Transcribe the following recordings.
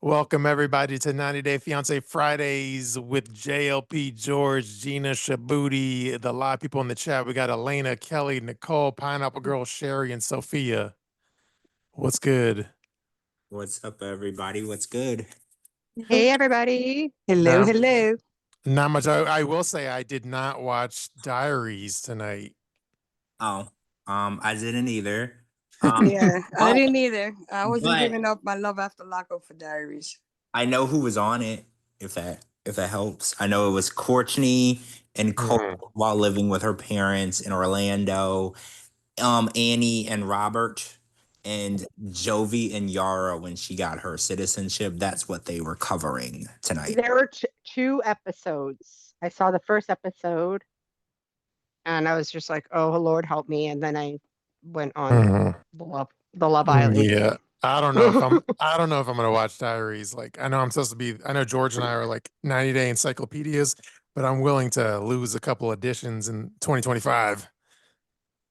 Welcome everybody to 90 Day Fiancé Fridays with JLP, George, Gina, Shabooty, the live people in the chat. We got Elena, Kelly, Nicole, Pineapple Girl, Sherry, and Sophia. What's good? What's up, everybody? What's good? Hey, everybody. Hello, hello. Not much. I will say I did not watch Diaries tonight. Oh, I didn't either. Yeah, I but, didn't either. I wasn't but giving up my love after lockup for Diaries. I know who was on it. If that helps, I know it was Courtney and Cole while living with her parents in Orlando. Annie and Robert, and Jovi and Yara when she got her citizenship. That's what they were covering tonight. There were two episodes. I saw the first episode and I was just like, oh, Lord, help me. And then I went on the Love Island. Yeah. I don't know if I'm gonna watch Diaries. Like I know I'm supposed to be, I know George and I are like 90 day encyclopedias, but I'm willing to lose a couple editions in 2025.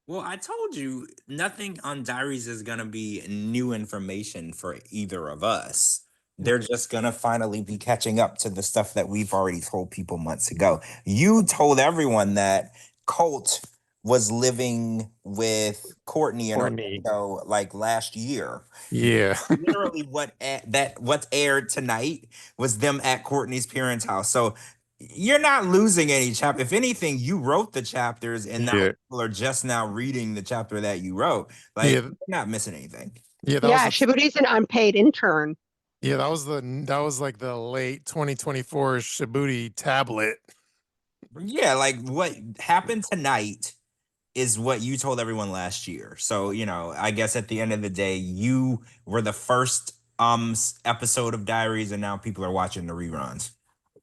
Well, I told you nothing on Diaries is gonna be new information for either of us. They're just gonna finally be catching up to the stuff that we've already told people months ago. You told everyone that Colt was living with Courtney and Orlando like last year. Yeah. Literally, what's aired tonight was them at Courtney's parents' house. So you're not losing any chapter. If anything, you wrote the chapters, and now people are just now reading the chapter that you wrote. Like you're not missing anything. Yeah, Shabooty's an unpaid intern. Yeah, that was like the late 2024 Shabooty tablet. Yeah, like what happened tonight is what you told everyone last year. So, I guess at the end of the day, you were the first episode of Diaries, and now people are watching the reruns.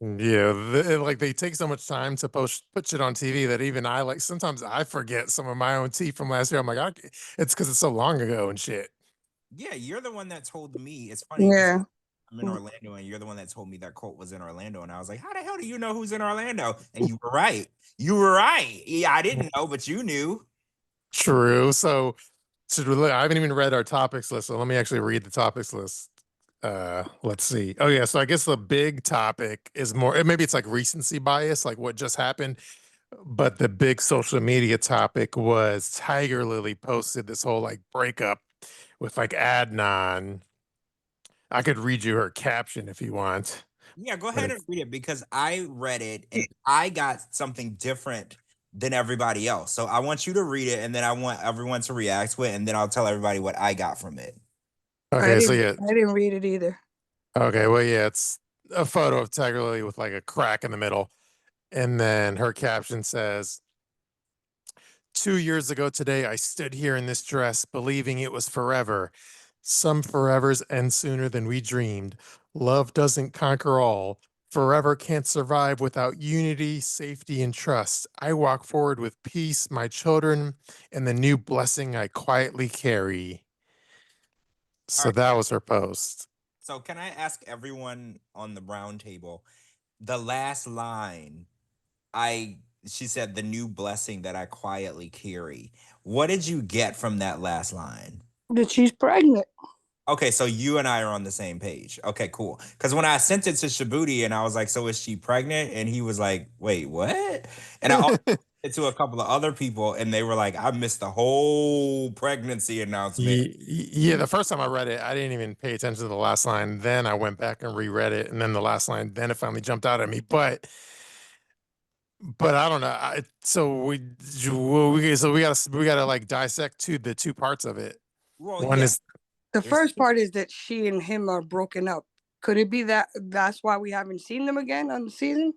Yeah, like they take so much time to put shit on TV that even I like sometimes I forget some of my own tea from last year. I'm like, it's because it's so long ago and shit. Yeah, you're the one that told me. It's funny. Yeah. I'm in Orlando, and you're the one that told me that Colt was in Orlando, and I was like, "How the hell do you know who's in Orlando?" And you were right. You were right. Yeah, I didn't know, but you knew. True. So, I haven't even read our topics list, so let me actually read the topics list. Let's see. Oh yeah, so I guess the big topic is more, maybe it's like recency bias, like what just happened. But the big social media topic was Tiger Lily posted this whole like breakup with like Adnan. I could read you her caption if you want. Yeah, go ahead and read it because I read it and I got something different than everybody else. So I want you to read it, and then I want everyone to react to it, and then I'll tell everybody what I got from it. Okay, so yeah. I didn't read it either. Okay, well, yeah, it's a photo of Tiger Lily with like a crack in the middle. And then her caption says, 2 years ago today, I stood here in this dress, believing it was forever. Some forevers end sooner than we dreamed. Love doesn't conquer all. Forever can't survive without unity, safety, and trust. I walk forward with peace, my children, and the new blessing I quietly carry. So that was her post. So can I ask everyone on the brown table, the last line, she said, the new blessing that I quietly carry. What did you get from that last line? That she's pregnant. Okay, so you and I are on the same page. Okay, cool. Because when I sent it to Shabooty and I was like, so is she pregnant? And he was like, wait, what? And I also sent it to a couple of other people, and they were like, I missed the whole pregnancy announcement. Yeah, the first time I read it, I didn't even pay attention to the last line. Then I went back and reread it, and then the last line, then it finally jumped out at me. But I don't know. We gotta like dissect the two parts of it. Well, One is the first part is that she and him are broken up. Could it be that's why we haven't seen them again on the season?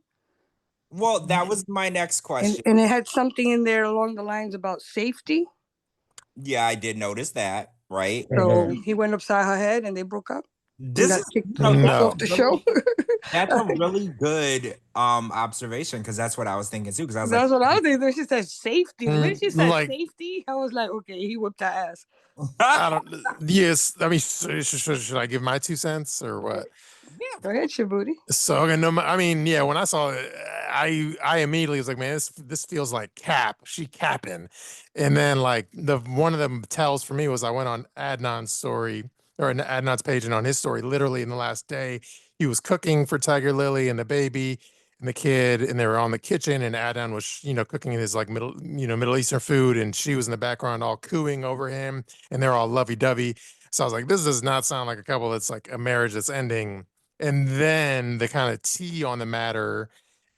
Well, that was my next question. And it had something in there along the lines about safety. Yeah, I did notice that, right? So he went upside her head and they broke up. This is off the show. That's a really good observation, because that's what I was thinking too. Because I was that's what I was thinking. She said safety. When she said safety, I was like, okay, he whipped her ass. I don't. Yes, I mean, should I give my 2 cents or what? Yeah, go ahead, Shabooty. So okay, no, I mean, yeah. When I saw it, I immediately was like, man, this feels like she capping. And then like one of the tells for me was I went on Adnan's story or Adnan's page and on his story, literally in the last day, he was cooking for Tiger Lily and the baby and the kid, and they were on the kitchen, and Adnan was, cooking his like Middle Eastern food, and she was in the background all cooing over him, and they're all lovey-dovey. So I was like, this does not sound like a couple that's like a marriage that's ending. And then the kind of tea on the matter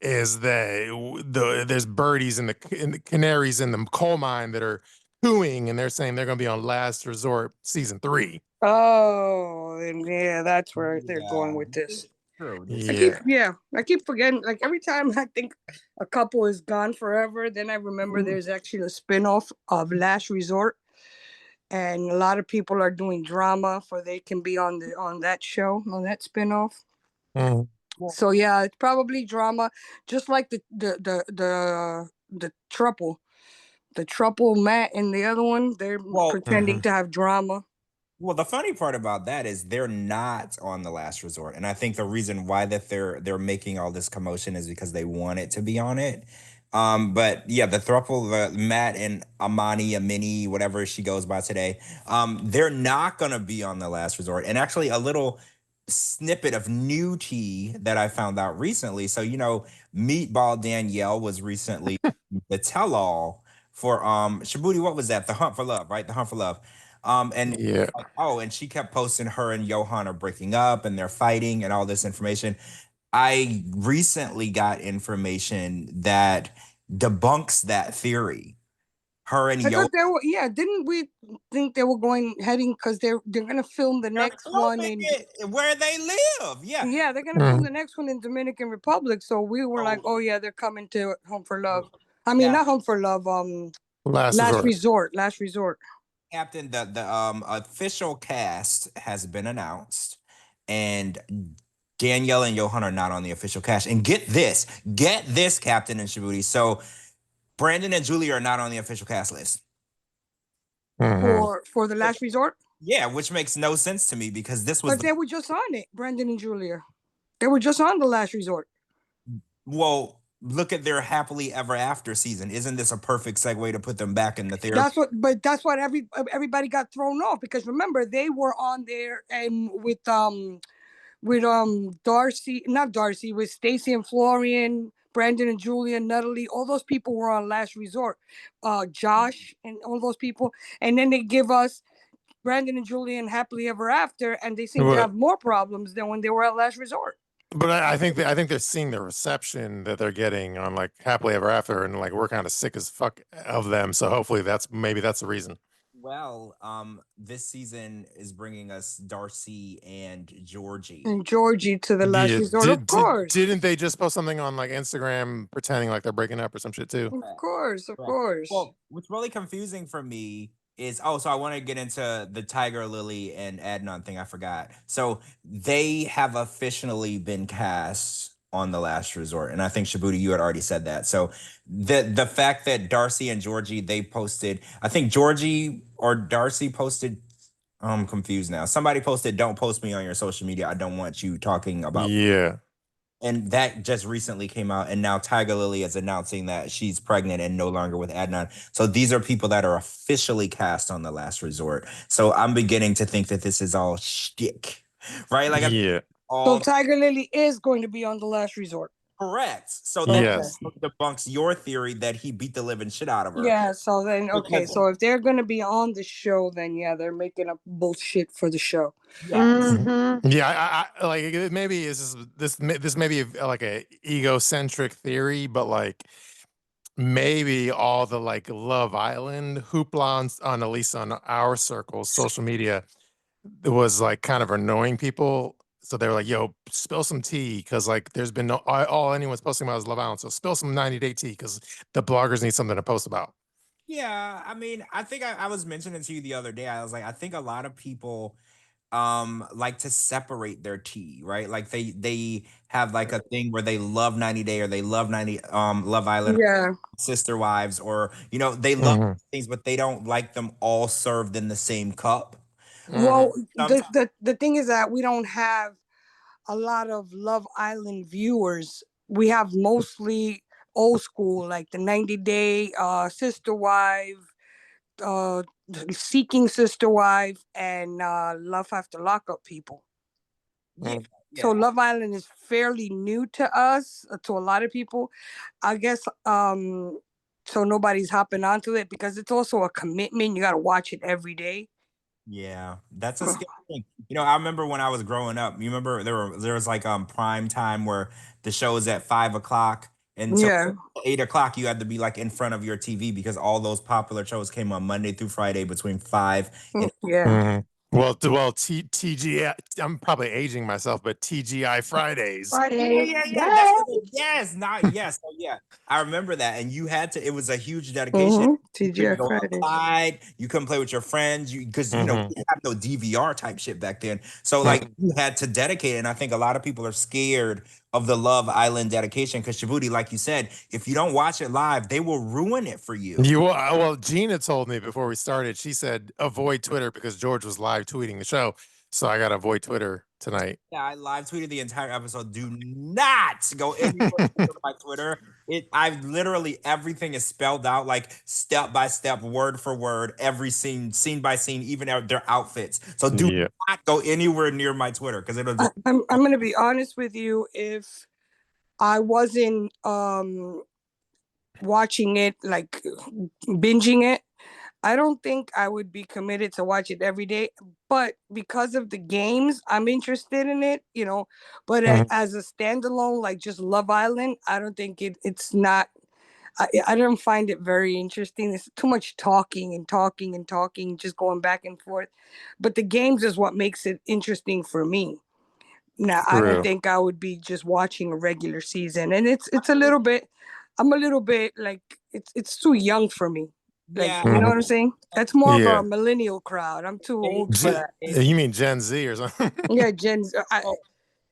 is that there's birdies in the canaries in the coal mine that are cooing, and they're saying they're going to be on Last Resort season 3. Oh, and yeah, that's where they're going Yeah, with this. true. I keep forgetting. Like every time I think a couple is gone forever, then I remember there's actually a spinoff of Last Resort, and a lot of people are doing drama for they can be on that show, on that spinoff. Mhm. So yeah, it's probably drama, just like the trouble, Matt and the other one. They're pretending to have drama. Well, the funny part about that is they're not on the Last Resort, and I think the reason why that they're making all this commotion is because they want it to be on it. But yeah, the throuple, Matt and Amani, whatever she goes by today, they're not gonna be on the Last Resort. And actually, a little snippet of new tea that I found out recently. So Meatball Danielle was recently the tell-all for Shabooty. What was that? The Hunt for Love, right? The Hunt for Love. And Yeah. and she kept posting her and Johan are breaking up and they're fighting and all this information. I recently got information that debunks that theory. Her and I Johan. thought they were, yeah. Didn't we think they were heading because they're gonna film the next one in where they live? Yeah. Yeah, they're gonna film the next one in Dominican Republic. So we were like, oh yeah, they're coming to Home for Love. I mean, not Home for Love. Last Resort. Last Resort. Captain, the official cast has been announced, and Danielle and Johan are not on the official cast. And get this, Captain and Shabooty. So Brandon and Julie are not on the official cast list for the Last Resort. Yeah, which makes no sense to me because this was. But they were just on it, Brandon and Julia. They were just on the Last Resort. Well, look at their happily ever after season. Isn't this a perfect segue to put them back in the theater? That's what everybody got thrown off because remember they were on there and with Darcy, not Darcy, with Stacy and Florian, Brandon and Julia, Natalie, all those people were on Last Resort. Josh and all those people, and then they give us Brandon and Julia and Happily Ever After, and they seem to have more problems than when they were at Last Resort. But I think they're seeing the reception that they're getting on like Happily Ever After, and like we're kind of sick as fuck of them. So hopefully that's the reason. Well, this season is bringing us Darcy and Georgie. And Georgie to the Last Resort, of course. Didn't they just post something on like Instagram pretending like they're breaking up or some shit too? Of course. Well, what's really confusing for me is so I want to get into the Tiger Lily and Adnan thing. I forgot. So they have officially been cast on the Last Resort, and I think Shabooty, you had already said that. So the fact that Darcy and Georgie, they posted, I think Georgie or Darcy posted. I'm confused now. Somebody posted, "Don't post me on your social media. I don't want you talking about." Yeah. And that just recently came out. And now Tiger Lily is announcing that she's pregnant and no longer with Adnan. So these are people that are officially cast on the Last Resort. So I'm beginning to think that this is all shtick, right? Like, yeah. So Tiger Lily is going to be on the Last Resort. Correct. So that debunks your theory that he beat the living shit out of her. Yeah. So then, okay. So if they're going to be on the show, then yeah, they're making up bullshit for the show. Yeah. Yeah. I like maybe this may be like a egocentric theory, but like maybe all the like Love Island hoopla on at least on our circles, social media, it was like kind of annoying people. So they were like, yo, spill some tea because like there's been all anyone's posting about is Love Island. So spill some 90-day tea because the bloggers need something to post about. Yeah, I mean, I think I was mentioning to you the other day. I was like, I think a lot of people like to separate their tea, right? Like they have like a thing where they love 90 Day or they love Love Island, Sister Wives, or they love things, but they don't like them all served in the same cup. Well, the thing is that we don't have a lot of Love Island viewers. We have mostly old school, like the 90 Day, Sister Wife, Seeking Sister Wife and Love After Lockup people. Yeah. So Love Island is fairly new to us, to a lot of people. I guess so nobody's hopping onto it because it's also a commitment. You got to watch it every day. Yeah, that's a scary thing. You know, I remember when I was growing up. You remember there was like prime time where the show is at 5 o'clock until Yeah. 8 o'clock. You had to be like in front of your TV because all those popular shows came on Monday through Friday between 5 and Yeah. Mhm. Well, TGI. I'm probably aging myself, but TGI Fridays. Friday. That's what yes, not yes. So yeah, I remember that, and you had to. It was a huge dedication. You couldn't TGI go Fridays. outside. You couldn't play with your friends. Because you know we Mhm. didn't have no DVR type shit back then. So like you had to dedicate, and I think a lot of people are scared of the Love Island dedication because Shabooty, like you said, if you don't watch it live, they will ruin it for you. Well, Gina told me before we started. She said avoid Twitter because George was live tweeting the show, so I got to avoid Twitter tonight. Yeah, I live tweeted the entire episode. Do not go anywhere near my Twitter. I've literally everything is spelled out, like step by step, word for word, every scene by scene, even their outfits. So do not go anywhere near my Twitter because it'll just. I'm gonna be honest with you. If I wasn't watching it, like binging it, I don't think I would be committed to watch it every day. But because of the games, I'm interested in it, you know. But as a standalone, like just Love Island, I don't think it's not. I don't find it very interesting. It's too much talking and talking and talking, just going back and forth. But the games is what makes it interesting for me. Now, I don't think I would be just watching a regular season, and it's a little bit. I'm a little bit like it's too young for me. Like Yeah. you know what I'm saying? That's more of a millennial crowd. I'm too old for that. You mean Gen Z or something? Yeah, Gen Z.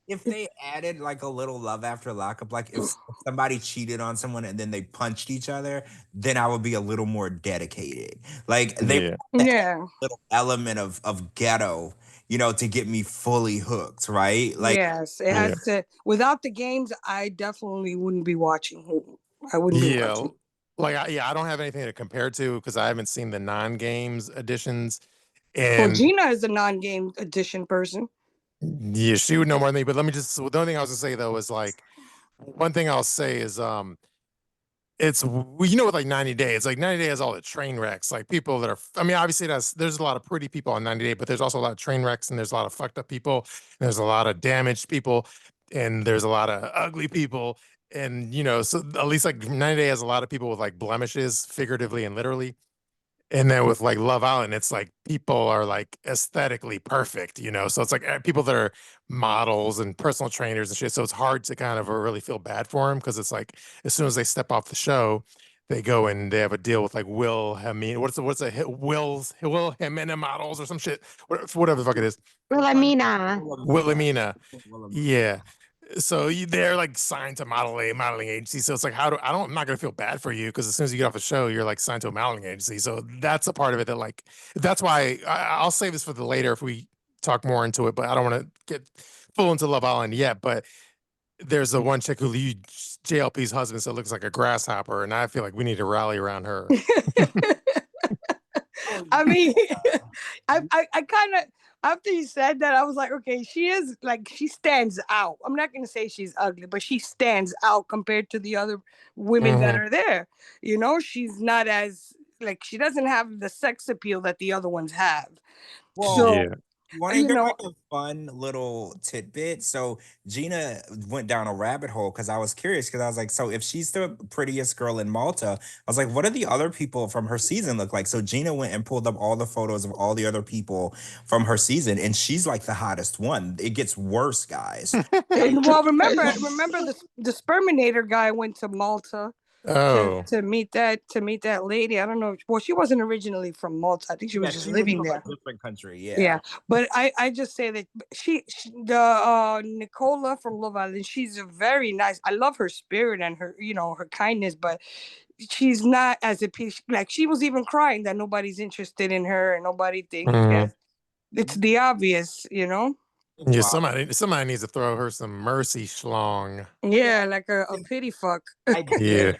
If they added like a little Love After Lockup, like if somebody cheated on someone and then they punched each other, then I would be a little more dedicated. Like they little element of ghetto, you know, to get me fully hooked, right? Like yes, it has to. Without the games, I definitely wouldn't be watching. I wouldn't be watching. Like I don't have anything to compare to because I haven't seen the non-games editions. Well, And Gina is a non-game edition person. yeah, she would know more than me. But let me just the only thing I was gonna say though is like one thing I'll say is it's you know with like 90 Day, it's like 90 Day has all the train wrecks, like people that are I mean, obviously there's a lot of pretty people on 90 Day, but there's also a lot of train wrecks and there's a lot of fucked up people, and there's a lot of damaged people, and there's a lot of ugly people. And you know, so at least like 90 Day has a lot of people with like blemishes, figuratively and literally. And then with like Love Island, it's like people are like aesthetically perfect, you know. So it's like people that are models and personal trainers and shit. So it's hard to kind of really feel bad for them because it's like as soon as they step off the show, they go and they have a deal with like Wilhelmina models or some shit, whatever the fuck it is. Wilhelmina. Yeah. So they're like signed to modeling agency. So it's like, I'm not gonna feel bad for you because as soon as you get off the show, you're like signed to a modeling agency. So that's a part of it that like that's why I'll save this for the later if we talk more into it. But I don't want to get full into Love Island yet. But there's the one chick who leads JLP's husband, so it looks like a grasshopper, and I feel like we need to rally around her. I mean, I kind of after you said that, I was like, okay, she stands out. I'm not gonna say she's ugly, but she stands out compared to the other women that are there. You know, she's not as like she doesn't have the sex appeal that the other ones have. Well, so you want to hear like a fun little tidbit? So Gina went down a rabbit hole because I was curious because I was like, so if she's the prettiest girl in Malta, I was like, what do the other people from her season look like? So Gina went and pulled up all the photos of all the other people from her season, and she's like the hottest one. It gets worse, guys. Well, remember the Sperminator guy went to Malta. To meet that lady. I don't know. Well, she wasn't originally from Malta. I think she was just living there. A different country, yeah. But I just say that the Nicola from Love Island, she's a very nice. I love her spirit and her her kindness, but she's not as a piece. Like she was even crying that nobody's interested in her and nobody thinks it's the obvious, Yeah, somebody needs to throw her some mercy schlong. Yeah, like a pity fuck. I did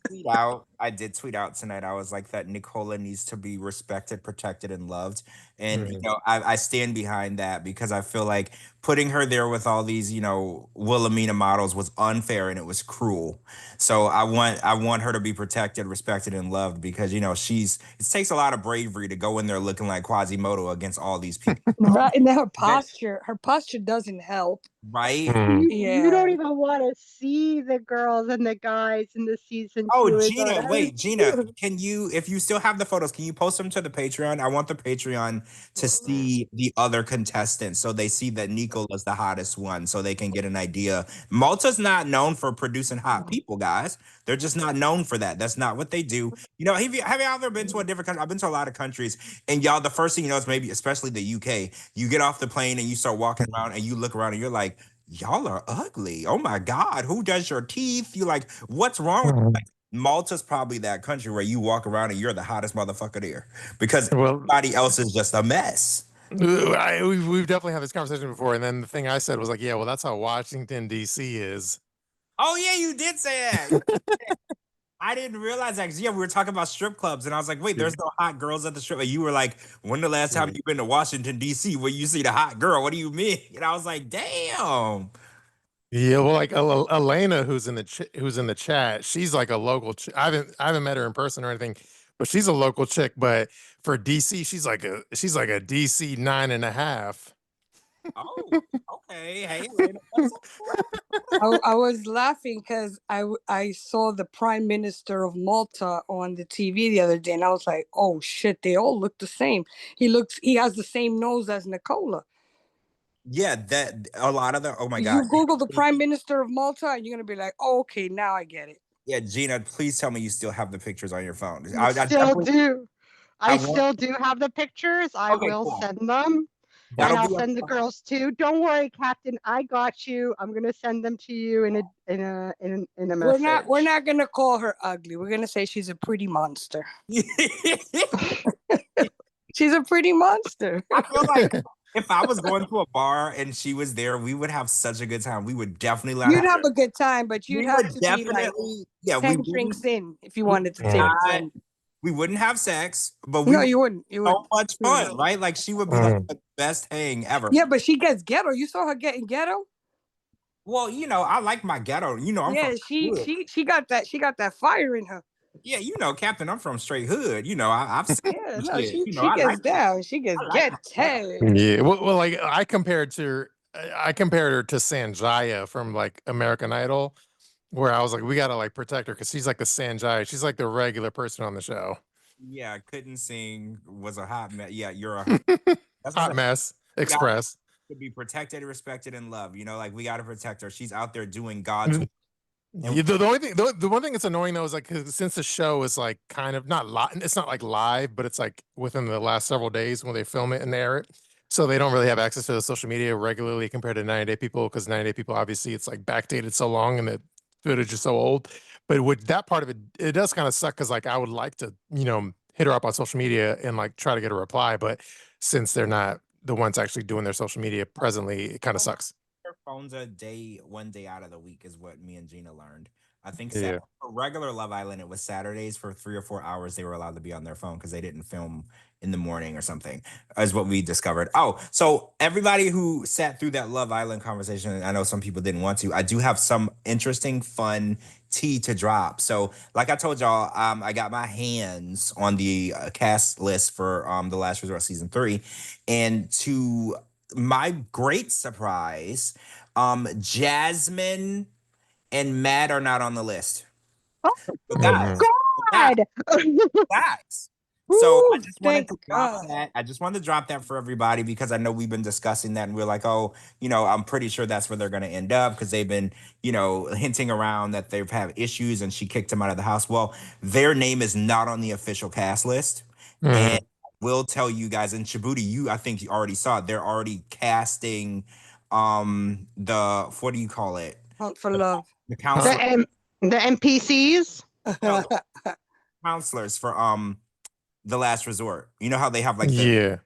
tweet out I did tweet out tonight. I was like that Nicola needs to be respected, protected, and loved. And you know, I stand behind that because I feel like putting her there with all these, you know, Wilhelmina models was unfair and it was cruel. So I want her to be protected, respected, and loved because you know it takes a lot of bravery to go in there looking like Quasimodo against all these people. Right, and then That- her posture doesn't help. right? You don't Yeah. even want to see the girls and the guys in the season Oh, 2. Gina, wait, Gina, can you, if you still have the photos, can you post them to the Patreon? I want the Patreon to see the other contestants so they see that Nicola's the hottest one so they can get an idea. Malta's not known for producing hot people, guys. They're just not known for that. That's not what they do. You know, have you ever been to a different country? I've been to a lot of countries, and y'all, the first thing you know is maybe, especially the UK, you get off the plane and you start walking around and you look around and you're like, y'all are ugly. Oh my God, who does your teeth? You like, what's wrong with you? Like, Malta's probably that country where you walk around and you're the hottest motherfucker there because Well, everybody else is just a mess. we've definitely had this conversation before, and then the thing I said was like, yeah, well, that's how Washington D.C. is. Oh yeah, you did say that. I didn't realize that 'cause, yeah, we were talking about strip clubs, and I was like, wait, there's no hot girls at the strip. And you were like, when the last time you been to Washington D.C. where you see the hot girl? What do you mean? And I was like, damn. Yeah, well, like Elena, who's in the chat, she's like a local. I haven't met her in person or anything, but she's a local chick. But for DC, she's like a DC 9.5. Oh, okay. Hey, Elena, what's up? I was laughing because I saw the Prime Minister of Malta on the TV the other day, and I was like, "Oh shit, they all look the same." He has the same nose as Nicola. Yeah, that a lot of the. Oh my God. You Google the Prime Minister of Malta, and you're gonna be like, "Oh, okay, now I get it." Yeah, Gina, please tell me you still have the pictures on your phone. I still do. I I want- still do have the pictures. I Okay, will cool. send them. That'll And I'll be send the girls too. Don't worry, Captain. I got you. I'm gonna send them to you in a message. We're not gonna call her ugly. We're gonna say she's a pretty monster. She's a pretty monster. I feel like if I was going to a bar and she was there, we would have such a good time. We would definitely You'd have a good time, but you'd we have would to be like definitely, yeah, 10 drinks in if you wanted to take not- some. we wouldn't have sex, but we No, would you wouldn't. You have would. so much fun, right? Like she would be like the best hang ever. Yeah, but she gets ghetto. You saw her getting ghetto. Well, you know, I like my ghetto. You know, I'm Yeah, from she got that. She got that fire in her. yeah, you know, Captain, I'm from straight hood. You know, I've seen Yeah, no, shit. she You know, she I gets like down. She gets I like ghetto. Yeah, well, like I compared her to Sanjaya from like American Idol, where I was like, we gotta like protect her because she's like the Sanjaya. She's like the regular person on the show. Yeah, couldn't sing, was a hot mess. Yeah, you're a that's Hot what mess express. to be protected, respected, and loved. You know, like we got to protect her. She's out there doing God's work. Yeah, the only thing, the one thing that's annoying though is like 'cause since the show is like kind of not live, it's not like live, but it's like within the last several days when they film it and air it, so they don't really have access to the social media regularly compared to 90 Day People because 90 Day People obviously it's like backdated so long and the footage is so old. But with that part of it, it does kind of suck because like I would like to hit her up on social media and like try to get a reply, but since they're not the ones actually doing their social media presently, it kind of sucks. Their phones one day out of the week is what me and Gina learned. I think Yeah. for regular Love Island, it was Saturdays for 3 or 4 hours they were allowed to be on their phone because they didn't film in the morning or something, is what we discovered. Oh, so everybody who sat through that Love Island conversation, I know some people didn't want to. I do have some interesting, fun tea to drop. So, like I told y'all, I got my hands on the cast list for The Last Resort season 3, and to my great surprise, Jasmine and Matt are not on the list. Oh, But guys, God. guys. So I Ooh, just wanted thank to drop God. that. I just wanted to drop that for everybody because I know we've been discussing that and we're like, oh, you know, I'm pretty sure that's where they're going to end up because they've been, you know, hinting around that they've had issues and she kicked him out of the house. Well, their name is not on the official cast list. And we'll tell you guys, and Shabooty, I think you already saw it. They're already casting the, what do you call it? Hunt for love. The counselor, The NPCs. no, counselors for The Last Resort. You know how they have like Yeah.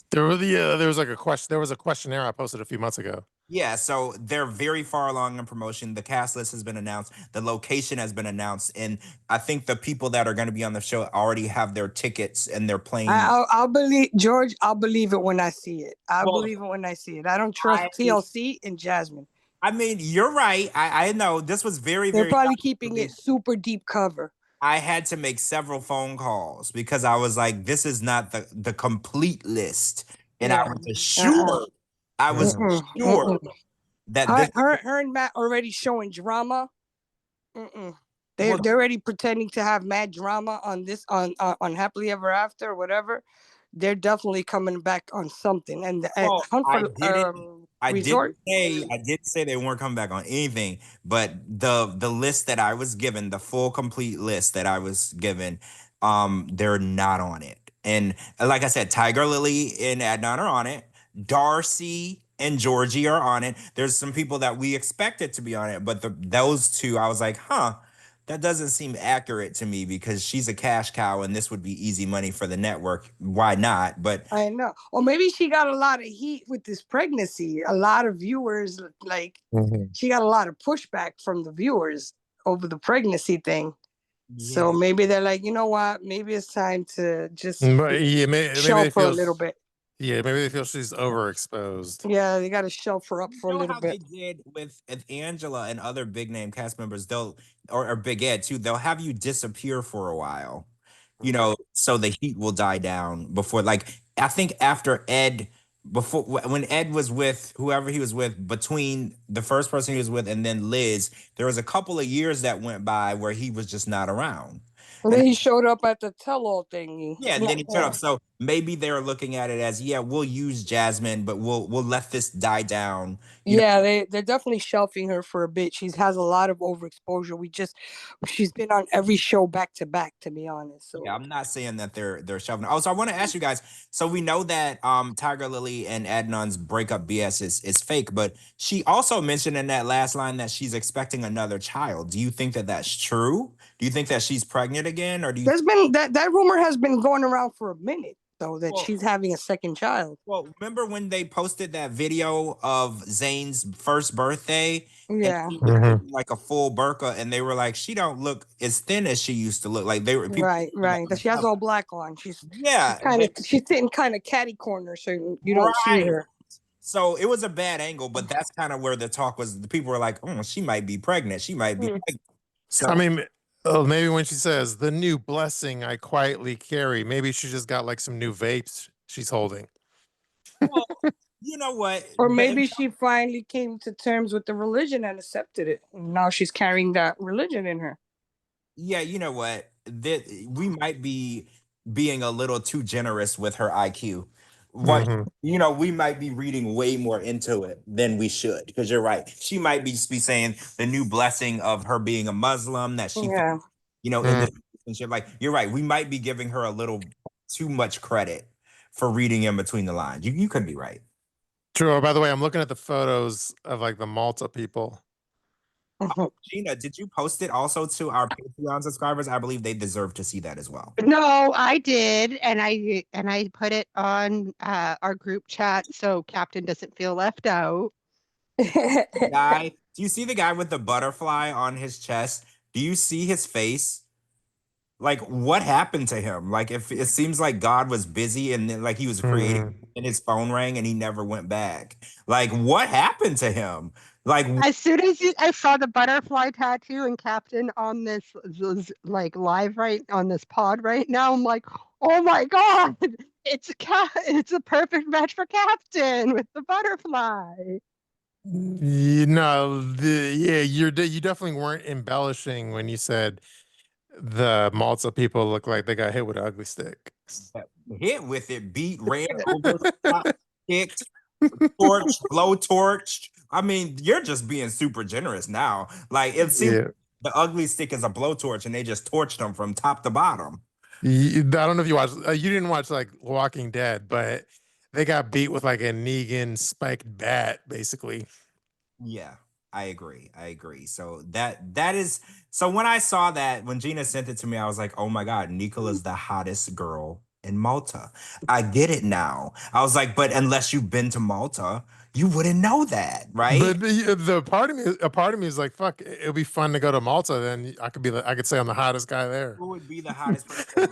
There was like a question. There was a questionnaire I posted a few months ago. Yeah, so they're very far along in promotion. The cast list has been announced, the location has been announced, and I think the people that are going to be on the show already have their tickets and they're playing. I'll believe George. I'll believe it when I see it. I'll Well, believe it when I see it. I don't trust TLC and Jasmine. I mean, you're right. I know this was very, They're very. probably keeping it super deep cover. I had to make several phone calls because I was like, this is not the complete list. And Yeah. I was sure that this her and Matt already showing drama. They're already pretending to have mad drama on this on Happily Ever After or whatever. They're definitely coming back on something. And Hunt for Resort. I did say they weren't coming back on anything, but the list that I was given, the full complete list that I was given, they're not on it. And like I said, Tiger Lily and Adnan are on it. Darcy and Georgie are on it. There's some people that we expected to be on it, but those two, I was like, that doesn't seem accurate to me because she's a cash cow and this would be easy money for the network. Why not? But I know. Or maybe she got a lot of heat with this pregnancy. A lot of viewers, like, she got a lot of pushback from the viewers over the pregnancy thing. Yeah. So maybe they're like, you know what? Maybe it's time to just shelf for a little bit. Yeah, maybe they feel she's overexposed. Yeah, they got to shelf her up for a little bit. They did with Angela and other big name cast members, or Big Ed too, they'll have you disappear for a while, so the heat will die down before, like, I think after Ed, before when Ed was with whoever he was with, between the first person he was with and then Liz, there was a couple of years that went by where he was just not around. And then he showed up at the tell-all thingy. Yeah, and then he showed up. So maybe they're looking at it as, we'll use Jasmine, but we'll let this die down. They're definitely shelving her for a bit. She has a lot of overexposure. She's been on every show back to back, to be honest. So yeah, I'm not saying that they're shelving. Oh, so I want to ask you guys. So we know that Tiger Lily and Adnan's breakup BS is fake, but she also mentioned in that last line that she's expecting another child. Do you think that that's true? Do you think that she's pregnant again, or do you? There's been that rumor has been going around for a minute, though, that she's having a second child. Well, remember when they posted that video of Zayn's first birthday? Yeah, and he was like a full burqa, and they were like, she don't look as thin as she used to look. Like they were right. That she has all black on. She's sitting kind of catty corner, so you don't see her. So it was a bad angle, but that's kind of where the talk was. The people were like, "Oh, she might be pregnant. She might be." Pregnant. So I mean, maybe when she says the new blessing I quietly carry, maybe she just got like some new vapes she's holding. Well, you know what? Or maybe she finally came to terms with the religion and accepted it. Now she's carrying that religion in her. Yeah, you know what? We might be being a little too generous with her IQ. We might be reading way more into it than we should, because you're right. She might be saying the new blessing of her being a Muslim that she, in this relationship. Like, you're right. We might be giving her a little too much credit for reading in between the lines. You could be right. True. By the way, I'm looking at the photos of like the Malta people. Gina, did you post it also to our Patreon subscribers? I believe they deserve to see that as well. No, I did, and I put it on our group chat so Captain doesn't feel left out. Do you see the guy with the butterfly on his chest? Do you see his face? Like, what happened to him? Like, if it seems like God was busy and then, like, he was creating and his phone rang and he never went back. Like, what happened to him? Like, as soon as I saw the butterfly tattoo and Captain on this like live right on this pod right now, I'm like, oh my God, it's a perfect match for Captain with the butterfly. You definitely weren't embellishing when you said the Malta people look like they got hit with an ugly stick. Hit with it, beat, ran over, kicked, torched, blow torched. I mean, you're just being super generous now. Like, it seems the ugly stick is a blowtorch and they just torched them from top to bottom. I don't know if you watched, you didn't watch like Walking Dead, but they got beat with like a Negan spiked bat, basically. Yeah, I agree. So that is, so when I saw that, when Gina sent it to me, I was like, oh my God, Nicola's the hottest girl in Malta. I get it now. I was like, but unless you've been to Malta, you wouldn't know that, right? But the part of me is like, fuck, it'll be fun to go to Malta. Then I could say I'm the hottest guy there. Who would be the hottest person?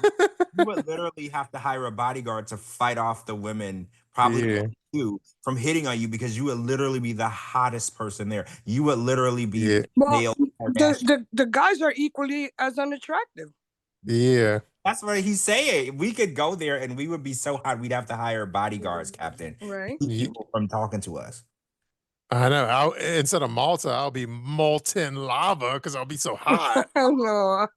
You would literally have to hire a bodyguard to fight off the women, probably Yeah, you, from hitting on you because you would literally be the hottest person there. You would literally be yeah, Well, male Kardashian. the guys are equally as unattractive. yeah. That's what he's saying. We could go there and we would be so hot we'd have to hire bodyguards, Captain, to Right. keep people from talking to us. I know. Instead of Malta, I'll be molten lava because I'll be so hot. No.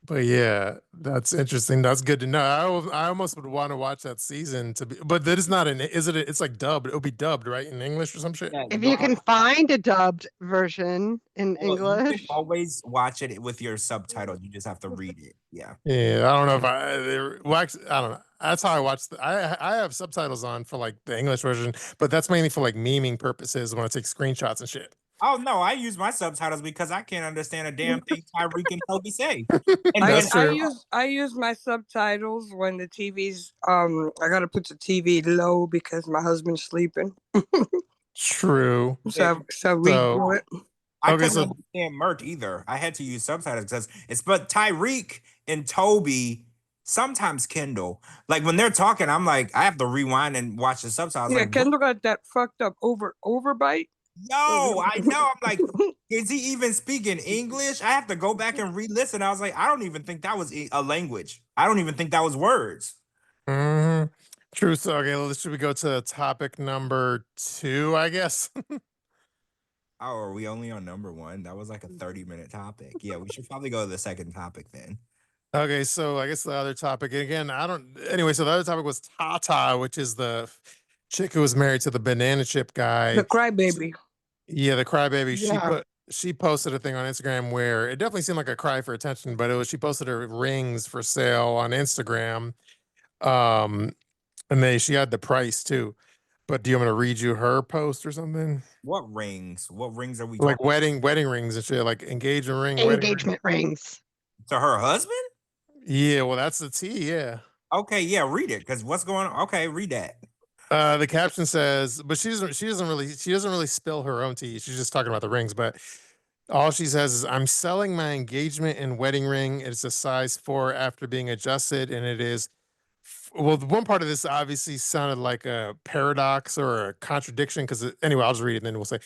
But yeah, that's interesting. That's good to know. I almost would want to watch that season but that is not is it? It's like dubbed. It'll be dubbed, right, in English or some shit. Yeah, If you can find a dubbed version in well, you can English, always watch it with your subtitles. You just have to read it. Yeah. Yeah, I don't know if well, actually, I don't know. That's how I watch. I have subtitles on for like the English version, but that's mainly for like memeing purposes when I take screenshots and shit. Oh no, I use my subtitles because I can't understand a damn thing Tyreek and Toby say. And That's I true. use my subtitles when the TV's I gotta put the TV low because my husband's sleeping. True. So we do it. I Okay, couldn't so- understand Mert either. I had to use subtitles because but Tyreek and Toby, sometimes Kendall, like when they're talking, I'm like, I have to rewind and watch the subtitles. Yeah, Like, Kendall got that fucked up overbite. yo, I know. I'm like, is he even speaking English? I have to go back and re-listen. I was like, I don't even think that was a language. I don't even think that was words. hmm True. So okay, should we go to topic number 2? I guess. Oh, are we only on number 1? That was like a 30-minute topic. Yeah, we should probably go to the second topic then. Okay, so I guess the other topic again. Anyway, so the other topic was Tata, which is the chick who was married to the banana chip guy. The crybaby. Yeah, the crybaby. Yeah. She posted a thing on Instagram where it definitely seemed like a cry for attention, but she posted her rings for sale on Instagram. And she had the price too. But do you want me to read you her post or something? What rings? What rings are we Like talking wedding rings and shit, like engagement ring, wedding ring. engagement rings. to her husband? Yeah, well, that's the tea. Yeah. Okay, yeah, read it. Because what's going on? Okay, read that. The caption says, but she doesn't really spill her own tea. She's just talking about the rings, but all she says is, I'm selling my engagement and wedding ring. It's a size 4 after being adjusted, and it is well, the one part of this obviously sounded like a paradox or a contradiction because anyway, I'll just read it and then we'll say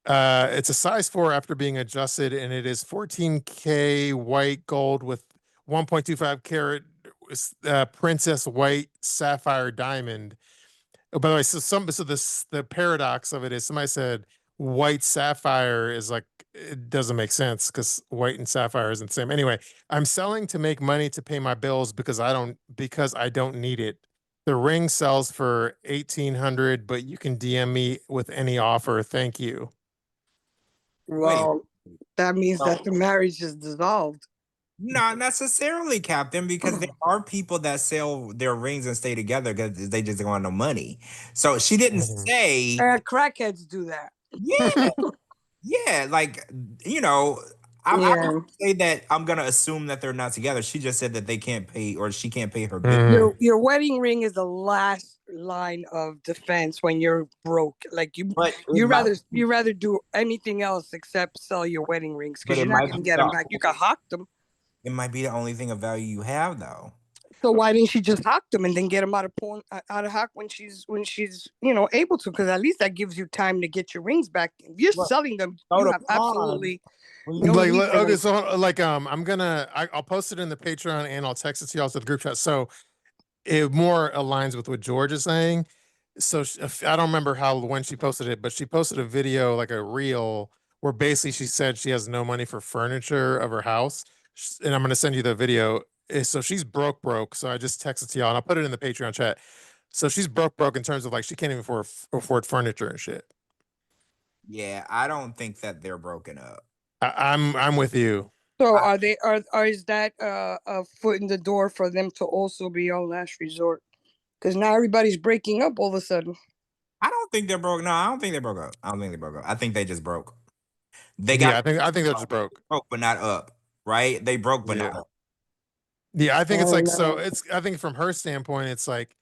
it's a size 4 after being adjusted, and it is 14K white gold with 1.25 carat princess white sapphire diamond. Oh, by the way, the paradox of it is somebody said white sapphire is like it doesn't make sense because white and sapphire isn't the same. Anyway, I'm selling to make money to pay my bills because I don't need it. The ring sells for 1,800, but you can DM me with any offer. Thank you. Well, that means that the marriage is dissolved. Not necessarily, Captain, because there are people that sell their rings and stay together because they just don't want no money. So she didn't Mhm. say, Crackheads do that. yeah, yeah, like I would say that I'm gonna assume that they're not together. She just said that they can't pay or she can't pay her bill. Mhm. Your wedding ring is the last line of defense when you're broke. Like you rather do anything else except sell your wedding rings But because it you're not might gonna be get them back. You can hawk them. It might be the only thing of value you have, though. So why didn't she just hawk them and then get them out of hawk when she's able to? Because at least that gives you time to get your rings back. If you're selling them, you have absolutely no need for Okay, them. so like I'll post it in the Patreon and I'll text it to y'all to the group chat. So it more aligns with what George is saying. So I don't remember when she posted it, but she posted a video, like a reel, where basically she said she has no money for furniture of her house. And I'm going to send you the video. So she's broke. So I just texted to y'all and I'll put it in the Patreon chat. So she's broke in terms of like she can't even afford furniture and shit. Yeah, I don't think that they're broken up. I'm with you. So is that a foot in the door for them to also be on last resort? Because now everybody's breaking up all of a sudden. I don't think they're broke. No, I don't think they broke up. I think they just broke. I think they're just broke. Broke but not up, right? They broke but not up. Yeah, I think it's like so. I think from her standpoint, it's like,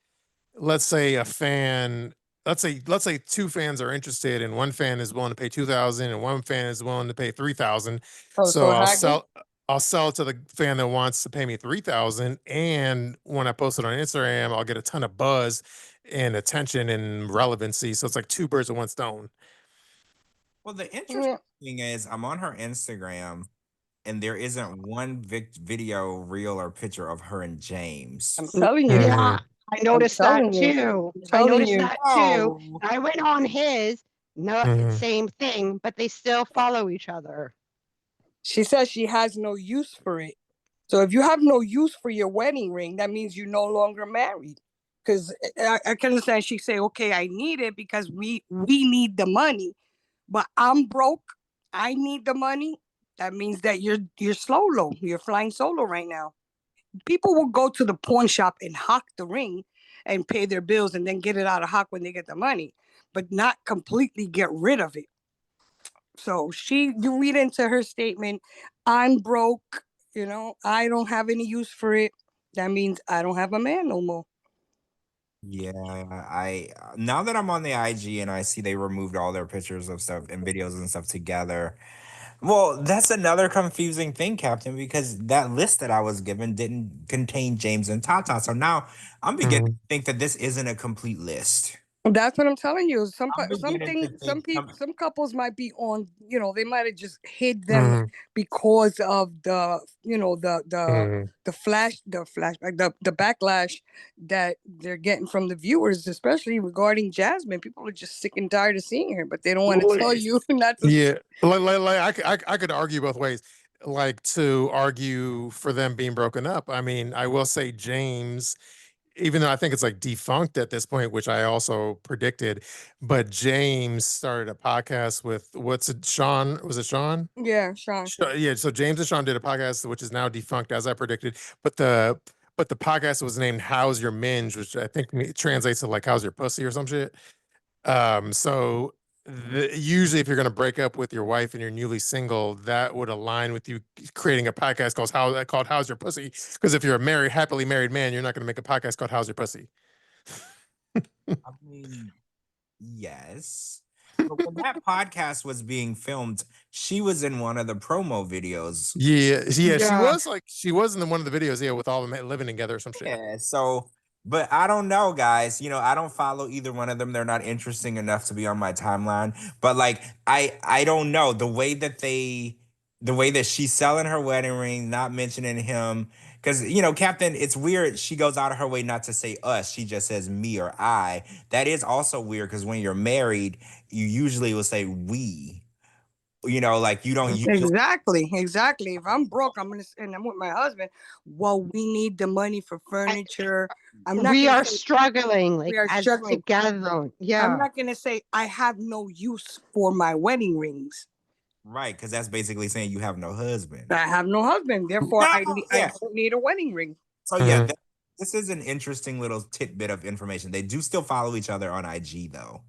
let's say a fan let's say two fans are interested and one fan is willing to pay 2,000 and one fan is willing to pay 3,000. Oh, So haggle? I'll sell it to the fan that wants to pay me 3,000, and when I post it on Instagram, I'll get a ton of buzz and attention and relevancy. So it's like two birds with one stone. Well, the interesting thing is, I'm on her Instagram, and there isn't one video, reel, or picture of her and James. I'm telling you. Yeah, I noticed that telling you. too. I'm I telling noticed you. that too. I went on his, no, Mhm. same thing, but they still follow each other. She says she has no use for it. So if you have no use for your wedding ring, that means you're no longer married. Because I can understand she say, okay, I need it because we need the money, but I'm broke. I need the money. That means that you're solo. You're flying solo right now. People will go to the pawn shop and hawk the ring and pay their bills and then get it out of hawk when they get the money, but not completely get rid of it. So you read into her statement, I'm broke, I don't have any use for it. That means I don't have a man no more. Yeah, now that I'm on the IG and I see they removed all their pictures of stuff and videos and stuff together. Well, that's another confusing thing, Captain, because that list that I was given didn't contain James and Tata. So now I'm beginning to think that this isn't a complete list. That's what I'm telling you. Some couples might be on, they might have just hid them because of the backlash that they're getting from the viewers, especially regarding Jasmine. People are just sick and tired of seeing her, but they don't want to tell you not to. Yeah, I could argue both ways. Like, to argue for them being broken up. I mean, I will say James, even though I think it's like defunct at this point, which I also predicted, but James started a podcast with Sean? Was it Sean? Yeah, Sean. Yeah, so James and Sean did a podcast which is now defunct, as I predicted. But the podcast was named "How's Your Minge," which I think translates to like "How's your pussy" or some shit. So usually, if you're going to break up with your wife and you're newly single, that would align with you creating a podcast called "How's Your Pussy." Because if you're a happily married man, you're not going to make a podcast called "How's Your Pussy." I mean, yes. But when that podcast was being filmed, she was in one of the promo videos. Yeah. She was in one of the videos, yeah, with all of them living together or some shit. Yeah, so, but I don't know, guys. I don't follow either one of them. They're not interesting enough to be on my timeline. But like, I don't know the way that she's selling her wedding ring, not mentioning him. Because, Captain, it's weird. She goes out of her way not to say us. She just says me or I. That is also weird because when you're married, you usually will say we. Like you don't usually. Exactly. If I'm broke, I'm with my husband. Well, we need the money for furniture. We are struggling. We are struggling together. Yeah. I'm not gonna say I have no use for my wedding rings. Right, because that's basically saying you have no husband. I have no husband, therefore I don't need a wedding ring. So yeah, this is an interesting little tidbit of information. They do still follow each other on IG though.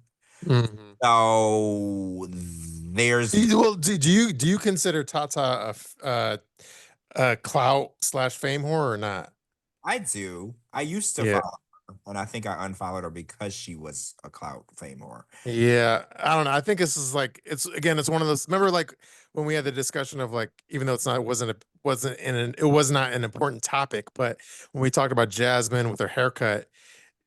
So there's. Well, do you consider Tata a clout / fame whore or not? I do. I used to follow her, and I think I unfollowed her because she was a clout fame whore. Yeah, I don't know. I think this is like it's one of those. Remember, like when we had the discussion of like, even though it was not an important topic, but when we talked about Jasmine with her haircut,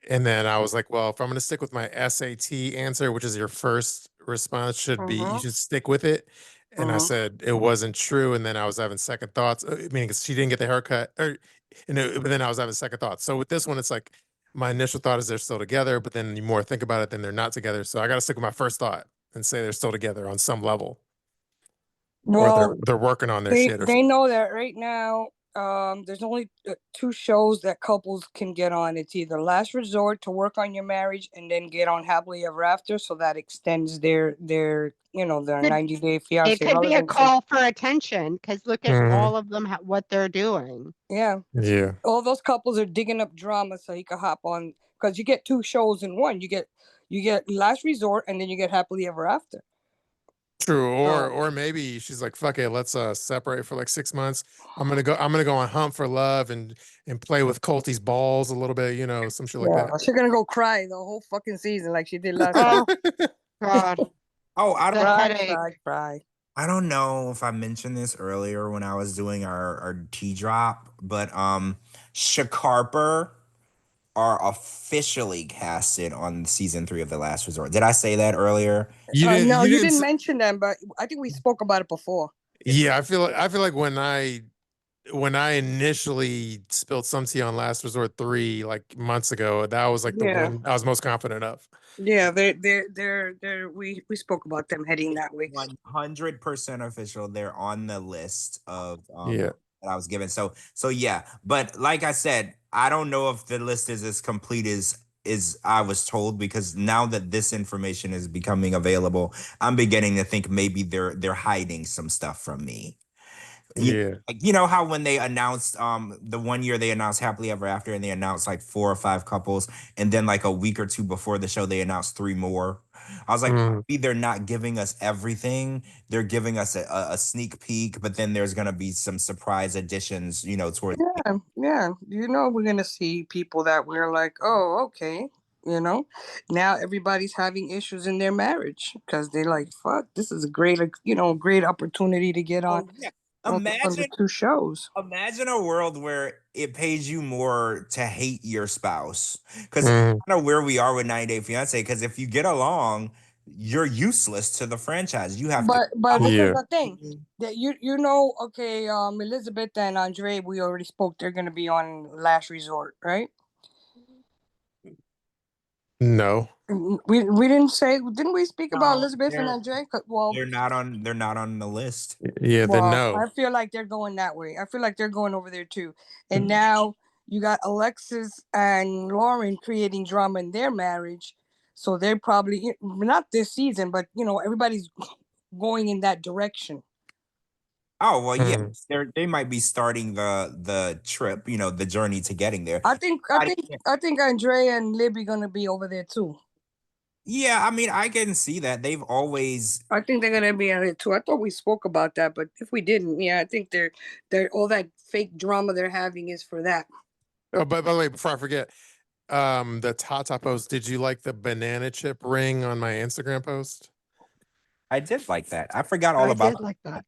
and then I was like, well, if I'm going to stick with my SAT answer, which is your first response, you should stick with it. And I said it wasn't true, and then I was having second thoughts, meaning she didn't get the haircut, but then I was having second thoughts. So with this one, it's like my initial thought is they're still together, but then the more I think about it, then they're not together. So I got to stick with my first thought and say they're still together on some level. Well, or they're working on their shit. They know that right now. There's only 2 shows that couples can get on. It's either Last Resort to work on your marriage and then get on Happily Ever After, so that extends their 90-day fiance. It could be a call for attention because look at all of them what they're doing. Yeah. All those couples are digging up drama so he can hop on, because you get 2 shows in one. You get Last Resort and then you get Happily Ever After. True, So, or maybe she's like, "Fuck it, let's separate for like 6 months. I'm gonna go on hunt for love and play with Colty's balls a little bit, some shit like yeah, that." she's gonna go cry the whole fucking season like she did last time. Oh God, Oh, I the don't Cry, headache. cry, cry. I don't know if I mentioned this earlier when I was doing our tea drop, but Shakarper are officially casted on season 3 of The Last Resort. Did I say that earlier? You didn't. No, You you didn't. didn't mention them, but I think we spoke about it before. Yeah, I feel like when I initially spilled some tea on Last Resort 3 like months ago, that was like the Yeah. one I was most confident of. Yeah, they're we spoke about them heading that way. 100% official. They're on the list of Yeah. that I was given. So yeah, but like I said, I don't know if the list is as complete as I was told, because now that this information is becoming available, I'm beginning to think maybe they're hiding some stuff from me. Yeah. You know how when they announced the one year they announced Happily Ever After, and they announced like 4 or 5 couples, and then like a week or two before the show they announced 3 more. I was like, Mm. maybe they're not giving us everything. They're giving us a sneak peek, but then there's gonna be some surprise additions, towards. Yeah. We're gonna see people that we're like, oh, okay. Now everybody's having issues in their marriage because they're like, fuck, this is a great, great opportunity to get on Oh yeah. on the Imagine 2 shows. Imagine a world where it pays you more to hate your spouse. Because Mm. kind of where we are with 90 Day Fiance. Because if you get along, you're useless to the franchise. You have to. But here's Yeah. the thing that okay, Elizabeth and Andre, we already spoke. They're gonna be on Last Resort, right? No. We didn't say, didn't we speak about No, Elizabeth and Andre? Well, they're not on the list. Yeah, then well, no. I feel like they're going that way. I feel like they're going over there too. And now you got Alexis and Lauren creating drama in their marriage, so they're probably not this season, but everybody's going in that direction. Oh well, yeah, Mm. they might be starting the trip, the journey to getting there. I think Andre and Libby gonna be over there too. Yeah, I mean, I can see that. They've always. I think they're gonna be on it too. I thought we spoke about that, but if we didn't, yeah, I think they're all that fake drama they're having is for that. Oh, by the way, before I forget, the Tata post, did you like the banana chip ring on my Instagram post? I did like that. I forgot all I about. did like that.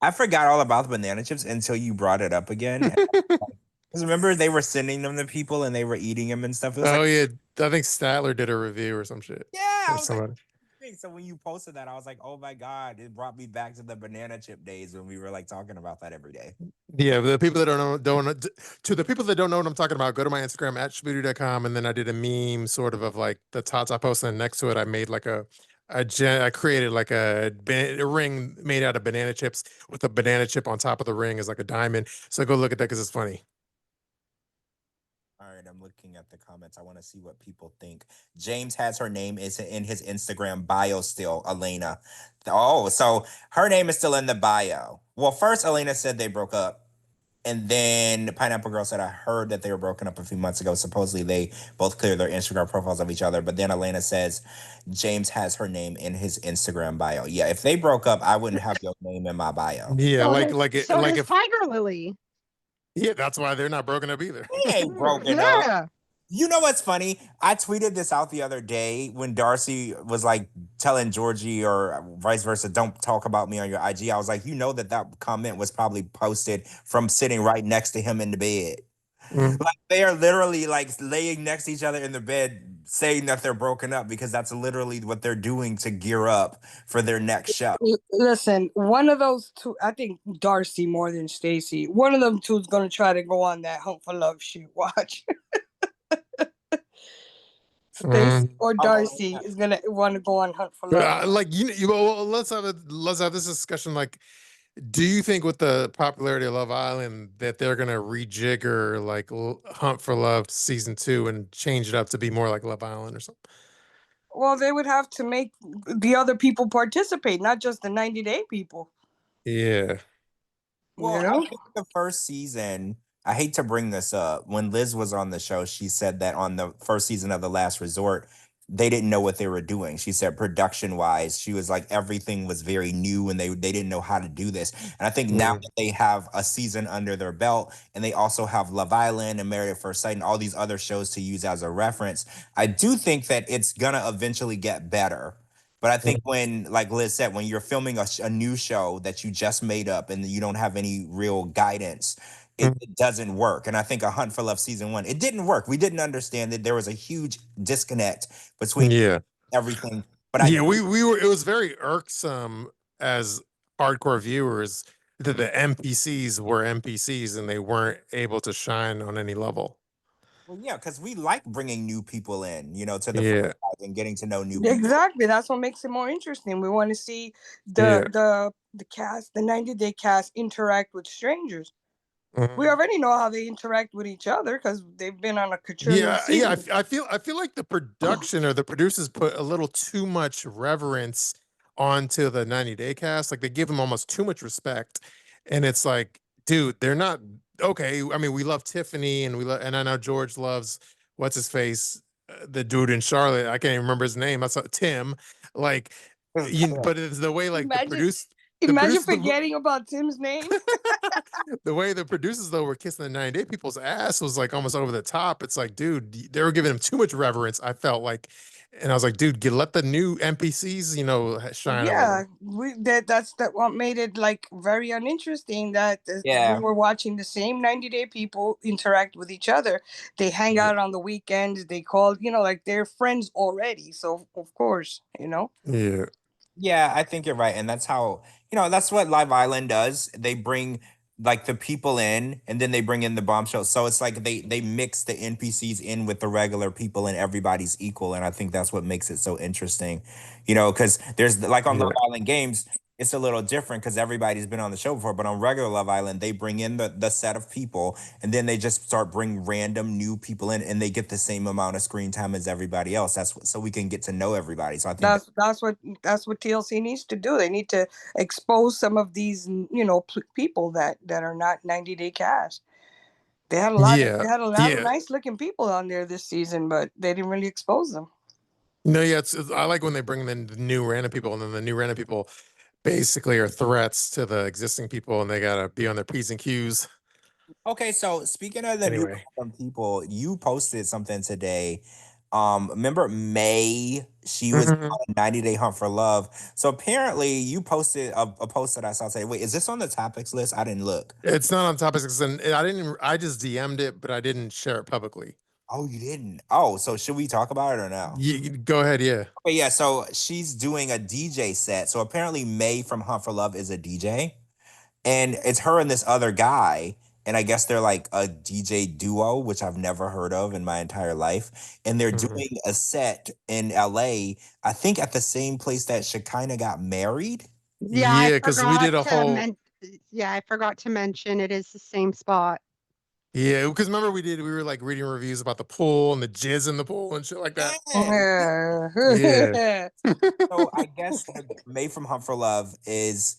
I forgot all about the banana chips until you brought it up again. Because remember, they were sending them to people and they were eating them and stuff. It was Oh like, yeah, I think Statler did a review or some shit. yeah, I Or was like, somebody. so when you posted that, I was like, oh my God, it brought me back to the banana chip days when we were like talking about that every day. Yeah, the people that don't to the people that don't know what I'm talking about, go to my Instagram at shabooty.com, and then I did a meme sort of like the Tata post, and next to it I made like I created like a ring made out of banana chips with a banana chip on top of the ring as like a diamond. So go look at that because it's funny. All right, I'm looking at the comments. I want to see what people think. James has her name is in his Instagram bio still, Elena. Oh, so her name is still in the bio. Well, first Elena said they broke up. And then Pineapple Girl said, I heard that they were broken up a few months ago. Supposedly they both cleared their Instagram profiles of each other. But then Elena says James has her name in his Instagram bio. Yeah, if they broke up, I wouldn't have your name in my bio. Yeah, So like does if Tiger Lily. yeah, that's why they're not broken up either. He ain't broken up. Yeah. You know what's funny? I tweeted this out the other day when Darcy was like telling Georgie or vice versa, don't talk about me on your IG. I was like, that comment was probably posted from sitting right next to him in the bed. Mm. Like they are literally like laying next to each other in the bed saying that they're broken up because that's literally what they're doing to gear up for their next show. Listen, one of those two, I think Darcy more than Stacy. One of them two is gonna try to go on that Hunt for Love shoot. Watch. Stacy or Darcy is gonna want to go on Hunt for Love. Like well, let's have this discussion. Like, do you think with the popularity of Love Island that they're gonna rejigger like Hunt for Love season 2 and change it up to be more like Love Island or something? Well, they would have to make the other people participate, not just the 90-day people. Yeah. Well, I think the first season, I hate to bring this up. When Liz was on the show, she said that on the first season of The Last Resort, they didn't know what they were doing. She said production wise, she was like everything was very new and they didn't know how to do this. And I think now that they have a season under their belt and they also have Love Island and Married at First Sight and all these other shows to use as a reference, I do think that it's gonna eventually get better. But I think when, like Liz said, when you're filming a new show that you just made up and you don't have any real guidance, it doesn't work. And I think A Hunt for Love season 1, it didn't work. We didn't understand that there was a huge disconnect between Yeah. everything. But I Yeah, we were, it was very irksome as hardcore viewers that the NPCs were NPCs and they weren't able to shine on any level. well, yeah, because we like bringing new people in, to the Yeah. franchise and getting to know new people. Exactly. That's what makes it more interesting. We want to see Yeah. the cast, the 90-day cast interact with strangers. Mhm. We already know how they interact with each other because they've been on a quadrillion Yeah, seasons. I feel like the production or the producers put a little too much reverence onto the 90-day cast. Like they give them almost too much respect. And it's like, dude, they're not okay. I mean, we love Tiffany and and I know George loves what's his face, the dude in Charlotte. I can't even remember his name. I saw Tim. Like but it's the way like Imagine the produce forgetting about Tim's name. the way the producers though were kissing the 90-day people's ass was like almost over the top. It's like, dude, they were giving him too much reverence. I felt like, and I was like, dude, let the new NPCs, shine a Yeah, little. that's what made it like very uninteresting that we were watching the same 90-day people interact with each other. They hang out on the weekends. They call, like they're friends already. So of course, Yeah. Yeah, I think you're right. And that's how, that's what Live Island does. They bring like the people in and then they bring in the bombshells. So it's like they mix the NPCs in with the regular people and everybody's equal. And I think that's what makes it so interesting. Because there's like on Yeah. Love Island Games, it's a little different because everybody's been on the show before. But on regular Love Island, they bring in the set of people and then they just start bring random new people in and they get the same amount of screen time as everybody else. So we can get to know everybody. So I think that's what TLC needs to do. They need to expose some of these, people that are not 90-day cast. They had a lot of nice looking people on there this season, but they didn't really expose them. No, yeah, I like when they bring in the new random people, and then the new random people basically are threats to the existing people, and they gotta be on their P's and Q's. Okay, so speaking of the new Anyway. random people, you posted something today. Remember May? She was Mhm. on a 90-day hunt for love. So apparently you posted a post that I saw today. Wait, is this on the topics list? I didn't look. It's not on topics, and I just DM'd it, but I didn't share it publicly. Oh, you didn't? Oh, so should we talk about it or no? Go ahead, yeah. Okay, yeah, so she's doing a DJ set. So apparently May from Hunt for Love is a DJ. And it's her and this other guy. And I guess they're like a DJ duo, which I've never heard of in my entire life. And they're Mhm. doing a set in LA, I think at the same place that Shekinah got married. Yeah, because we did a whole. I forgot to mention it is the same spot. Yeah, because remember we were like reading reviews about the pool and the jizz in the pool and shit like that. Yeah. So I guess May from Hunt for Love is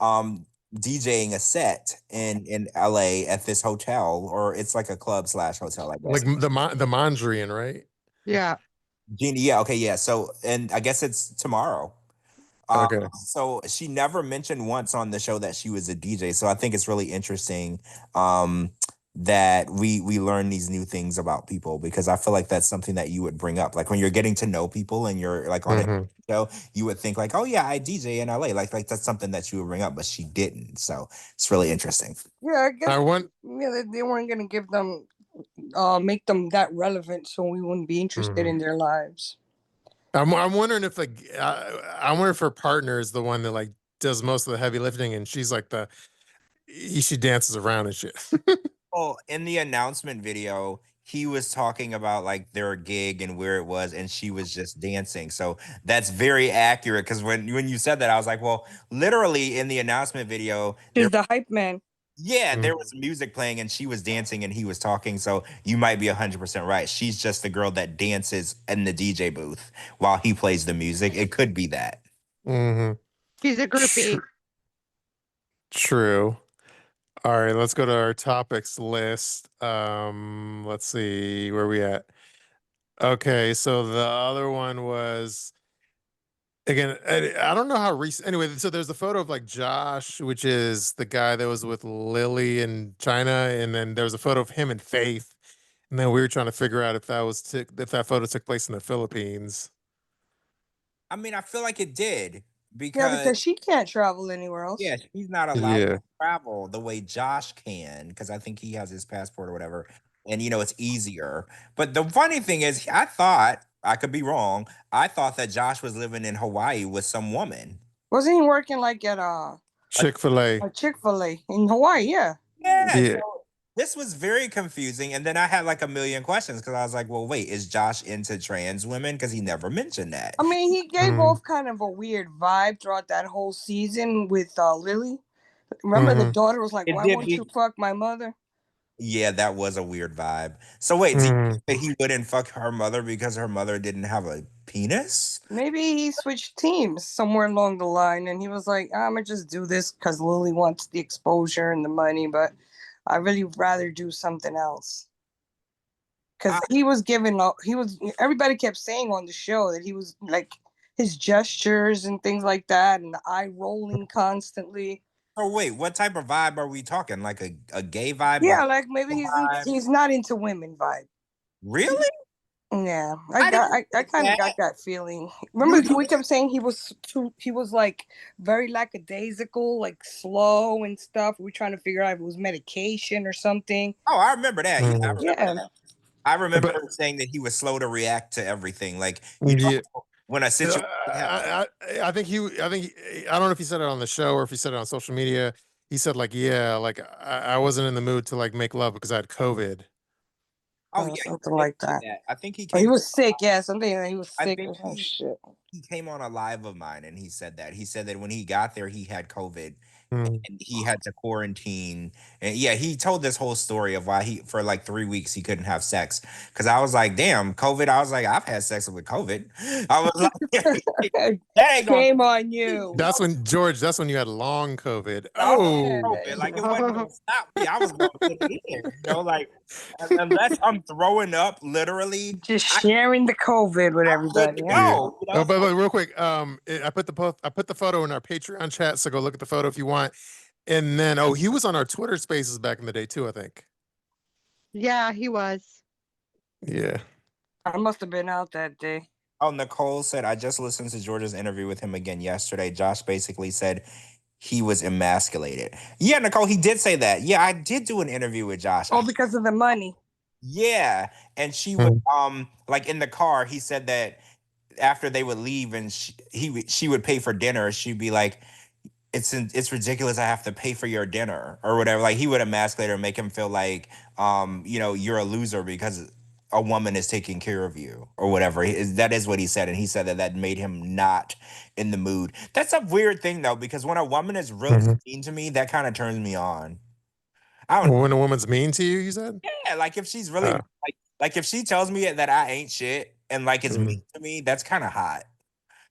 DJing a set in LA at this hotel, or it's like a club slash hotel, I guess. Like the Mondrian, right? Yeah. Gina, yeah, okay, yeah. So, and I guess it's tomorrow. Okay. So she never mentioned once on the show that she was a DJ. So I think it's really interesting that we learn these new things about people because I feel like that's something that you would bring up. Like when you're getting to know people and you're like on a show, you would think like, oh yeah, I DJ in LA. Like that's something that you would bring up, but she didn't. So it's really interesting. Yeah, I guess they weren't gonna give them make them that relevant so we wouldn't be interested in their lives. I'm wondering if I wonder if her partner is the one that like does most of the heavy lifting and she's like she dances around and shit. Well, in the announcement video, he was talking about like their gig and where it was, and she was just dancing. So that's very accurate because when you said that, I was like, well, literally in the announcement video, She's the hype man. yeah, there was music playing and she was dancing and he was talking. So you might be 100% right. She's just the girl that dances in the DJ booth while he plays the music. It could be that. She's a groupie. True. All right, let's go to our topics list. Let's see where we at. Okay, so the other one was again. I don't know how recent. Anyway, so there's a photo of like Josh, which is the guy that was with Lily in China, and then there's a photo of him and Faith, and then we were trying to figure out if if that photo took place in the Philippines. I mean, I feel like it did Yeah, because because she can't travel anywhere else. yeah, she's not allowed Yeah. to travel the way Josh can because I think he has his passport or whatever, and you know it's easier. But the funny thing is, I thought I could be wrong. I thought that Josh was living in Hawaii with some woman. Wasn't he working like at Chick-fil-A. a Chick-fil-A in Hawaii? Yeah. Yeah, Yeah. so this was very confusing, and then I had like a million questions because I was like, "Well, wait, is Josh into trans women? Because he never mentioned that." I mean, he gave Mm, off kind of a weird vibe throughout that whole season with Lily. Remember, the mhm, daughter was like, It "Why did won't be you fuck my mother?" Yeah, that was a weird vibe. So wait, do you mhm. think that he wouldn't fuck her mother because her mother didn't have a penis? Maybe he switched teams somewhere along the line, and he was like, "I'm gonna just do this because Lily wants the exposure and the money, but I really rather do something else." Because I, he was giving up, everybody kept saying on the show that he was like his gestures and things like that, and the eye rolling constantly. oh wait, what type of vibe are we talking? Like a gay vibe, like Yeah, like maybe vibe? he's not into women vibe. Really? Yeah, I didn't I think kind of that. got that feeling. You Remember, we kept saying he was like very lackadaisical, like slow and stuff. We were trying to figure out if it was medication or something. Oh, I remember that. Yeah, I Mm. remember Yeah, that. I remember But her saying that he was slow to react to everything. Like, yeah, when a situation happened. I think I don't know if he said it on the show or if he said it on social media. He said like, yeah, like I wasn't in the mood to like make love because I had COVID. Oh yeah, something he did like say that. that. I think he Or he came. was sick. Yeah, something that he was I sick think or some shit. he came on a live of mine and he said that. He said that when he got there, he had COVID Mm. and he had to quarantine. And yeah, he told this whole story of why he for like 3 weeks he couldn't have sex. Cause I was like, damn, COVID. I was like, I've had sex with COVID. I was like, that ain't gonna Shame on you. That's when George. That's when you had long COVID. I was Yeah. Oh, COVID. Like it wasn't gonna stop me. I was gonna put it in, like unless I'm throwing up, literally, Just I, sharing the COVID with I'm good everybody. to Huh? yeah. go. Oh, but, So, real quick, I put the photo in our Patreon chat, so go look at the photo if you want. And then, oh, he was on our Twitter Spaces back in the day too, I think. Yeah, he was. Yeah. I must have been out that day. oh, Nicole said I just listened to George's interview with him again yesterday. Josh basically said he was emasculated. Yeah, Nicole, he did say that. Yeah, I did do an interview with Josh. Oh, because of the money. Yeah, and she would Mm. like in the car. He said that after they would leave and she would pay for dinner, she'd be like, it's ridiculous I have to pay for your dinner or whatever. Like he would emasculate her and make him feel like you're a loser because a woman is taking care of you or whatever. That is what he said, and he said that that made him not in the mood. That's a weird thing though, because when a woman is really Mhm. mean to me, that kind of turns me on. I don't When a woman's mean to you, you said. yeah, like if she's really Uh, like if she tells me that I ain't shit and like is mean mm, to me, that's kind of hot.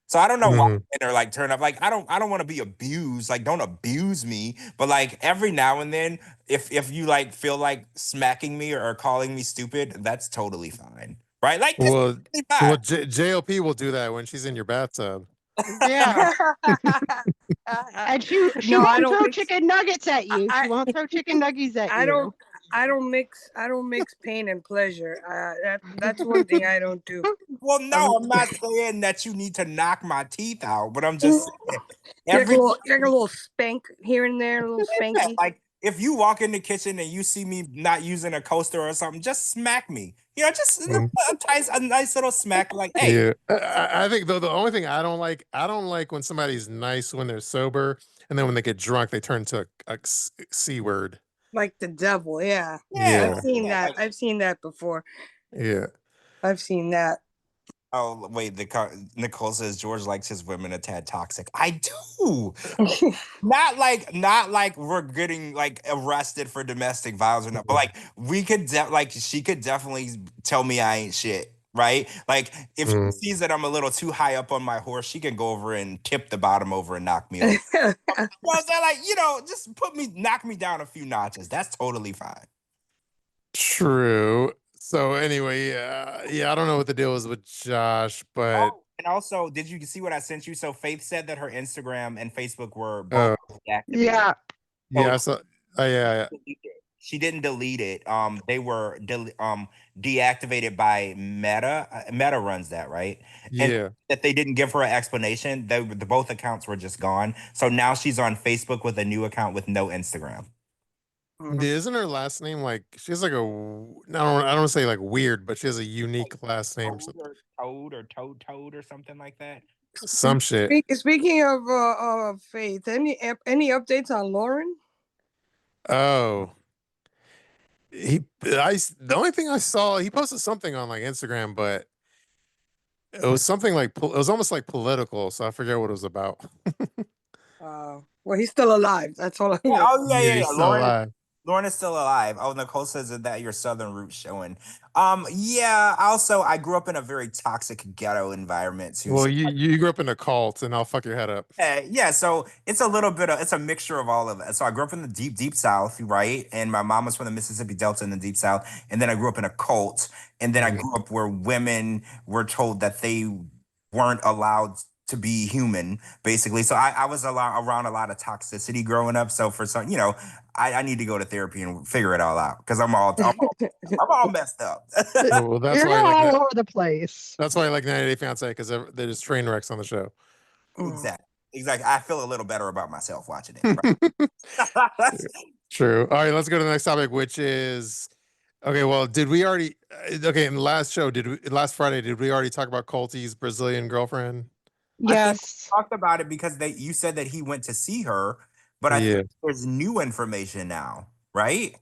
So I don't know why mm, they're like turn up. Like I don't want to be abused. Like don't abuse me. But like every now and then, if you like feel like smacking me or calling me stupid, that's totally fine. Right? Like that's well, totally fine. JLP will do that when she's in your bathtub. Yeah. And she No, I won't don't throw mix. chicken nuggets at you. She I won't throw chicken nuggets at I you. don't. I don't mix pain and pleasure. That's one thing I don't do. Well, Um, no, I'm not saying that you need to knock my teeth out, but I'm just saying every like a little spank here and there, a little yeah, spanky. like if you walk in the kitchen and you see me not using a coaster or something, just smack me. You know, just Mm, a nice little smack, like, hey, yeah. I think though the only thing I don't like when somebody's nice when they're sober, and then when they get drunk, they turn to a C word. Like the devil. Yeah, yeah, Yeah. yeah, like I've seen that before. Yeah. I've seen that. oh wait, Nicole says George likes his women a tad toxic. I do. Not like we're getting like arrested for domestic violence or not, but like we could like she could definitely tell me I ain't shit. Right? Like if she Mm. sees that I'm a little too high up on my horse, she can go over and tip the bottom over and knock me over. You know what I'm saying? Like, just knock me down a few notches. That's totally fine. True. So anyway, yeah, I don't know what the deal is with Josh, but Oh, and also, did you see what I sent you? So Faith said that her Instagram and Facebook were both uh, deactivated. Yeah. yeah, So I saw. Yeah, she didn't delete it. They were deactivated by Meta. Meta runs that, right? And yeah. that they didn't give her an explanation. The both accounts were just gone. So now she's on Facebook with a new account with no Instagram. Isn't her last name like she has like I don't want to say like weird, but she has a Like unique last name, Toad or something like that. some shit. Speaking of Faith, any updates on Lauren? Oh, the only thing I saw, he posted something on like Instagram, but it was something like it was almost like political, so I forget what it was about. Well, he's still alive. That's all I Yeah, know. oh Yeah, yeah. he's still alive. Lauren is still alive. Oh, Nicole says that your southern roots showing. Yeah. Also, I grew up in a very toxic ghetto environment too. Well, So you grew up in a cult, and I'll fuck your head up. yeah, so it's a little bit of it's a mixture of all of it. So I grew up in the deep South, right? And my mom was from the Mississippi Delta in the deep South. And then I grew up in a cult. And then I Mm. grew up where women were told that they weren't allowed to be human, basically. So I was around a lot of toxicity growing up. So for some, I need to go to therapy and figure it all out because I'm all messed up. Well, that's You're why I like all over the place. that's why I like 90 Day Fiance because there's train wrecks on the show. Exactly. I feel a little better about myself watching it. Right? True. All right, let's go to the next topic, which is okay. Well, did we already? Okay, in the last show, last Friday did we already talk about Colty's Brazilian girlfriend? I think Yes. we talked about it because you said that he went to see her, but I Yeah. think there's new information now, right?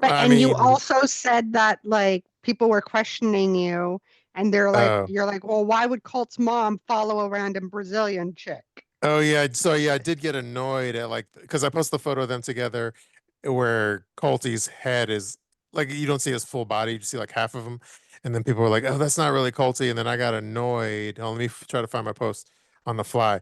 But I and you mean, also said that like people were questioning you and they're like oh, you're like, well, why would Colt's mom follow a random Brazilian chick? oh yeah. So yeah, I did get annoyed at like because I posted the photo of them together, where Colty's head is like you don't see his full body, you see like half of him, and then people were like, "Oh, that's not really Colty," and then I got annoyed. Oh, let me try to find my post on the fly.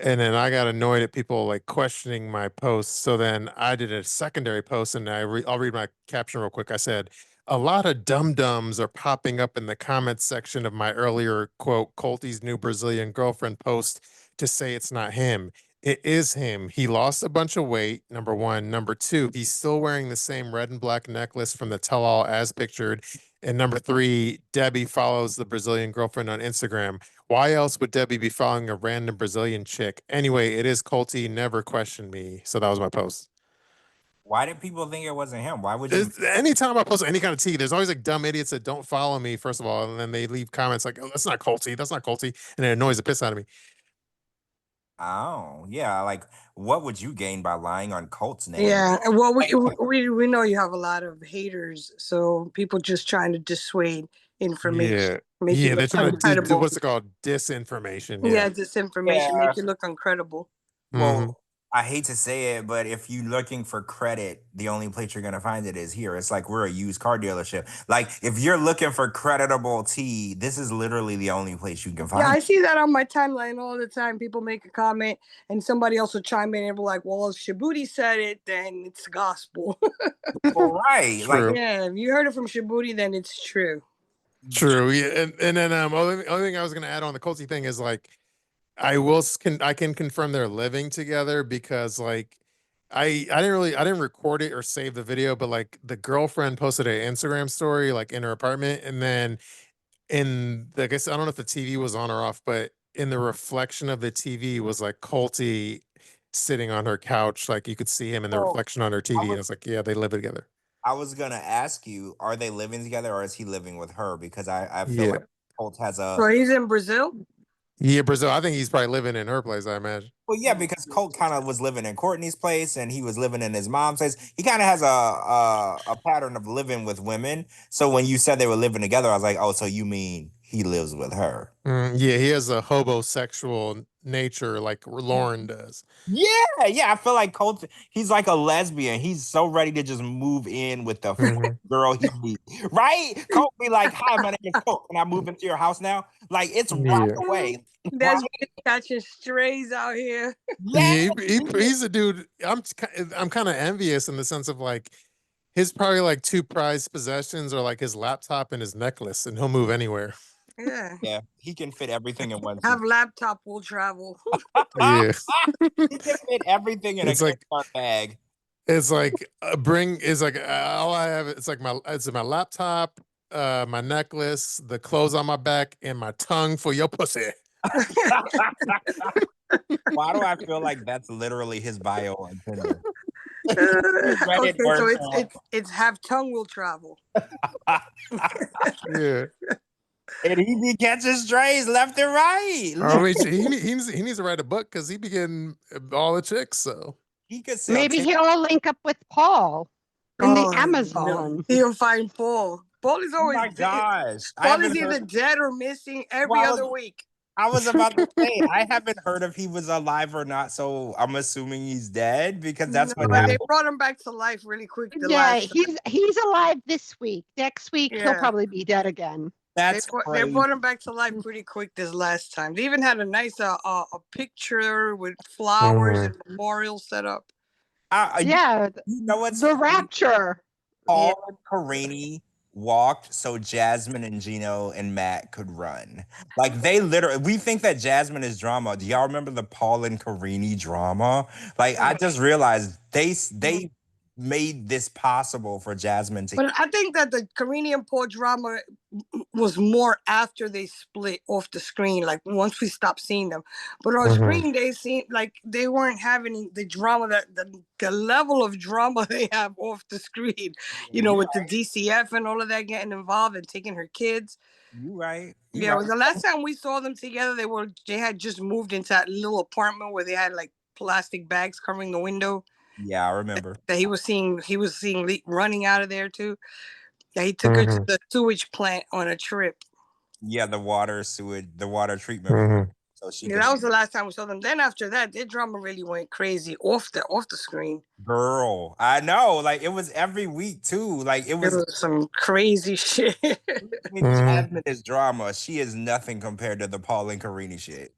And then I got annoyed at people like questioning my post. So then I did a secondary post, and I'll read my caption real quick. I said, "A lot of dum dums are popping up in the comments section of my earlier quote Colty's new Brazilian girlfriend post to say it's not him. It is him. He lost a bunch of weight. Number one. Number two, he's still wearing the same red and black necklace from the tell all as pictured. And number three, Debbie follows the Brazilian girlfriend on Instagram. Why else would Debbie be following a random Brazilian chick? Anyway, it is Colty. Never question me." So that was my post. Why did people think it wasn't him? Why would you? Anytime I post any kind of tea, there's always like dumb idiots that don't follow me, first of all, and then they leave comments like, "Oh, that's not Colty. That's not Colty," and it annoys the piss out of me. Oh, yeah. Like, what would you gain by lying on Colt's name? Yeah, well, we know you have a lot of haters, so people just trying to dissuade information, Yeah, make yeah, you they're look trying to uncredible. what's it called? Disinformation. Yeah, Yeah. disinformation, Yeah. make you look uncredible. Mhm. Well, I hate to say it, but if you're looking for credit, the only place you're gonna find it is here. It's like we're a used car dealership. Like if you're looking for creditable tea, this is literally the only place you can find. Yeah, I see that on my timeline all the time. People make a comment and somebody else will chime in and be like, well, if Shabooty said it, then it's gospel. Well, right. True. Like Yeah, if you heard it from Shabooty, then it's true. True. Yeah. And then only thing I was gonna add on the Colty thing is like I can confirm they're living together because like I didn't record it or save the video, but like the girlfriend posted an Instagram story like in her apartment, and then I guess I don't know if the TV was on or off, but in the reflection of the TV was like Colty sitting on her couch, like you could see him in the So, reflection on her TV. And I was like, yeah, they live together. I was gonna ask you, are they living together or is he living with her? Because I feel Yeah. like Colt has a So he's in Brazil? Yeah, Brazil. I think he's probably living in her place, I imagine. well, yeah, because Colt kind of was living in Courtney's place and he was living in his mom's place. He kind of has a pattern of living with women. So when you said they were living together, I was like, oh, so you mean he lives with her? Yeah, he has a hobosexual nature like Lauren does. Yeah. I feel like Colt, he's like a lesbian. He's so ready to just move in with the Mhm. girl he meets. Right? Colt be like, hi, my name is Colt. Can I move into your house now? Like, it's right Yeah. away. That's catching strays out here. Yeah. He's a dude. I'm kind of envious in the sense of like His probably like two prized possessions are like his laptop and his necklace, and he'll move anywhere. Yeah. Yeah, he can fit everything in one Have suit. laptop will travel. Yeah. He can fit everything in It's a like Kanton bag. it's like all I have. It's like it's my laptop, my necklace, the clothes on my back, and my tongue for your pussy. Why do I feel like that's literally his bio on Tinder? Okay, word so for word. it's have tongue will travel. Yeah. And he be catching strays left and right. I mean, he needs to write a book because he be getting all the chicks. So He could sell Maybe tickets. he'll link up with Paul in the Oh, Amazon. He'll find Paul. Paul is Oh always my gosh. I Paul is haven't either heard. dead or missing every Well, other week. I was about to say, I haven't heard if he was alive or not, so I'm assuming he's dead because that's No, what but they happened. brought him back to life really quick. The Yeah, last time. he's alive this week. Next week he'll Yeah. probably be dead again. They That's brought crazy. him back to life pretty quick this last time. They even had a nice a picture with flowers and memorial set up. Yeah, You know what's the funny? rapture. Paul and Karini walked so Jasmine and Gino and Matt could run. Like they literally, we think that Jasmine is drama. Do y'all remember the Paul and Karini drama? Like I just realized they made this possible for Jasmine to. But I think that the Karini and Paul drama was more after they split off the screen, like once we stopped seeing them. But on screen, they seemed like they weren't having the drama that the level of drama they have off the screen, you know, with the DCF and all of that getting involved and taking her kids. You right. Yeah, well, the last time we saw them together, they had just moved into that little apartment where they had like plastic bags covering the window. Yeah, I remember. That he was seeing running out of there too. Yeah, he took her to the sewage plant on a trip. Yeah, the water treatment. So she Yeah, that was the last time we saw them. Then after that, their drama really went crazy off the screen. Girl, I know. Like it was every week too. Like it There was was some crazy shit. Jasmine is drama. She is nothing compared to the Paul and Karini shit.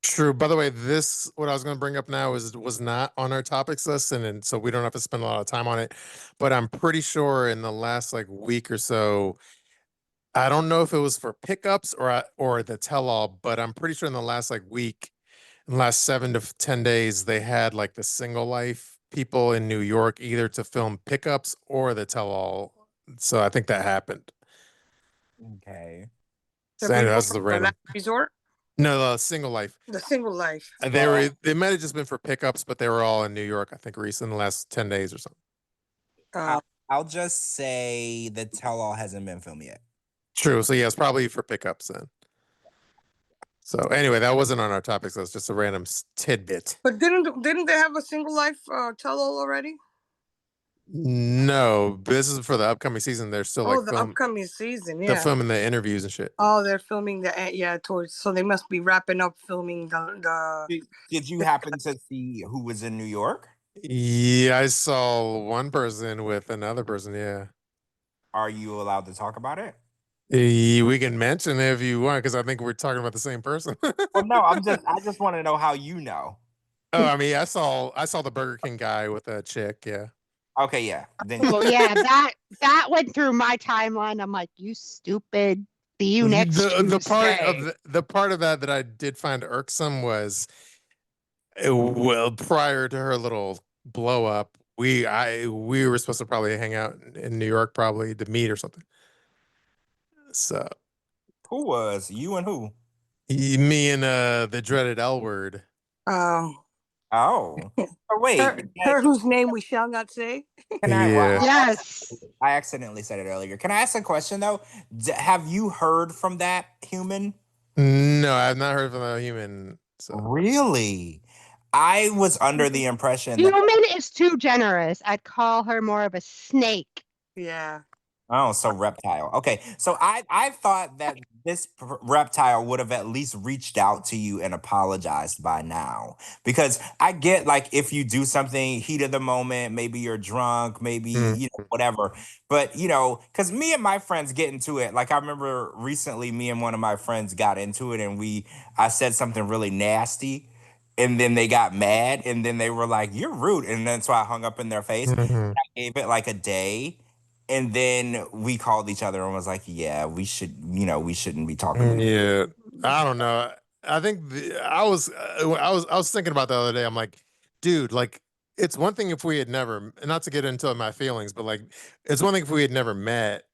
True. By the way, what I was going to bring up now was not on our topics list, and so we don't have to spend a lot of time on it. But I'm pretty sure in the last like week or so, I don't know if it was for pickups or the tell-all, but I'm pretty sure in the last like week, in the last 7 to 10 days, they had like the single life people in New York either to film pickups or the tell-all. So I think that happened. Okay. So anyway, that's the random. Last resort. No, the single life. The single life. They might have just been for pickups, but they were all in New York, I think, recently in the last 10 days or something. I'll just say the tell-all hasn't been filmed yet. True. So yeah, it's probably for pickups then. So anyway, that wasn't on our topics. That's just a random tidbit. But didn't they have a single life tell-all already? No, this is for the upcoming season. They're still like the upcoming season. they're Yeah. filming the interviews and shit. Oh, they're filming so they must be wrapping up filming the. Did you happen to see who was in New York? Yeah, I saw one person with another person. Yeah. Are you allowed to talk about it? We can mention it if you want, because I think we're talking about the same person. Well, no, I just want to know how you know. Oh, I mean, I saw the Burger King guy with a chick. Yeah. Okay, yeah. Then Well, yeah, that went through my timeline. I'm like, you stupid. See you next Tuesday. The part of that I did find irksome was, well, prior to her little blow up, we were supposed to probably hang out in New York, probably to meet or something. So who was you and who? Me and the dreaded L word. Oh. Oh wait, her whose name we shall not say. Yes. I accidentally said it earlier. Can I ask a question though? Have you heard from that human? No, I've not heard from that human. So. Really? I was under the impression human is too generous. I'd call her more of a snake. Yeah. Oh, so reptile. Okay, so I thought that this reptile would have at least reached out to you and apologized by now. Because I get, like, if you do something, heat of the moment, maybe you're drunk, maybe, you know, whatever. But, you know, because me and my friends get into it. Like, I remember recently me and one of my friends got into it and I said something really nasty. and then they got mad, and then they were like, "You're rude," and then so I hung up in their face. Mhm. I gave it like a day, and then we called each other and was like, "Yeah, we should, we shouldn't be talking." Yeah, I don't know. I think I was thinking about the other day. I'm like, dude, like it's one thing if we had never, not to get into my feelings, but like it's one thing if we had never met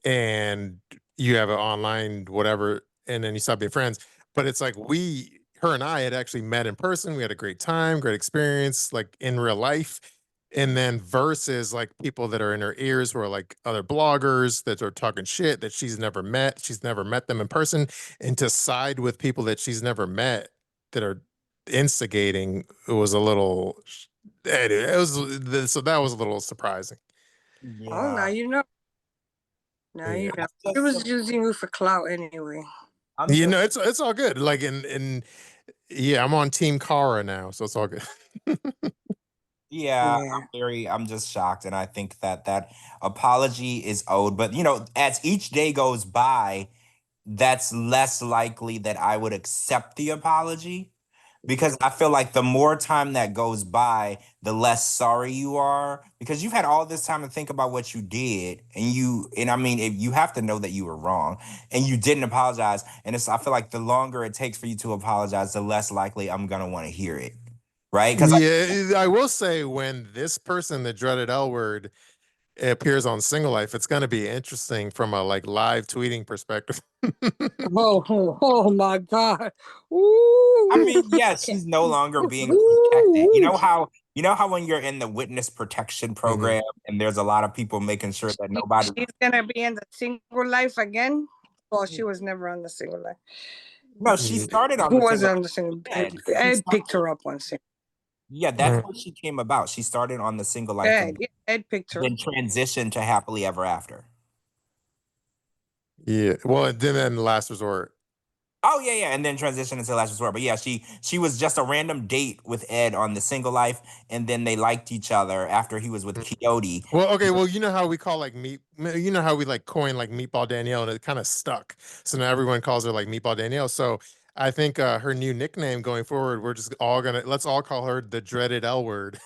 and you have an online whatever, and then you stop being friends. But it's like her and I had actually met in person. We had a great time, great experience, like in real life. And then versus like people that are in her ears who are like other bloggers that are talking shit that she's never met. She's never met them in person. And to side with people that she's never met that are instigating, it was a little, it was, so that was a little surprising. Oh, now Yeah, you know. Now you know. I'm It was just, using you for clout anyway. I'm You just know, it's all good. Like in yeah, I'm on Team Kara now, so it's all good. Yeah, Yeah. I'm just shocked. And I think that that apology is owed. But, as each day goes by, that's less likely that I would accept the apology because I feel like the more time that goes by, the less sorry you are because you've had all this time to think about what you did. And I mean, if you have to know that you were wrong and you didn't apologize. And I feel like the longer it takes for you to apologize, the less likely I'm going to want to hear it. Right? Because Yeah, I will say when this person, the dreaded L word, appears on Single Life, it's going to be interesting from a like live tweeting perspective. Oh my God. Ooh. I mean, yeah, Okay. she's no longer being protected. Ooh. You know how when you're in the witness protection Mhm. program and there's a lot of people making sure that nobody. She's gonna be in the single life again. Well, she was never on the single life. No, she started on Who the was single. on the single? Ed. Ed picked her up on single. Yeah, that's Mhm. how she came about. She started on the single life Ed, and yeah, Ed picked her. then transitioned to happily ever after. Yeah, well, and then last resort. Oh yeah, and then transitioned into last resort. But yeah, she was just a random date with Ed on the single life, and then they liked each other after he was with Coyote. Well, okay, well, you know how we call like you know how we like coin like Meatball Danielle, and it kind of stuck. So now everyone calls her like Meatball Danielle. So I think her new nickname going forward, we're just all gonna let's all call her the dreaded L word.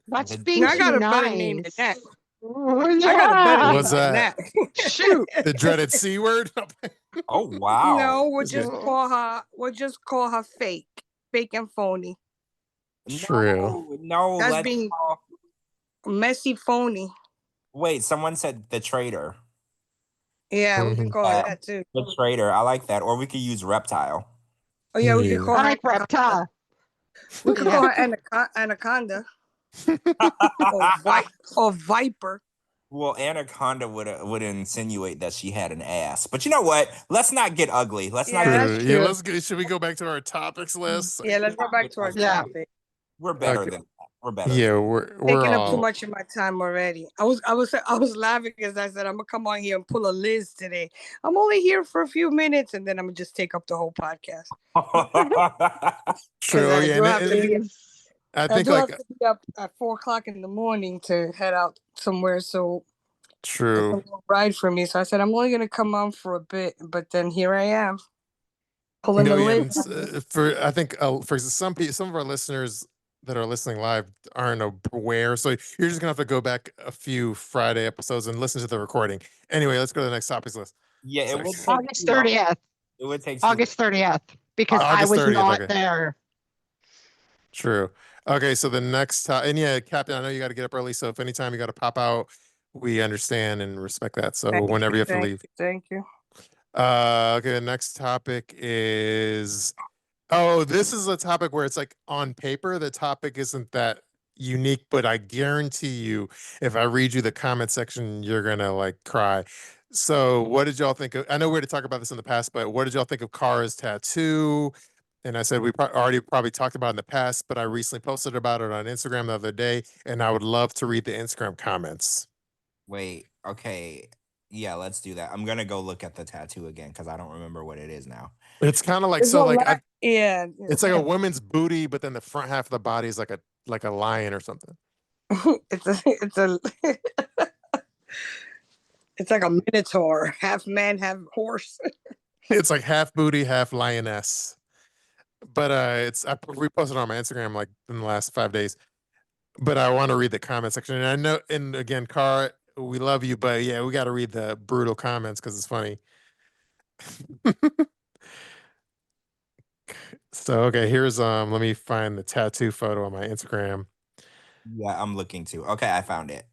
That's The- being Now I too got a better name than nice. that. Oh, I got a better yeah. name What's than that? that. Shoot. The dreaded C word. oh wow. No, we'll Just just kidding. call her. We'll just call her fake and phony. True. No, That's let's being call. messy phony. Wait, someone said the traitor. Yeah, we could Mhm. call her that too. The traitor. I like that. Or we could use reptile. Oh yeah, we could Yeah. call I her. like Reptile. We could Yeah. call her anaconda or viper. Well, Anaconda would insinuate that she had an ass. But you know what? Let's not get ugly. Let's not Yeah, get. that's True. Yeah, true. let's go. Should we go back to our topics list? Yeah, let's go back to our Yeah. topic. We're better Okay. than that. We're better. Yeah, we're Taking up too all much of my time already. I was laughing as I said I'm gonna come on here and pull a Liz today. I'm only here for a few minutes and then I'm gonna just take up the whole podcast because true. Oh, I yeah, do and have to be. I I think do have like to be up at 4 o'clock in the morning to head out somewhere. So it's a true. long ride for me. So I said I'm only gonna come on for a bit, but then here I am pulling No, the yeah, lid. for I think for some people, some of our listeners that are listening live aren't aware, so you're just gonna have to go back a few Friday episodes and listen to the recording. Anyway, let's go to the next topics list. Yeah, it Sorry. would take August too long. 30th. It would take too August 30th. Because I August was 30th. not Okay, there. true. Okay, so the next time, and yeah, Captain, I know you got to get up early, so if anytime you got to pop out, we understand and respect that. So whenever you have to leave. Thank you. Okay, the next topic is oh, this is a topic where it's like on paper, the topic isn't that unique, but I guarantee you, if I read you the comment section, you're gonna like cry. So, what did y'all think of? I know we had to talk about this in the past, but what did y'all think of Kara's tattoo? And I said we already probably talked about it in the past, but I recently posted about it on Instagram the other day, and I would love to read the Instagram comments. Wait, okay. Yeah, let's do that. I'm gonna go look at the tattoo again because I don't remember what it is now. It's kind of like There's so, a like lot. Yeah, it's like a woman's booty, but then the front half of the body is like a lion or something. it's it's like a minotaur, half man, half horse. It's like half booty, half lioness. but I reposted on my Instagram like in the last 5 days. But I want to read the comment section, and I know, and again, Cara, we love you, but yeah, we got to read the brutal comments because it's funny. So okay, here's let me find the tattoo photo on my Instagram. Yeah, I'm looking too. Okay, I found it.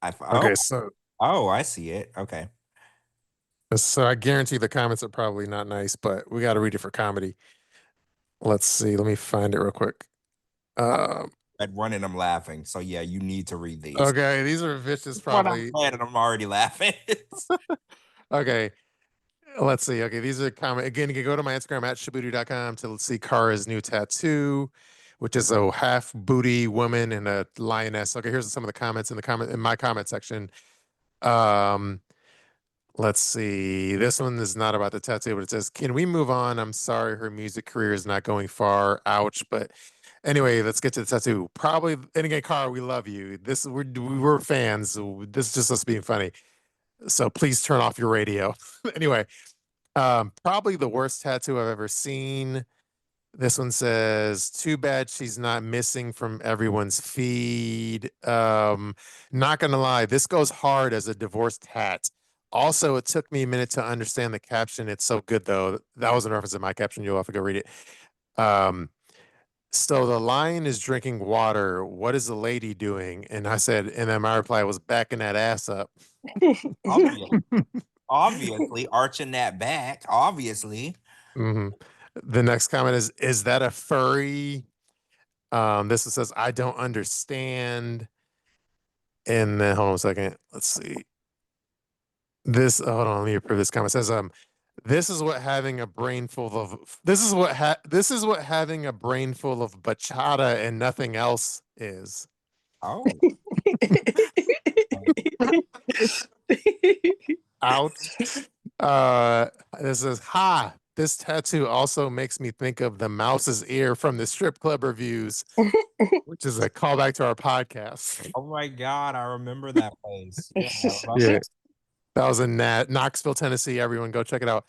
Okay, so I see it. Okay. I guarantee the comments are probably not nice, but we got to read it for comedy. Let's see. Let me find it real quick. At one and I'm laughing. So yeah, you need to read these. Okay, these are vicious, When I'm probably. mad and I'm already laughing. Okay, let's see. Okay, these are comment again. You can go to my Instagram at shabooty.com to see Kara's new tattoo, which is a half booty woman and a lioness. Okay, here's some of the comments in my comment section. Let's see. This one is not about the tattoo, but it says, "Can we move on? I'm sorry, her music career is not going far. Ouch." But anyway, let's get to the tattoo. Probably, and again, Cara, we love you. We're fans. So this is just us being funny. So please turn off your radio. Anyway, probably the worst tattoo I've ever seen. This one says, "Too bad she's not missing from everyone's feed." Not gonna lie, this goes hard as a divorced hat. Also, it took me a minute to understand the caption. It's so good though. That was a reference to my caption. You'll have to go read it. Um, so the lion is drinking water. What is the lady doing? And I said, and then my reply was backing that ass up. Obviously, arching that back. Obviously. Mhm. The next comment is that a furry? This one says, "I don't understand." And then hold on a second. Let's see. This hold on, let me approve this comment. It says, this is what having a brain full of this is what having a brain full of bachata and nothing else is. Oh. Ouch. This is this tattoo also makes me think of the mouse's ear from the strip club reviews, which is a callback to our podcast. Oh my God, I remember that place. Yeah. Yeah. That was in Knoxville, Tennessee. Everyone go check it out.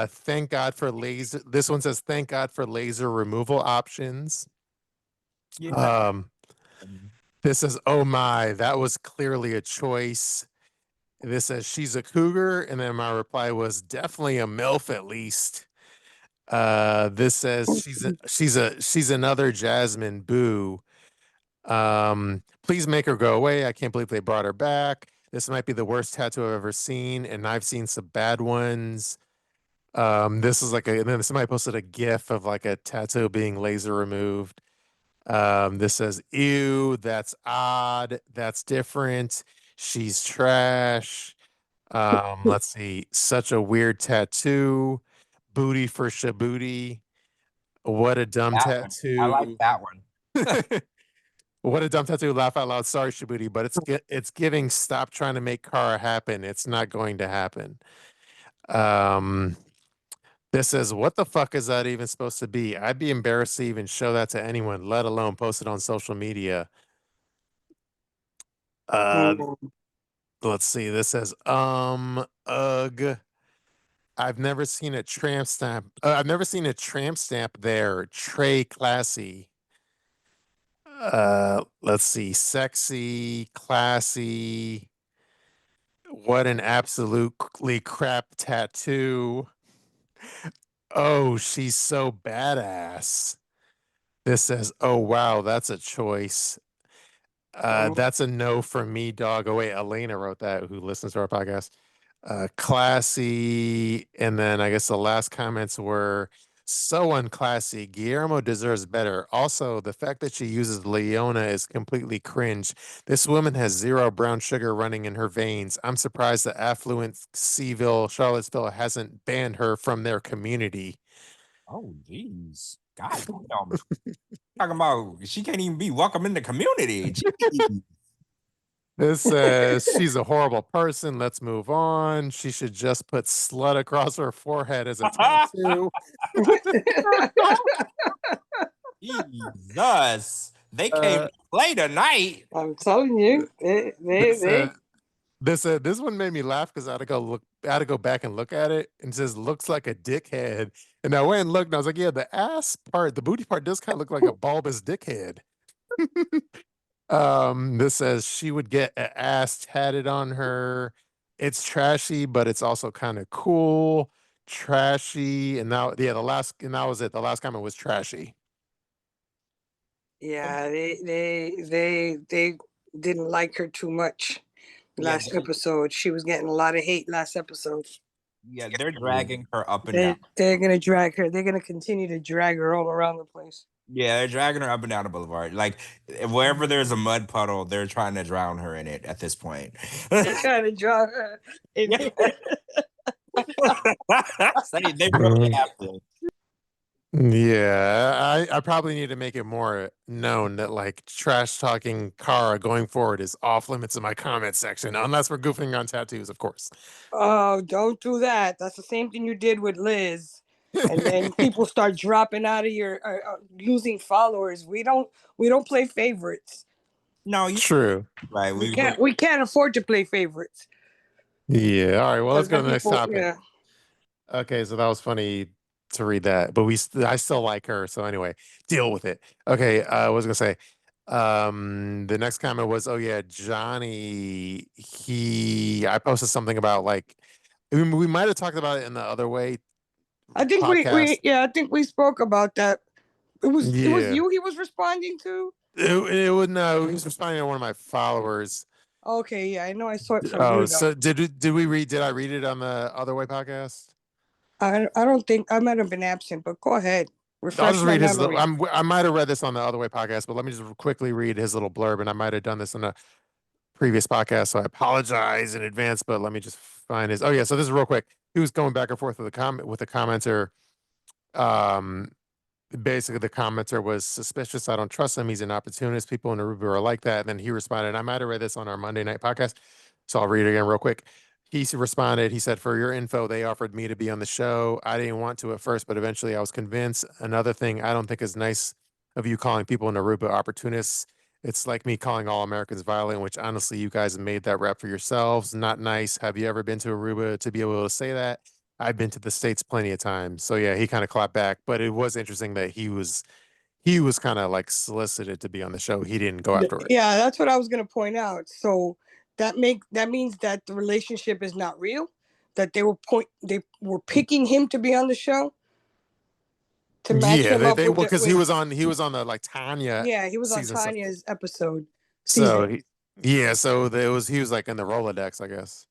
Thank God for laser. This one says, "Thank God for laser removal options." Yeah. This says, "Oh my, that was clearly a choice." This says, "She's a cougar." And then my reply was, "Definitely a MILF at least." This says, she's another Jasmine boo. Please make her go away. I can't believe they brought her back. This might be the worst tattoo I've ever seen, and I've seen some bad ones. This is and then somebody posted a GIF of like a tattoo being laser removed. This says, "Ew, that's odd. That's different. She's trash." Let's see. Such a weird tattoo. Booty for Shabooty. What a dumb That one. I like tattoo. that one. What a dumb tattoo. Laugh out loud. Sorry, Shabooty, but it's giving stop trying to make Kara happen. It's not going to happen. This says, "What the fuck is that even supposed to be? I'd be embarrassed to even show that to anyone, let alone post it on social media." Let's see. This says, ugh. I've never seen a tramp stamp. I've never seen a tramp stamp there. Trey classy. Let's see. Sexy, classy. What an absolutely crap tattoo. Oh, she's so badass. This says, "Oh wow, that's a choice." That's a no from me, dog. Oh wait, Elena wrote that, who listens to our podcast. Classy, and then I guess the last comments were so unclassy. Guillermo deserves better. Also, the fact that she uses Leona is completely cringe. This woman has zero brown sugar running in her veins. I'm surprised the affluent Seaville, Charlottesville hasn't banned her from their community. Oh, jeez. God damn. Talking about she can't even be welcome in the community. Jeez. This says she's a horrible person. Let's move on. She should just put slut across her forehead as a tattoo. Jesus. They came to play tonight. I'm telling you, This one made me laugh because I had to go look I had to go back and look at it, and it says looks like a dickhead. And I went and looked, and I was like, yeah, the ass part, the booty part does kind of look like a bulbous dickhead. This says she would get an ass tatted on her. It's trashy, but it's also kind of cool. Trashy, and now yeah, and that was it. The last comment was trashy. Yeah, they didn't like her too much Yeah, last episode. She was getting a lot of hate last episode. yeah, they're dragging her up and down. They're gonna drag her. They're gonna continue to drag her all around the place. Yeah, they're dragging her up and down the boulevard. Like wherever there's a mud puddle, they're trying to drown her in it at this point. They're trying to drag her. They really have to. Yeah, I probably need to make it more known that like trash talking Kara going forward is off limits in my comment section, unless we're goofing on tattoos, of course. Oh, don't do that. That's the same thing you did with Liz. And then people start dropping out of your losing followers. We don't play favorites. No, you True. right. We can't afford to play favorites. Yeah. All right. Well, let's go to the next topic. Yeah. Okay, so that was funny to read that, but I still like her. So anyway, deal with it. Okay, I was gonna say, the next comment was, oh yeah, Johny. I posted something about like, we might have talked about it in the other way. I think I think we spoke about that. It was you he was responding to. It would no, he was responding to one of my followers. Okay, yeah, I know I saw it from Oh, you. so did we read? Did I read it on the other way podcast? I don't think I might have been absent, but go ahead. I'll just read his little, I might have read this on the other way podcast, but let me just quickly read his little blurb. And I might have done this in a previous podcast, so I apologize in advance, but let me just find his. Oh yeah, so this is real quick. He was going back and forth with the commenter. Basically the commenter was suspicious. I don't trust him. He's an opportunist. People in Aruba are like that. And then he responded, I might have read this on our Monday night podcast, so I'll read it again real quick. He responded, he said, for your info, they offered me to be on the show. I didn't want to at first, but eventually I was convinced. Another thing I don't think is nice of you calling people in Aruba opportunists. It's like me calling all Americans violent, which honestly, you guys made that rap for yourselves. Not nice. Have you ever been to Aruba to be able to say that? I've been to the States plenty of times. So yeah, he kind of clapped back, but it was interesting that he was kind of like solicited to be on the show. He didn't go after it. Yeah, that's what I was going to point out. So that means that the relationship is not real, that they were picking him to be on the show to match him up because he was on the like Tanya. Yeah, he was on Tanya's episode. So he was like in the Rolodex, I guess.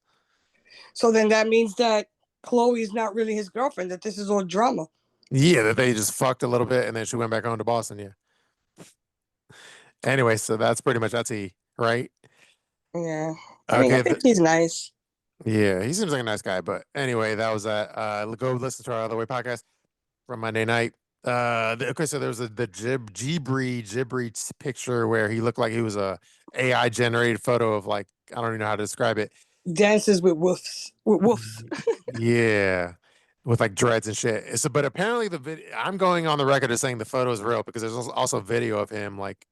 So then that means that Chloe is not really his girlfriend, that this is all drama. Yeah, that they just fucked a little bit and then she went back home to Boston. Yeah. Anyway, so that's pretty much he, right? Yeah. I think he's nice. Yeah, he seems like a nice guy. But anyway, that was that. Go listen to our Other Way podcast from Monday night. Okay, so there was the Jibri picture where he looked like he was a AI generated photo of like, I don't even know how to describe it. Dances with wolves. Yeah, with like dreads and shit. So, but apparently the video, I'm going on the record as saying the photo is real because there's also video of him like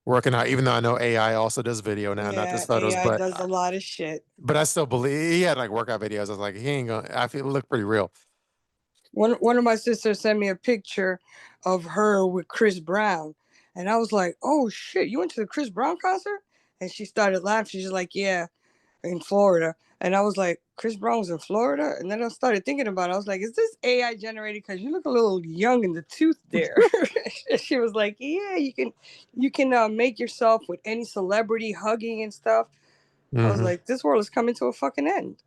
working out. Even though I know AI also does video now, not just photos, AI but does a lot of shit. But I still believe he had like workout videos. I was like, he ain't gonna. I feel it looked pretty real. One of my sisters sent me a picture of her with Chris Brown, and I was like, "Oh shit, you went to the Chris Brown concert?" And she started laughing. She's like, "Yeah, in Florida." And I was like, Chris Brown was in Florida? And then I started thinking about it. I was like, is this AI generated? Because you look a little young in the tooth there. She was like, yeah, you can make yourself with any celebrity hugging and stuff. Mm-hmm. I was like, this world is coming to a fucking end.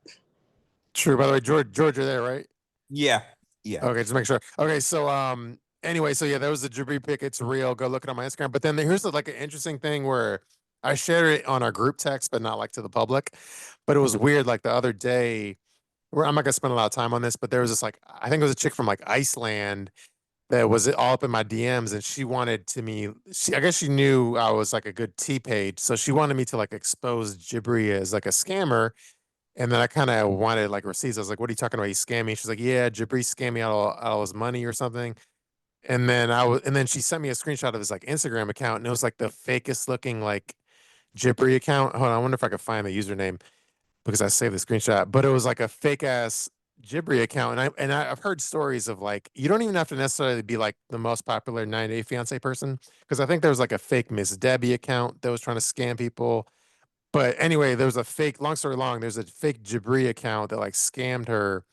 True. By the way, George, you're there, right? Yeah. Yeah. Okay, just make sure. Okay, so anyway, so yeah, that was the Jibri pic. It's real. Go look it on my Instagram. But then here's like an interesting thing where I shared it on our group text, but not like to the public. But it was weird. Like the other day, where I'm not gonna spend a lot of time on this, but there was this like, I think it was a chick from like Iceland that was all up in my DMs, and she wanted I guess she knew I was like a good T page, so she wanted me to like expose Jibri as like a scammer. And then I kind of wanted like receipts. I was like, "What are you talking about? He's scamming." She's like, "Yeah, Jibri scammed me out all his money or something." And then she sent me a screenshot of his like Instagram account, and it was like the fakest looking like Jibri account. Hold on, I wonder if I could find the username. because I saved the screenshot, but it was like a fake ass Jibri account. I've heard stories of like, you don't even have to necessarily be like the most popular 90 Day Fiance person. Cause I think there was like a fake Miss Debbie account that was trying to scam people. But anyway, there was a fake, long story long, there's a fake Jibri account that like scammed her,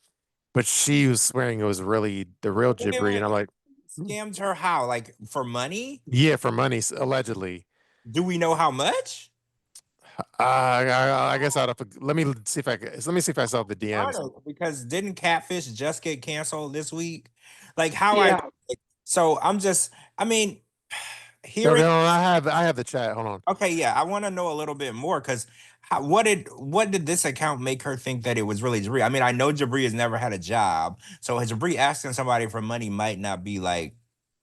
but she was swearing it was really the real Wait, Jibri. wait, And I'm like, "Hmm, scammed her how? Like for money? yeah, for money, allegedly. Do we know how much? I guess I'd have to, let me see if I saw the Darn DMs. it, because didn't Catfish just get canceled this week? Like how I Yeah. so I'm just I mean Okay, hearing hold on, I have the chat. Hold on. okay, yeah, I want to know a little bit more because what did this account make her think that it was really Jabri? I mean, I know Jabri has never had a job, so Jabri asking somebody for money might not be like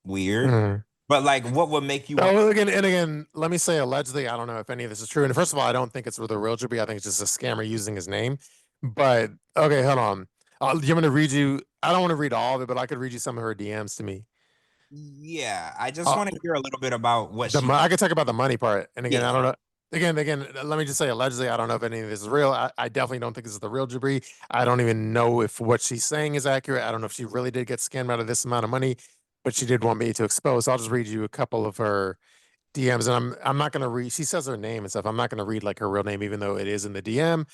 weird, Mhm. but like, what would make you Oh, want? well, again, let me say allegedly, I don't know if any of this is true. And first of all, I don't think it's the real Jibri. I think it's just a scammer using his name. But okay, hold on. I'm gonna read you. I don't want to read all of it, but I could read you some of her DMs to me. Yeah, I just Uh, want to hear a little bit about what she. I could talk about the money part. And again, Yeah, I don't know. Again, let me just say allegedly, I don't know if any of this is real. I definitely don't think this is the real Jibri. I don't even know if what she's saying is accurate. I don't know if she really did get scammed out of this amount of money, but she did want me to expose. So I'll just read you a couple of her DMs, and I'm not gonna read. She says her name and stuff. I'm not gonna read like her real name, even though it is in the DM.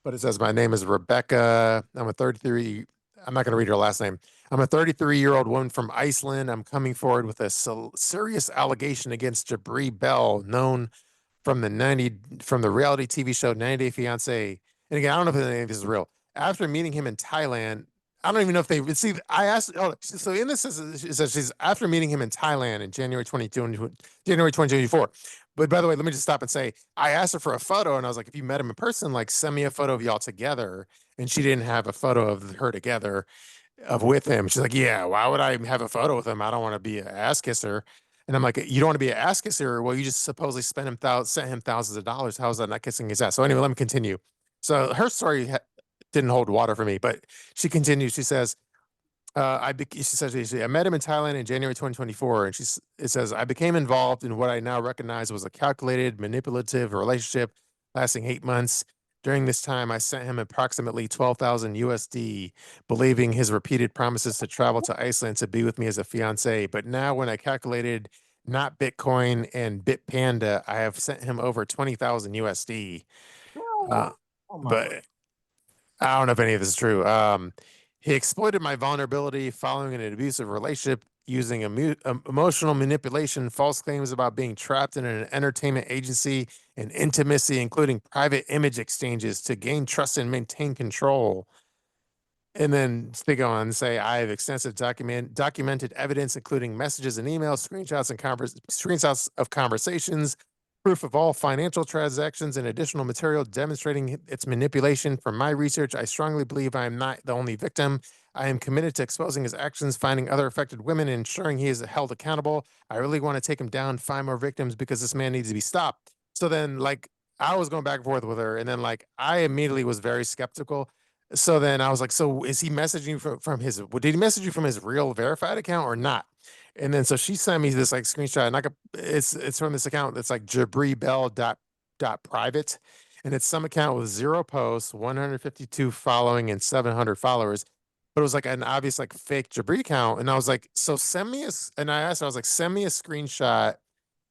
But it says my name is Rebecca. I'm a 33. I'm not gonna read her last name. I'm a 33-year-old woman from Iceland. I'm coming forward with a serious allegation against Jabri Bell, known from the reality TV show 90 Day Fiance. And again, I don't know if any of this is real. After meeting him in Thailand, I don't even know if they see. I asked. Oh, so in this it says she's after meeting him in Thailand in January 2024. But by the way, let me just stop and say I asked her for a photo, and I was like, if you met him in person, like send me a photo of y'all together. And she didn't have a photo of her together of with him. She's like, yeah, why would I have a photo with him? I don't want to be an ass kisser. And I'm like, you don't want to be an ass kisser? Well, you just supposedly sent him thousands of dollars. How is that not kissing his ass? So anyway, let me continue. So her story didn't hold water for me, but she continues. She says, she says I met him in Thailand in January 2024, and it says I became involved in what I now recognize was a calculated, manipulative relationship lasting 8 months. During this time, I sent him approximately 12,000 USD, believing his repeated promises to travel to Iceland to be with me as a fiance. But now, when I calculated not Bitcoin and Bitpanda, I have sent him over 20,000 USD. Uh, oh my god. but I don't know if any of this is true. He exploited my vulnerability following an abusive relationship using emotional manipulation, false claims about being trapped in an entertainment agency, and intimacy, including private image exchanges to gain trust and maintain control. And then they go on and say, I have extensive documented evidence, including messages and emails, screenshots of conversations, proof of all financial transactions, and additional material demonstrating its manipulation. From my research, I strongly believe I am not the only victim. I am committed to exposing his actions, finding other affected women, and ensuring he is held accountable. I really want to take him down, find more victims because this man needs to be stopped. So then, like, I was going back and forth with her, and then, like, I immediately was very skeptical. So then I was like, so is he messaging you from his, did he message you from his real verified account or not? And then so she sent me this like screenshot, and it's from this account that's like dot private, and it's some account with 0 posts, 152 following, and 700 followers. But it was like an obvious like fake Jabri account, and I was like, so send me and I asked her, I was like, send me a screenshot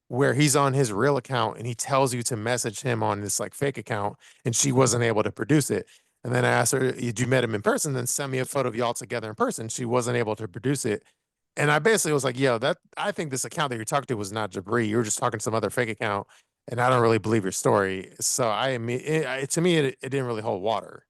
where he's on his real account and he tells you to message him on this like fake account, and she wasn't able to produce it. And then I asked her, "Did you met him in person? Then send me a photo of y'all together in person." She wasn't able to produce it. And I basically was like, yo, I think this account that you're talking to was not Jabri. You were just talking to some other fake account, and I don't really believe your story. So to me, it didn't really hold water.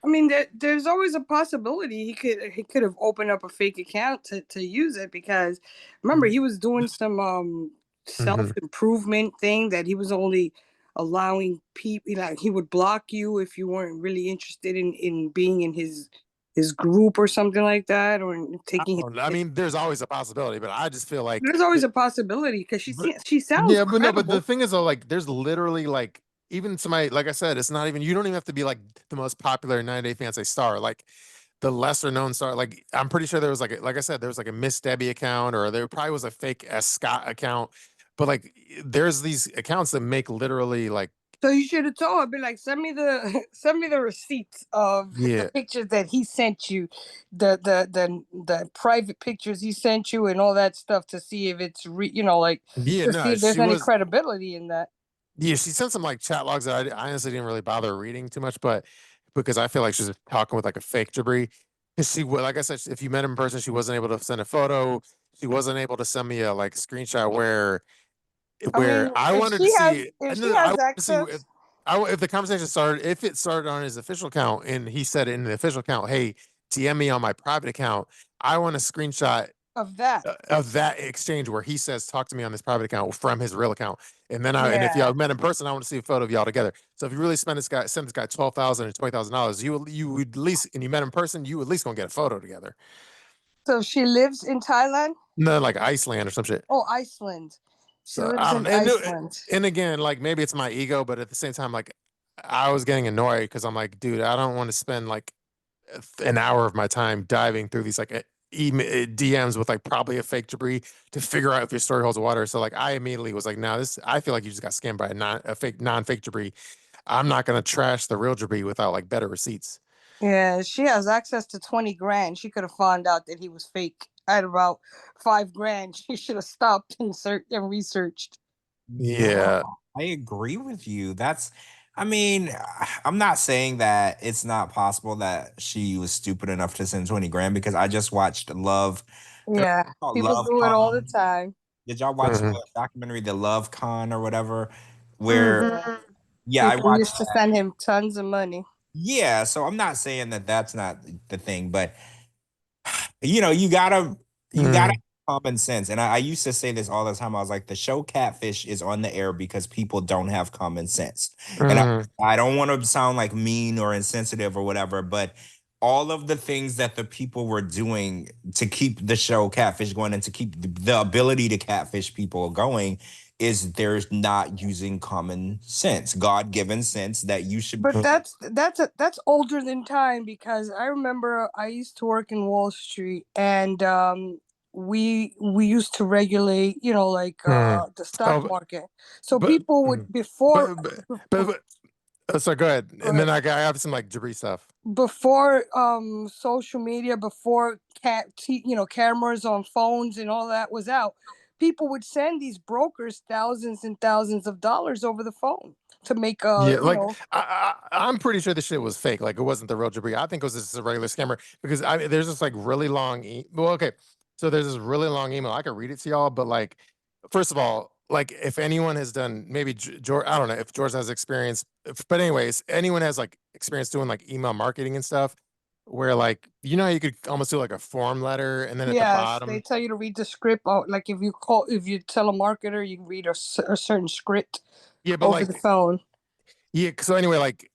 I mean, there's always a possibility he could have opened up a fake account to use it, because remember he was doing some self Mhm. improvement thing that he was only allowing people, like he would block you if you weren't really interested in being in his group or something like that, or taking I mean, there's always a possibility, but I just feel like there's always a possibility, because but she sounds yeah, but no, but the credible. thing is though, like there's literally like even somebody, like I said, it's not even, you don't even have to be like the most popular 90 Day Fiance star, like the lesser known star. Like I'm pretty sure there was like I said, there was like a Miss Debbie account, or there probably was a fake S Scott account. But like there's these accounts that make literally like So you should have told her, be like, send me the send me the receipts of Yeah. the pictures that he sent you, the private pictures he sent you, and all that stuff to see if it's like Yeah, to see no, if there's she any was. credibility in that. Yeah, she sent some like chat logs that I honestly didn't really bother reading too much, but because I feel like she's talking with like a fake Jibri. Because like I said, if you met him in person, she wasn't able to send a photo. She wasn't able to send me a like screenshot I mean, I if wanted to she has see. if No, she no, I has wanted to see if access if the conversation started, if it started on his official account and he said in the official account, "Hey, DM me on my private account." I want a screenshot of that, of that exchange where he says, "Talk to me on this private account" from his real account. And if yeah. y'all met in person, I want to see a photo of y'all together. So if you really send this guy $12,000 or $20,000, you would at least, and you met in person, you at least gonna get a photo together. So she lives in Thailand. No, like Iceland or some shit. Oh, Iceland. She So lives I in don't, Iceland. and again, like maybe it's my ego, but at the same time, like I was getting annoyed because I'm like, dude, I don't want to spend like an hour of my time diving through these like DMs with like probably a fake Jibri to figure out if your story holds water. So like I immediately was like, no, this I feel like you just got scammed by a non-fake Jibri. I'm not gonna trash the real Jibri without like better receipts. Yeah, she has access to 20 grand. She could have found out that he was fake at about 5 grand. She should have stopped and and researched. Yeah, Yeah. I agree with you. I mean, I'm not saying that it's not possible that she was stupid enough to send 20 grand because I just watched Love. Yeah, people Love do it all the Con. time. Did y'all watch Mhm. the documentary, The Love Con or whatever? Where, Mhm. yeah, I People watched used to send him tons of money. Yeah, so I'm not saying that that's not the thing, but you gotta Mhm. have common sense. And I used to say this all the time. I was like, the show Catfish is on the air because people don't have common sense. And Mhm. I don't want to sound like mean or insensitive or whatever, but all of the things that the people were doing to keep the show Catfish going and to keep the ability to catfish people going is there's not using common sense, God-given sense that you should. But that's older than time, because I remember I used to work in Wall Street, and we used to regulate, like Mhm. the stock Oh, market. So but people would before but so go ahead, go and then ahead. I have some like Jibri stuff. Before social media, before cameras on phones and all that was out, people would send these brokers thousands and thousands of dollars over the phone to make Yeah, like I'm pretty sure the shit was fake. Like it wasn't the real Jibri. I think it was just a regular scammer because there's this like really long. Well, okay, so there's this really long email. I could read it to y'all, but like, first of all, like if anyone has done maybe George, I don't know if George has experience, but anyways, anyone has like experience doing like email marketing and stuff, where like how you could almost do like a form letter, and then at the Yes, they bottom, tell you to read the script. Like if you tell a marketer, you can read a certain script yeah, but over the like phone. yeah. So anyway, like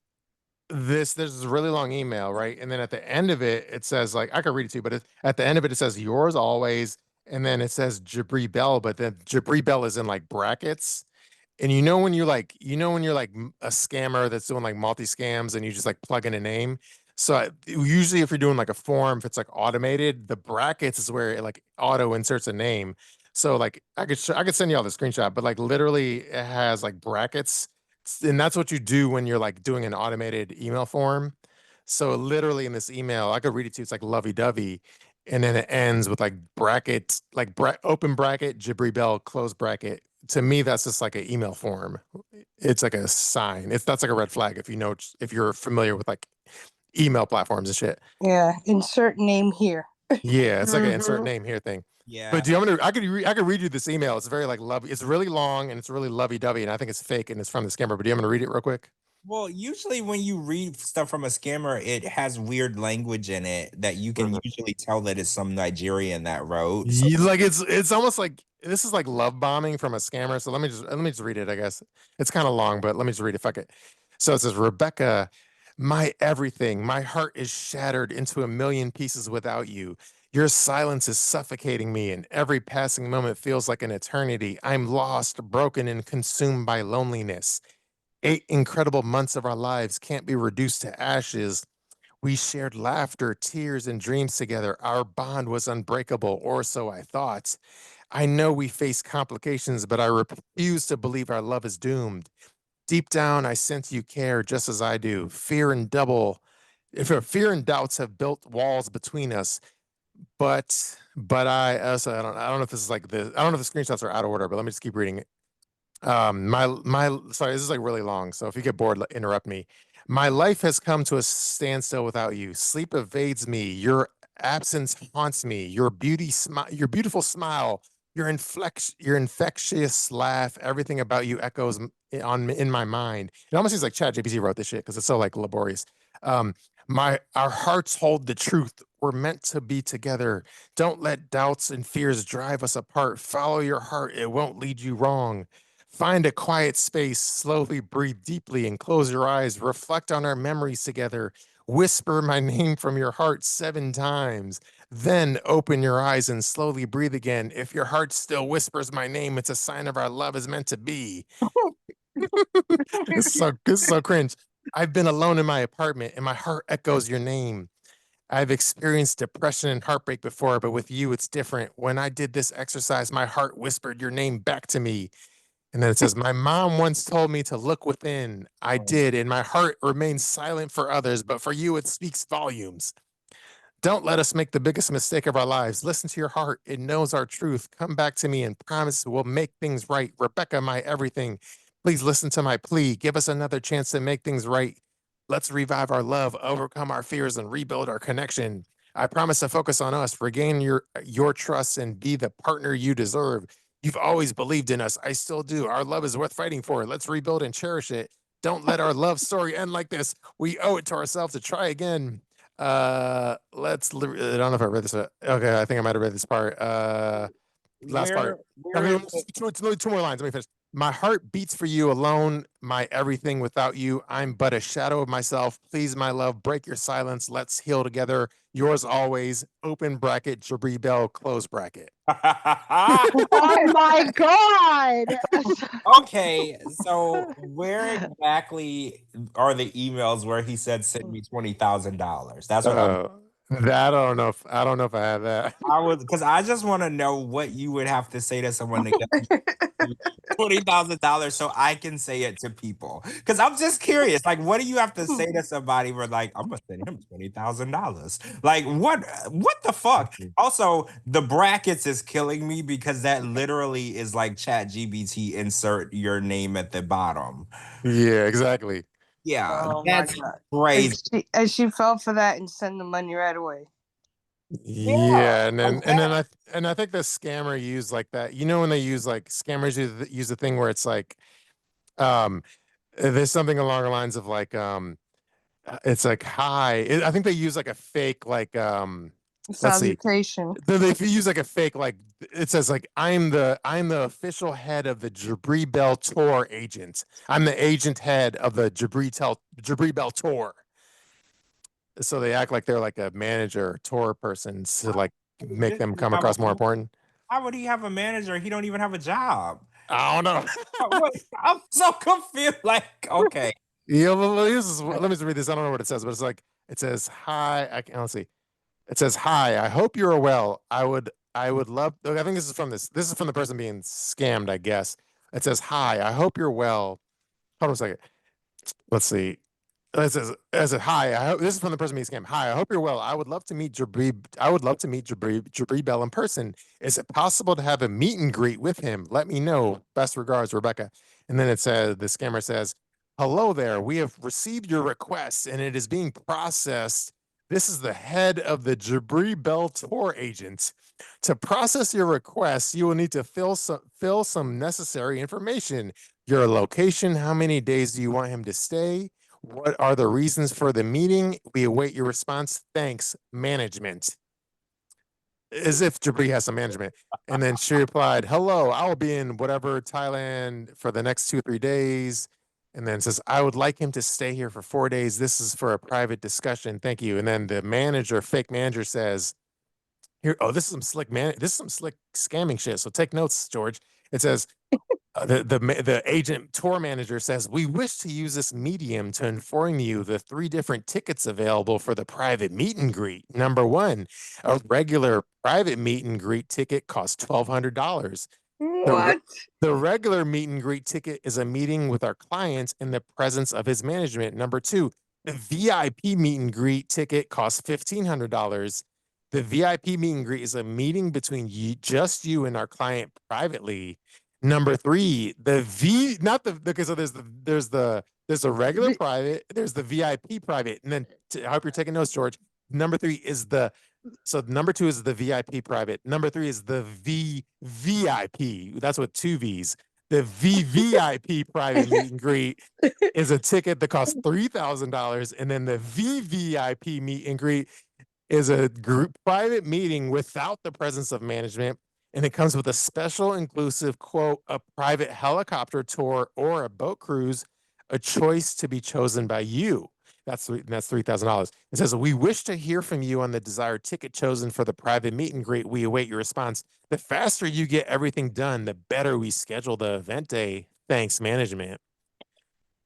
there's this really long email, right? And then at the end of it, it says like I could read it to you, but at the end of it, it says yours always, and then it says Jibri Bell, but then Jibri Bell is in like brackets. And when you're like a scammer that's doing like multi scams and you just like plug in a name. So usually if you're doing like a form, if it's like automated, the brackets is where it like auto inserts a name. So like I could send you all the screenshot, but like literally it has like brackets, and that's what you do when you're like doing an automated email form. So literally in this email, I could read it to you. It's like lovey dovey, and then it ends with like brackets, like open bracket, Jibri Bell, close bracket. To me, that's just like an email form. It's like a sign. That's like a red flag if you're familiar with like email platforms and shit. Yeah, insert name here. Yeah, it's like an insert Mhm. name here thing. But Yeah. do you want me to? I could read you this email. It's very like lovey. It's really long and it's really lovey dovey, and I think it's fake and it's from the scammer. But do you want me to read it real quick? Well, usually when you read stuff from a scammer, it has weird language in it that you can Mhm. usually tell that it's some Nigerian that wrote. So Like it's almost like this is like love bombing from a scammer. So let me just read it. I guess it's kind of long, but let me just read it. Fuck it. So it says, Rebecca, my everything, my heart is shattered into a million pieces without you. Your silence is suffocating me, and every passing moment feels like an eternity. I'm lost, broken, and consumed by loneliness. 8 incredible months of our lives can't be reduced to ashes. We shared laughter, tears, and dreams together. Our bond was unbreakable, or so I thought. I know we face complications, but I refuse to believe our love is doomed. Deep down, I sense you care just as I do. Fear and doubts have built walls between us, but I don't know if this is like the I don't know if the screenshots are out of order, but let me just keep reading it. My sorry, this is like really long, so if you get bored, interrupt me. My life has come to a standstill without you. Sleep evades me. Your absence haunts me. Your beautiful smile, your infectious laugh, everything about you echoes in my mind. It almost seems like ChatGPT wrote this shit because it's so like laborious. Um, our hearts hold the truth. We're meant to be together. Don't let doubts and fears drive us apart. Follow your heart. It won't lead you wrong. Find a quiet space, slowly breathe deeply and close your eyes. Reflect on our memories together. Whisper my name from your heart 7 times. Then open your eyes and slowly breathe again. If your heart still whispers my name, it's a sign of our love is meant to be. This is so cringe. I've been alone in my apartment and my heart echoes your name. I've experienced depression and heartbreak before, but with you, it's different. When I did this exercise, my heart whispered your name back to me. And then it says, my mom once told me to look within. I did, and my heart remains silent for others, but for you, it speaks volumes. Don't let us make the biggest mistake of our lives. Listen to your heart. It knows our truth. Come back to me and promise we'll make things right. Rebecca, my everything. Please listen to my plea. Give us another chance to make things right. Let's revive our love, overcome our fears, and rebuild our connection. I promise to focus on us, regain your trust, and be the partner you deserve. You've always believed in us. I still do. Our love is worth fighting for. Let's rebuild and cherish it. Don't let our love story end like this. We owe it to ourselves to try again. I don't know if I read this. Okay, I think I might have read this part. Last part. Where is it? Two more lines. Let me finish. My heart beats for you alone, my everything without you. I'm but a shadow of myself. Please, my love, break your silence. Let's heal together. Yours always, open bracket, Jibri Bell, close bracket. Oh my god! Okay, so where exactly are the emails where he said send me $20,000? That's what That I don't know if I have that. I was because I just want to know what you would have to say to someone to get $20,000 so I can say it to people. Because I'm just curious, like, what do you have to say to somebody where like I'm gonna send him $20,000? Like, what the fuck? Also, the brackets is killing me because that literally is like Chat GBT insert your name at the bottom. Yeah, exactly. Yeah, Oh my that's god. crazy. And she fell for that and sent the money right away. Yeah, and like then I think the scammer used like that. You know when they use like scammers use the thing where it's like um there's something along the lines of like it's like hi. I think they use like a fake like let's see. Salutation. They use like a fake like it says like I'm the official head of the Jibri Bell Tour agent. I'm the agent head of the Jibri Bell Tour. So they act like they're like a manager tour person to like make them come across more important. How would he have a manager? He don't even have a job. I don't know. I'm so confused. Like, okay. Yeah, let me just read this. I don't know what it says, but it's like it says hi. Let's see. It says hi. I hope you're well. I would love. I think this is from this. This is from the person being scammed. I guess it says hi. I hope you're well. Hold on a second. Let's see. It says hi. This is from the person being scammed. Hi. I hope you're well. I would love to meet Jibri. I would love to meet Jibri Bell in person. Is it possible to have a meet and greet with him? Let me know. Best regards, Rebecca. And then it says the scammer says, "Hello there. We have received your request and it is being processed. This is the head of the Jibri Bell tour agent. To process your request, you will need to fill some necessary information. Your location, how many days do you want him to stay? What are the reasons for the meeting? We await your response. Thanks, management." As if Jibri has some management. And then she replied, "Hello, I will be in whatever Thailand for the next 2 or 3 days." And then says, "I would like him to stay here for 4 days. This is for a private discussion. Thank you." And then the fake manager says, "Here, oh, this is some slick scamming shit. So take notes, George." It says, the agent tour manager says, "We wish to use this medium to inform you the 3 different tickets available for the private meet and greet. Number 1, a regular private meet and greet ticket costs $1,200. What? The regular meet and greet ticket is a meeting with our clients in the presence of his management. Number two, the VIP meet and greet ticket costs $1,500. The VIP meet and greet is a meeting between just you and our client privately. Number three, not the because so there's a regular private, there's the VIP private, and then I hope you're taking notes, George. Number three is number two is the VIP private. Number three is the VVIP. That's with two V's. The VVIP private meet and greet is a ticket that costs $3,000, and then the VVIP meet and greet is a group private meeting without the presence of management, and it comes with a special inclusive quote, a private helicopter tour or a boat cruise, a choice to be chosen by you. That's $3,000. It says, we wish to hear from you on the desired ticket chosen for the private meet and greet. We await your response. The faster you get everything done, the better we schedule the event day. Thanks, management.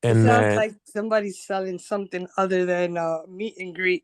And it sounds then like somebody's selling something other than meet and greet.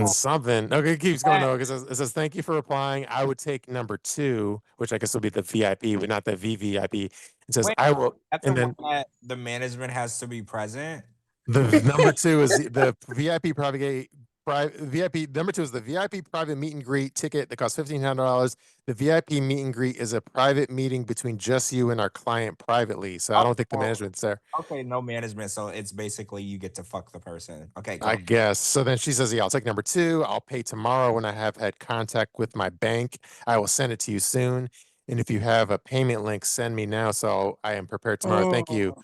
something. Okay, it keeps going though. It says, thank you for replying. I would take number two, which I guess will be the VIP, but not the VVIP. It says, I will. That's And the then one that the management has to be present. the number two is the VIP private VIP. Number two is the VIP private meet and greet ticket that costs $1,500. The VIP meet and greet is a private meeting between just you and our client privately. So I don't think the management's there. Okay, no management. So it's basically you get to fuck the person. Okay, I guess. So then she says, yeah, I'll take number two. I'll pay tomorrow when I have had contact with my bank. I will send it to you soon. And if you have a payment link, send me now. So I am prepared tomorrow. Thank you.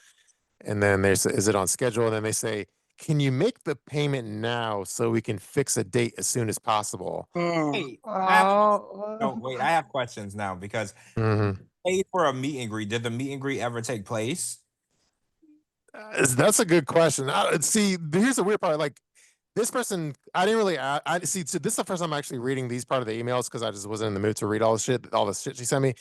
And then there's, is it on schedule? And then they say, can you make the payment now so we can fix a date as soon as possible? Wait, I have questions now because paid for a meet and greet. Did the meet and greet ever take place? That's a good question. See, here's the weird part. Like this person, I didn't really. I see. So this is the first time I'm actually reading these part of the emails because I just wasn't in the mood to read all the shit she sent me.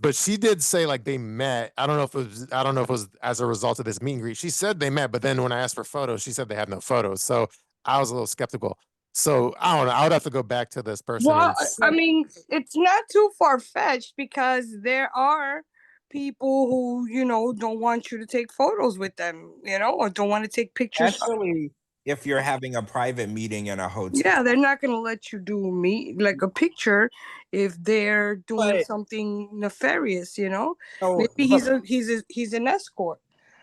But she did say like they met. I don't know if it was as a result of this meet and greet. She said they met, but then when I asked for photos, she said they had no photos. So I was a little skeptical. So I don't know. I would have to go back to this person. Well, I mean, it's not too far fetched because there are people who don't want you to take photos with them, or don't want to take pictures. Especially if you're having a private meeting in a hotel. Yeah, they're not going to let you do like a picture if they're doing something nefarious, So, maybe he's an escort.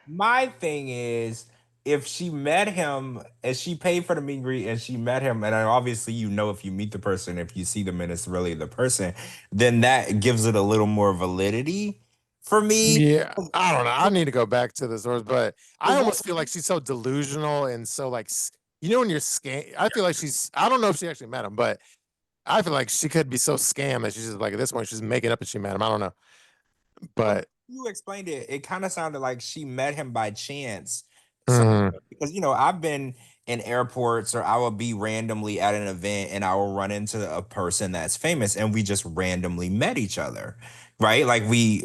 My thing is, if she met him and she paid for the meet and greet and she met him, and obviously if you meet the person, if you see them and it's really the person, then that gives it a little more validity for me. Yeah, I don't know. I need to go back to the source, but I almost feel like she's so delusional and so like, when you're I feel like I don't know if she actually met him, but I feel like she could be so scam that she's just like at this point she's making up that she met him. I don't know, but you explained it. It kind of sounded like she met him by chance. Mm-hmm. Because I've been in airports or I will be randomly at an event and I will run into a person that's famous and we just randomly met each other, right? Like we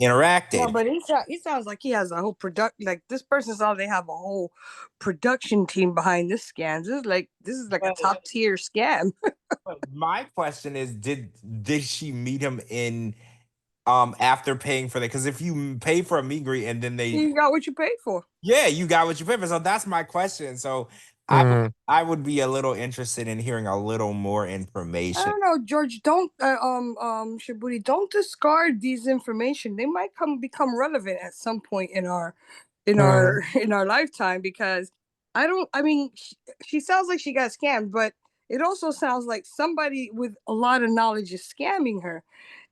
interacted. Yeah, but he sounds like he has a whole like this person sounds they have a whole production team behind this scam. This is like a top tier scam. But my question is, did she meet him in after paying for that? Because if you pay for a meet and greet and then you got what you paid for. Yeah, you got what you paid for. So that's my question. So I would be a little interested in hearing a little more information. I don't know, George. Don't Shabooty, don't discard these information. They might become relevant at some point in our lifetime because she sounds like she got scammed, but it also sounds like somebody with a lot of knowledge is scamming her.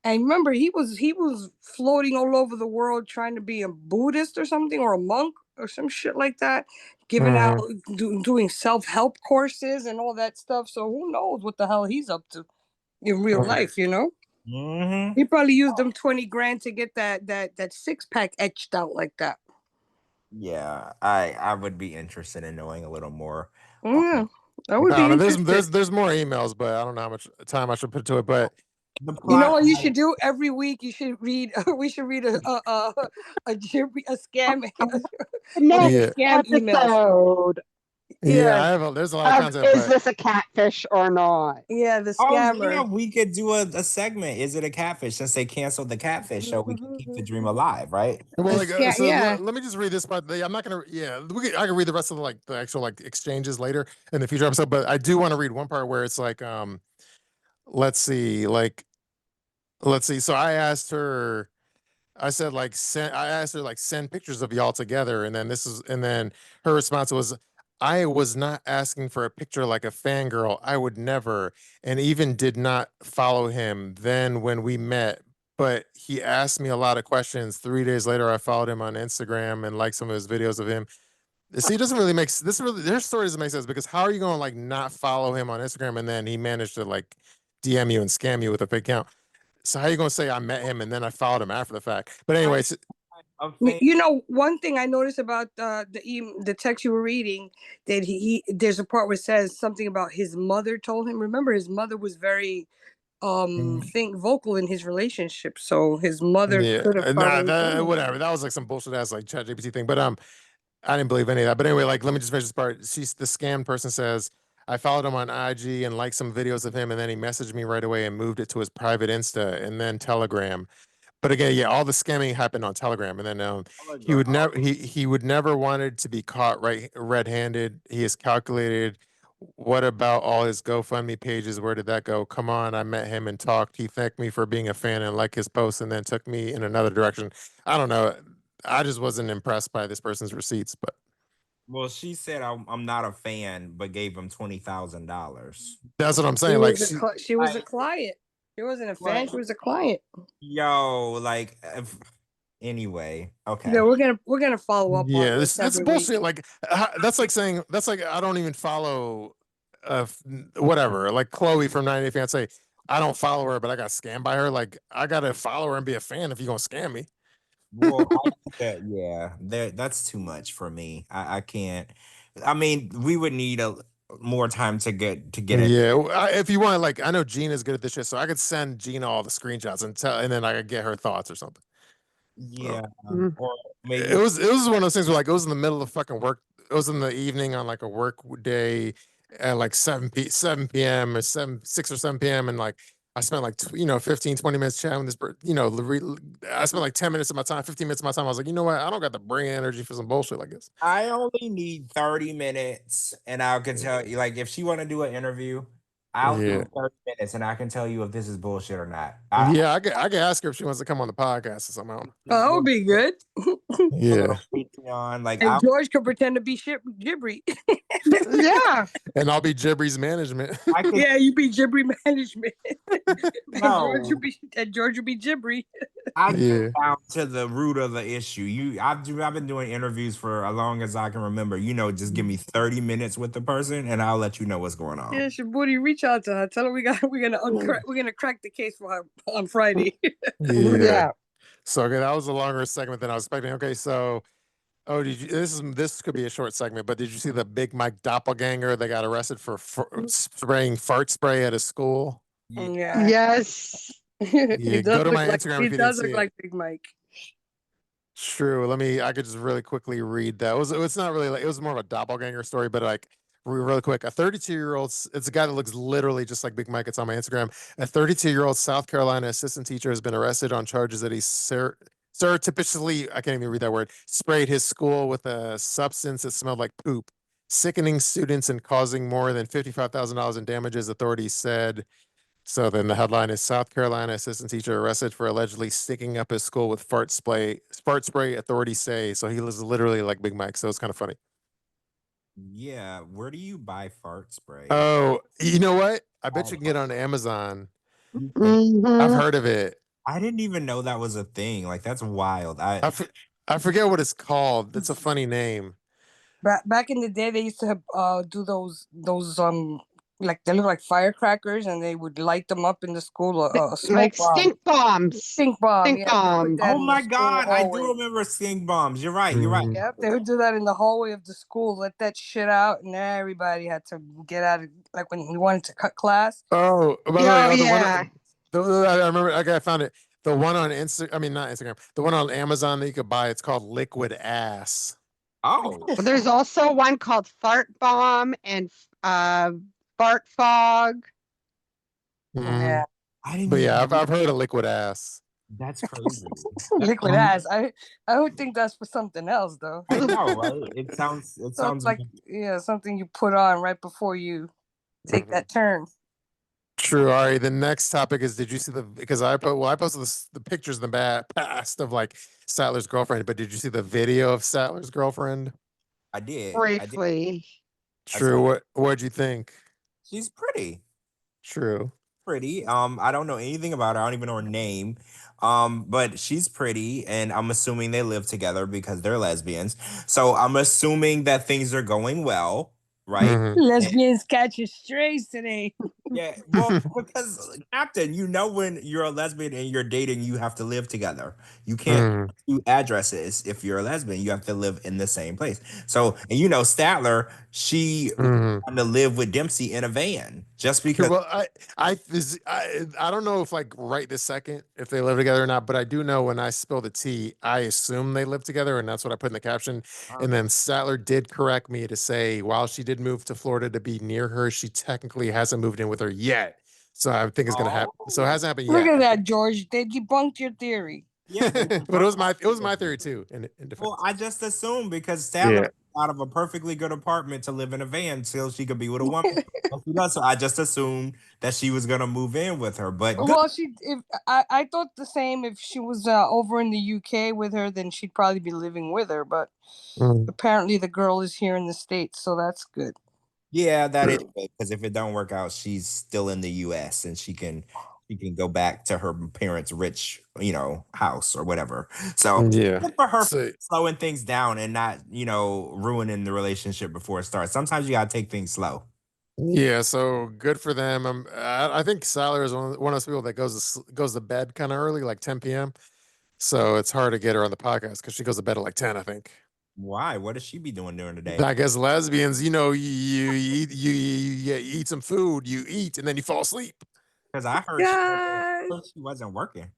And remember, he was floating all over the world trying to be a Buddhist or something, or a monk or some shit like that, giving out, doing self-help courses and all that stuff. So who knows what the hell he's up to in real life, Mm-hmm. He probably used them 20 grand to get that six-pack etched out like that. Yeah, I would be interested in knowing a little more. Yeah, that would be there's more emails, but I don't know how much time I should put to it. But you know what you should do every week? You should read. We should read a scam. Scam email. Yeah, I have. There's a lot of content, Is but this a catfish or not? Yeah, the Oh scammer. yeah, we could do a segment. Is it a catfish? Since they canceled the catfish show, we can keep the dream alive, right? well, like, so Yeah. let me just read this part. I'm not gonna. Yeah, I can read the rest of the actual exchanges later in the future episode. But I do want to read one part where it's like, let's see, let's see. So I asked her. I said I asked her send pictures of y'all together, and then her response was, I was not asking for a picture like a fangirl. I would never, and even did not follow him then when we met. But he asked me a lot of questions. 3 days later, I followed him on Instagram and liked some of his videos of him. See, it doesn't really make this really their story doesn't make sense because how are you going to not follow him on Instagram and then he managed to DM you and scam you with a fake account? So how you gonna say I met him and then I followed him after the fact? But anyways, You know, one thing I noticed about the text you were reading, that there's a part where it says something about his mother told him. Remember, his mother was very vocal in his relationship, so his mother yeah, could have nah, probably whatever. That was some bullshit ass ChatGPT thing. But I didn't believe any of that. But anyway, let me just finish this part. The scam person says I followed him on IG and liked some videos of him, and then he messaged me right away and moved it to his private Insta and then Telegram. But again, yeah, all the scamming happened on Telegram, and then he would never wanted to be caught red-handed. He is calculated. What about all his GoFundMe pages? Where did that go? Come on, I met him and talked. He thanked me for being a fan and liked his post, and then took me in another direction. I don't know. I just wasn't impressed by this person's receipts, but Well, she said I'm not a fan, but gave him $20,000. that's what I'm she saying. was she was a client. She wasn't a fan. Right. She was a client. Yo, anyway, okay. Yeah, we're gonna follow up on yeah, this that's every bullshit. week. That's like saying I don't even follow, whatever, like Chloe from 90 Day Fiance. I don't follow her, but I got scammed by her. Like I gotta follow her and be a fan if you're gonna scam me. Well, that's too much for me. I can't. I mean, we would need more time to get it. Yeah, if you want, I know Gina's good at this shit, so I could send Gina all the screenshots and then I could get her thoughts or something. Yeah, Mm. or maybe It was one of those things where it was in the middle of fucking work. It was in the evening on a work day at 7 p.m. or 6 or 7 p.m. and I spent 15, 20 minutes chatting with this I spent 10 minutes of my time, 15 minutes of my time. I was like, you know what? I don't got the brain energy for some bullshit like this. I only need 30 minutes, and I can tell you, if she want to do an interview, I'll Yeah. do 30 minutes, and I can tell you if this is bullshit or not. Yeah, I could ask her if she wants to come on the podcast or something. Oh, that would be good. Yeah. Patreon, And George could pretend to be Jibri. Yeah. And I'll be Jibri's management. Yeah, you be Jibri management. No. And George would be Jibri. I get down to the root of the issue. I've been doing interviews for as long as I can remember. Just give me 30 minutes with the person, and I'll let you know what's going on. Yeah, Shabooty, reach out to her. Tell her we're gonna crack the case for her on Friday. Yeah. So okay, that was a longer segment than I was expecting. Okay, so did you? This could be a short segment, but did you see the Big Mike doppelganger that got arrested for spraying fart spray at a school? Yeah. Yes. Yeah, go to my Instagram if you didn't see look it. like Big Mike. True. I could just really quickly read that. It's not really it was more of a doppelganger story, but really quick. A 32-year-old, it's a guy that looks literally just like Big Mike. It's on my Instagram. A 32-year-old South Carolina assistant teacher has been arrested on charges that he surreptitiously, I can't even read that word, sprayed his school with a substance that smelled like poop, sickening students and causing more than $55,000 in damages, authorities said. So then the headline is South Carolina assistant teacher arrested for allegedly sticking up his school with fart spray, authorities say. So he was literally like Big Mike. So it's kind of funny. Yeah, where do you buy fart spray? Oh, you know what? I bet you can get it on Amazon. Mhm. I've heard of it. I didn't even know that was a thing. That's wild. I forget what it's called. That's a funny name. Back in the day, they used to have, do those they look like firecrackers, and they would light them up in the school. A smoke Like bomb. stink bombs. Stink bomb. Stink Yeah, they put bomb. that Oh in my the school God, I do hallway. remember stink bombs. You're right. You're right. Yep, they would do that in the hallway of the school. Let that shit out, and everybody had to get out of when you wanted to cut class. Oh, by the way, Oh, the yeah. one, I remember. I found it. The one on Instagram. I mean, not Instagram. The one on Amazon that you could buy. It's called Liquid Ass. Oh, There's also one called Fart Bomb and Fart Fog. Mhm. I didn't But even yeah, know. I've heard of liquid ass. That's crazy. That's Liquid ass. I would think that's for something else though. I know, right? It sounds So it's like something you put on right before you take Mhm. that turn. True. All right. The next topic is: did you see the? Because I posted the pictures in the past of like Statler's girlfriend, but did you see the video of Statler's girlfriend? I did. I did. Briefly. I saw. True. What'd you think? She's pretty. True. Pretty. I don't know anything about her. I don't even know her name. But she's pretty, and I'm assuming they live together because they're lesbians. So I'm assuming that things are going well, right? Mhm. Lesbians catching strays today. Yeah, well, because Captain, you know when you're a lesbian and you're dating, you have to live together. You can't Mhm. do addresses if you're a lesbian. You have to live in the same place. So, and you know, Statler, she Mhm. wanted to live with Dempsey in a van just True. because. Well, I don't know if like right this second if they live together or not, but I do know when I spill the tea, I assume they live together, and that's what I put in the caption. And then Statler did correct me to say while she did move to Florida to be near her, she technically hasn't moved in with her yet. So I think it's gonna happen. So it Oh, hasn't happened Look yet. at that, George. They debunked your theory. yeah, they But it was my debunked theory it. too. In Well, defense. I just assumed because Statler Yeah. moved out of a perfectly good apartment to live in a van so she could be with a woman. And she does. So I just assumed that she was gonna move in with her. But good. Well, I thought the same. If she was over in the UK with her, then she'd probably be living with her. But Mm, apparently, the girl is here in the States, so that's good. Yeah, that is true. good because if it don't work out, she's still in the U.S. and she can go back to her parents' rich, house or whatever. So Yeah. good for her for So slowing things down and not, ruining the relationship before it starts. Sometimes you gotta take things slow. yeah, so good for them. I think Salar is one of those people that goes to bed kind of early, like 10 p.m. So it's hard to get her on the podcast because she goes to bed at like 10, I think. Why? What does she be doing during the day? I guess lesbians, you eat some food, you eat, and then you fall asleep. Because I heard Guys, she wasn't working.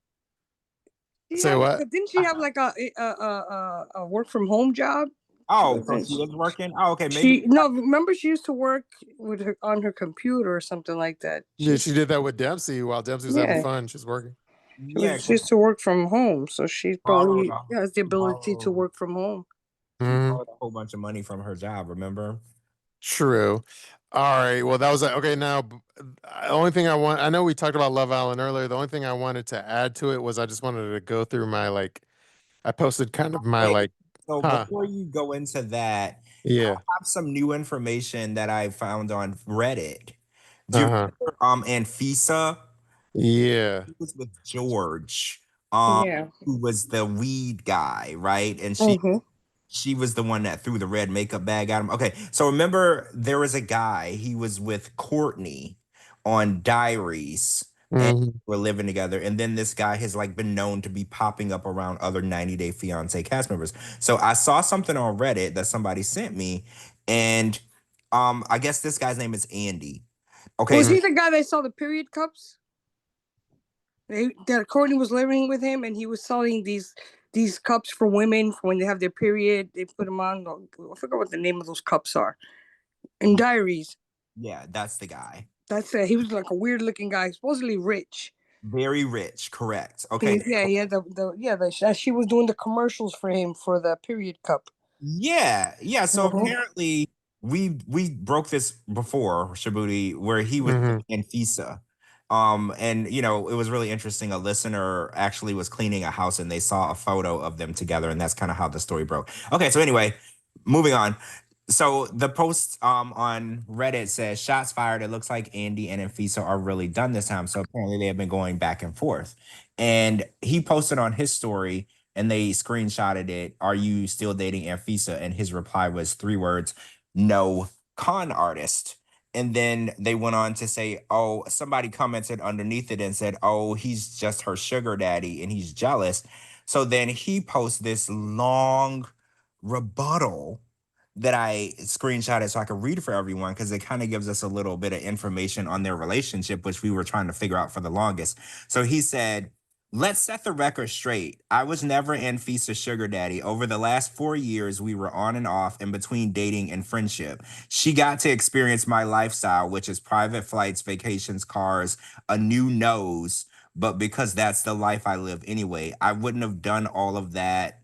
Say what? didn't she have like a work from home job? She Oh, so wasn't. she is working? Oh, okay. Maybe. She no. Remember, she used to work with her on her computer or something like that. Yeah, she did that with Dempsey while Dempsey was having Yeah, fun. She's working. Yeah, she used to work from home, so she borrowed, probably has the ability to work from home. she Mhm. borrowed a whole bunch of money from her job, remember? True. All right. Well, that was okay. Now, the only thing I know we talked about Love Island earlier. The only thing I wanted to add to it was I just wanted to go through my like, I posted kind of my Wait, like, so huh? before you go into that, I Yeah. have some new information that I found on Reddit. Do you Uh-huh. remember Anfisa? Yeah. She was with George, Yeah. who was the weed guy, right? And Mm-hmm. she was the one that threw the red makeup bag at him. Okay, so remember there was a guy, he was with Courtney on Diaries and Mhm. we're living together. And then this guy has like been known to be popping up around other 90 Day Fiance cast members. So I saw something on Reddit that somebody sent me, and I guess this guy's name is Andy. Okay, Was so he the guy that saw the period cups? That Courtney was living with him, and he was selling these cups for women for when they have their period. They put them on. I forgot what the name of those cups are. In Diaries, yeah, that's the guy. that's it. He was like a weird looking guy, supposedly rich. Very rich, correct. Okay. He had she was doing the commercials for him for the period cup. Yeah, yeah. So Mhm. apparently we broke this before, Shabooty, where he was Mhm. in FISA. And it was really interesting. A listener actually was cleaning a house and they saw a photo of them together, and that's kind of how the story broke. Okay, so anyway, moving on. So the post on Reddit says shots fired. It looks like Andy and Anfisa are really done this time. So apparently they have been going back and forth. And he posted on his story and they screenshotted it. Are you still dating Anfisa? And his reply was 3 words, no, con artist. And then they went on to say, oh, somebody commented underneath it and said, oh, he's just her sugar daddy and he's jealous. So then he posts this long rebuttal that I screenshotted so I could read for everyone because it kind of gives us a little bit of information on their relationship, which we were trying to figure out for the longest. So he said, Let's set the record straight. I was never Anfisa's sugar daddy. Over the last 4 years, we were on and off in between dating and friendship. She got to experience my lifestyle, which is private flights, vacations, cars, a new nose. But because that's the life I live anyway, I wouldn't have done all of that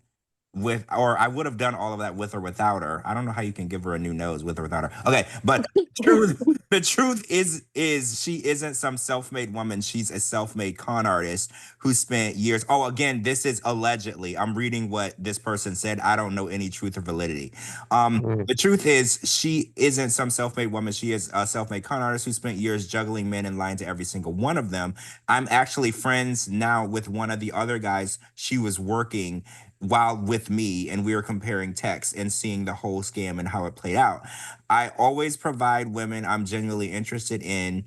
or I would have done all of that with or without her. I don't know how you can give her a new nose with or without her. Okay, but truth, the truth is she isn't some self-made woman. She's a self-made con artist who spent years. Oh, again, this is allegedly. I'm reading what this person said. I don't know any truth or validity. Mm. The truth is she isn't some self-made woman. She is a self-made con artist who spent years juggling men and lying to every single one of them. I'm actually friends now with one of the other guys she was working while with me, and we were comparing texts and seeing the whole scam and how it played out. I always provide women I'm genuinely interested in.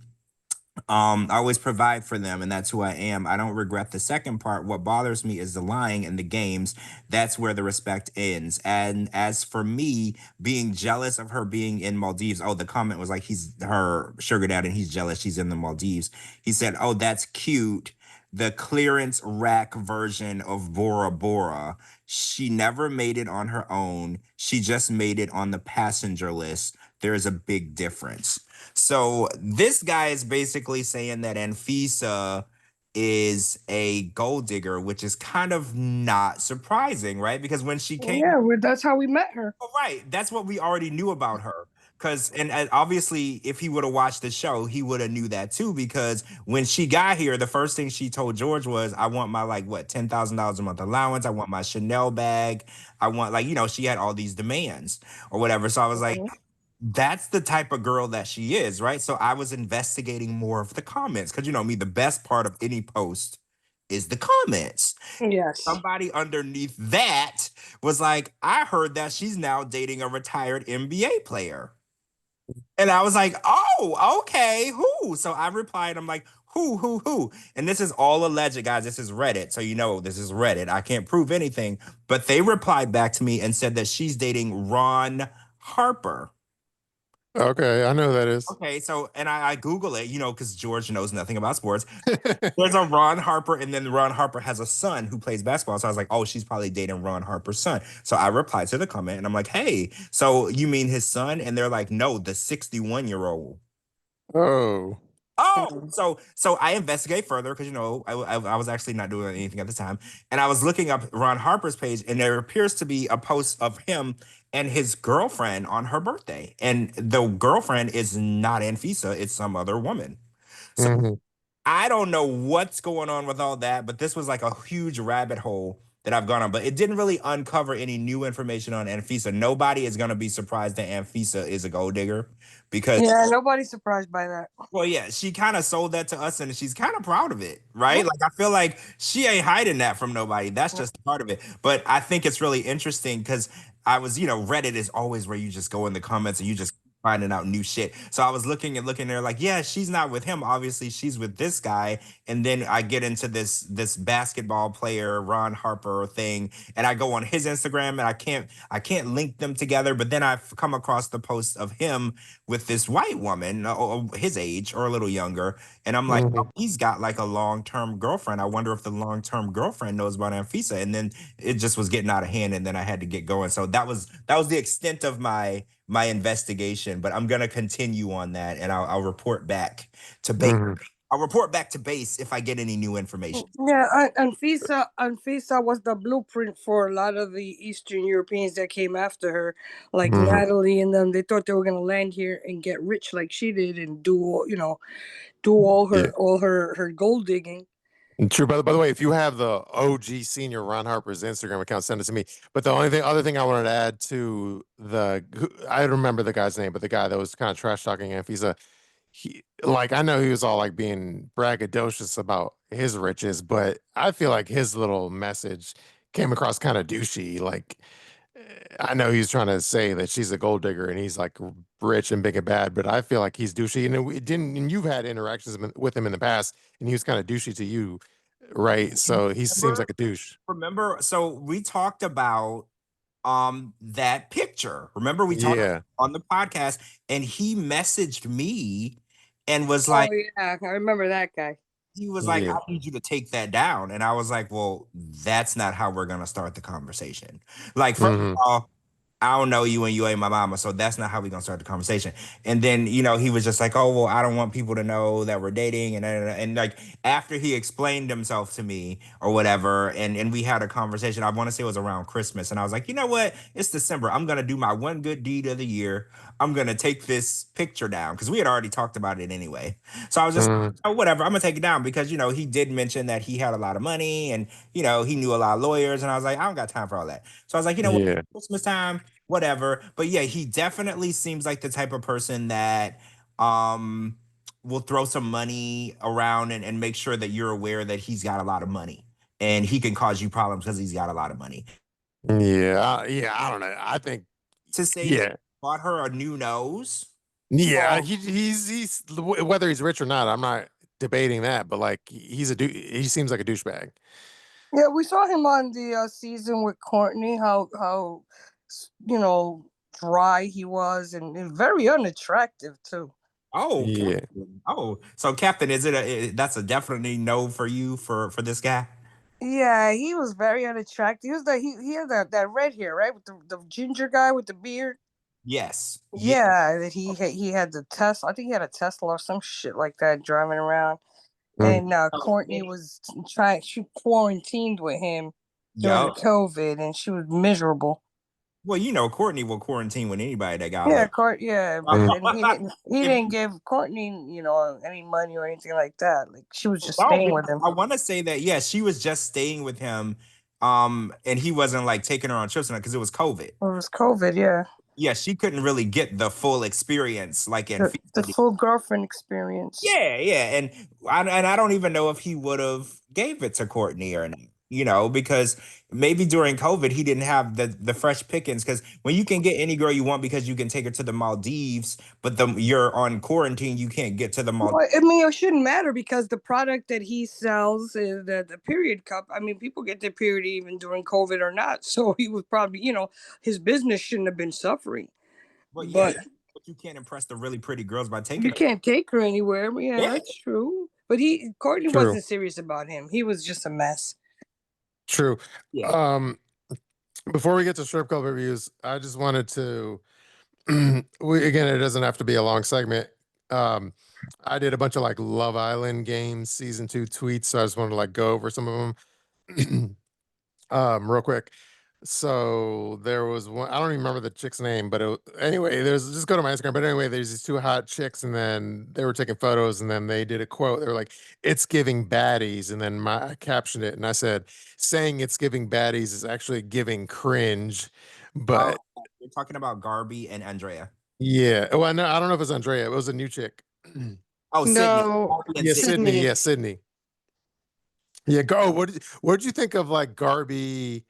I always provide for them, and that's who I am. I don't regret the second part. What bothers me is the lying and the games. That's where the respect ends. And as for me being jealous of her being in Maldives, oh, the comment was like he's her sugar dad and he's jealous she's in the Maldives. He said, "Oh, that's cute." The clearance rack version of Bora Bora. She never made it on her own. She just made it on the passenger list. There is a big difference. So this guy is basically saying that Anfisa is a gold digger, which is kind of not surprising, right? Because when she came, Yeah, that's how we met her. oh, right, that's what we already knew about her. Because and obviously, if he would have watched the show, he would have knew that too. Because when she got here, the first thing she told George was, "I want my like what $10,000 a month allowance. I want my Chanel bag. I want like she had all these demands or whatever." So I was like, Mhm. that's the type of girl that she is, right? So I was investigating more of the comments because you know me, the best part of any post is the comments. Yes. Somebody underneath that was like, I heard that she's now dating a retired NBA player. And I was like, oh, okay, who? So I replied, I'm like, who? And this is all alleged, guys. This is Reddit. So you know this is Reddit. I can't prove anything. But they replied back to me and said that she's dating Ron Harper. Okay, I know who that is. Okay, so and I Google it, because George knows nothing about sports. There's a Ron Harper, and then Ron Harper has a son who plays basketball. So I was like, oh, she's probably dating Ron Harper's son. So I replied to the comment, and I'm like, hey, so you mean his son? And they're like, no, the 61-year-old. Oh. Oh, Mhm. so I investigate further because I was actually not doing anything at the time, and I was looking up Ron Harper's page, and there appears to be a post of him and his girlfriend on her birthday, and the girlfriend is not Anfisa, it's some other woman. So Mhm. I don't know what's going on with all that, but this was like a huge rabbit hole that I've gone on. But it didn't really uncover any new information on Anfisa. Nobody is going to be surprised that Anfisa is a gold digger because, Yeah, nobody's surprised by that. well, yeah, she kind of sold that to us and she's kind of proud of it, right? Like, I feel like she ain't hiding that from nobody. That's just part of it. But I think it's really interesting because I was, Reddit is always where you just go in the comments and you just finding out new shit. So I was looking there like, yeah, she's not with him. Obviously, she's with this guy. And then I get into this basketball player, Ron Harper thing, and I go on his Instagram and I can't link them together. But then I've come across the post of him with this white woman, his age or a little younger. And I'm like, oh, Mhm. he's got like a long-term girlfriend. I wonder if the long-term girlfriend knows about Anfisa. And then it just was getting out of hand and then I had to get going. So that was the extent of my investigation, but I'm gonna continue on that and I'll report back to base. Mhm. I'll report back to base if I get any new information. Yeah, Anfisa was the blueprint for a lot of the Eastern Europeans that came after her, like Mhm. Natalie and them. They thought they were gonna land here and get rich like she did and do all Yeah. her gold digging. True. By the way, if you have the OG senior Ron Harper's Instagram account, send it to me. But the other thing I wanted to add to I don't remember the guy's name, but the guy that was kind of trash talking Anfisa, like I know he was all like being braggadocious about his riches, but I feel like his little message came across kind of douchey. Like I know he's trying to say that she's a gold digger and he's like rich and big and bad, but I feel like he's douchey. And it didn't. And you've had interactions with him in the past, and he was kind of douchey to you, right? So he seems Remember, like a douche. remember, so we talked about that picture. Remember we talked Yeah. on the podcast and he messaged me and was Oh like, yeah, I remember that guy. he was like, Yeah. I need you to take that down. And I was like, well, that's not how we're gonna start the conversation. Like, first of Mhm. all, I don't know you and you ain't my mama, so that's not how we gonna start the conversation. And then, you know, he was just like, oh, well, I don't want people to know that we're dating. And like after he explained himself to me or whatever, and we had a conversation, I want to say it was around Christmas. And I was like, you know what? It's December. I'm gonna do my one good deed of the year. I'm gonna take this picture down because we had already talked about it anyway. So I was just Mhm. oh, whatever, I'm gonna take it down because you know he did mention that he had a lot of money and you know he knew a lot of lawyers, and I was like, I don't got time for all that. So I was like, you know what, Yeah. Christmas time, whatever. But yeah, he definitely seems like the type of person that um will throw some money around and make sure that you're aware that he's got a lot of money and he can cause you problems because he's got a lot of money. Yeah. Yeah. I don't know. I think. To say he Yeah. bought her a new nose. Yeah. Oh, He's whether he's rich or not. I'm not debating that. But like, he seems like a douchebag. Yeah, we saw him on the season with Courtney. How you know dry he was and very unattractive too. oh, Yeah. Captain. Oh, so Captain, is it that's a definitely no for you for this guy? Yeah, he was very unattractive. He was he had that red hair, right, with the ginger guy with the beard. Yes. Yeah. Yeah, that he had the Tesla. I think he had a Tesla or some shit like that driving around. Mm. And Courtney was she quarantined with him during the Yup. COVID, and she was miserable. Well, you know, Courtney will quarantine with anybody that got Yeah, love. Yeah, but Mm. then he If didn't give Courtney, any money or anything like that. Like she was just no, staying with because him. I want to say that yeah, she was just staying with him, and he wasn't like taking her on trips because it was COVID. It was COVID, yeah. Yeah, she couldn't really get the full experience like in The Fiancé. full girlfriend experience. Yeah, yeah, and I don't even know if he would have gave it to Courtney or not. You know, because maybe during COVID he didn't have the fresh pickings. Because when you can get any girl you want because you can take her to the Maldives, but you're on quarantine, you can't get to the Maldives. Well, I mean, it shouldn't matter because the product that he sells is the period cup. I mean, people get their period even during COVID or not. So he was probably, his business shouldn't have been suffering. But yeah, But but you can't impress the really pretty girls by taking you her. can't take her anywhere. Yeah, Yeah, that's true. But Courtney True. wasn't serious about him. He was just a mess. True. yeah. Before we get to strip club reviews, I just wanted to again, it doesn't have to be a long segment. Um, I did a bunch of like Love Island games season 2 tweets, so I just wanted to like go over some of them real quick. So there was one, I don't even remember the chick's name, but anyway, there's just go to my Instagram. But anyway, there's these two hot chicks, and then they were taking photos, and then they did a quote. They were like, "It's giving baddies," and then I captioned it, and I said, "Saying it's giving baddies is actually giving cringe." Oh, But you're talking about Garby and Andrea. yeah, well, no, I don't know if it's Andrea. It was a new chick. Oh, Sydney. No, Garby and Yeah, Sydney. Sydney. Sydney. Yeah, Sydney. Yeah, go. What did you think of like Garby?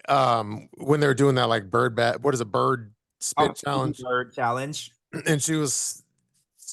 When they were doing that like what is a bird Oh, spit Baby challenge? Bird challenge. And she was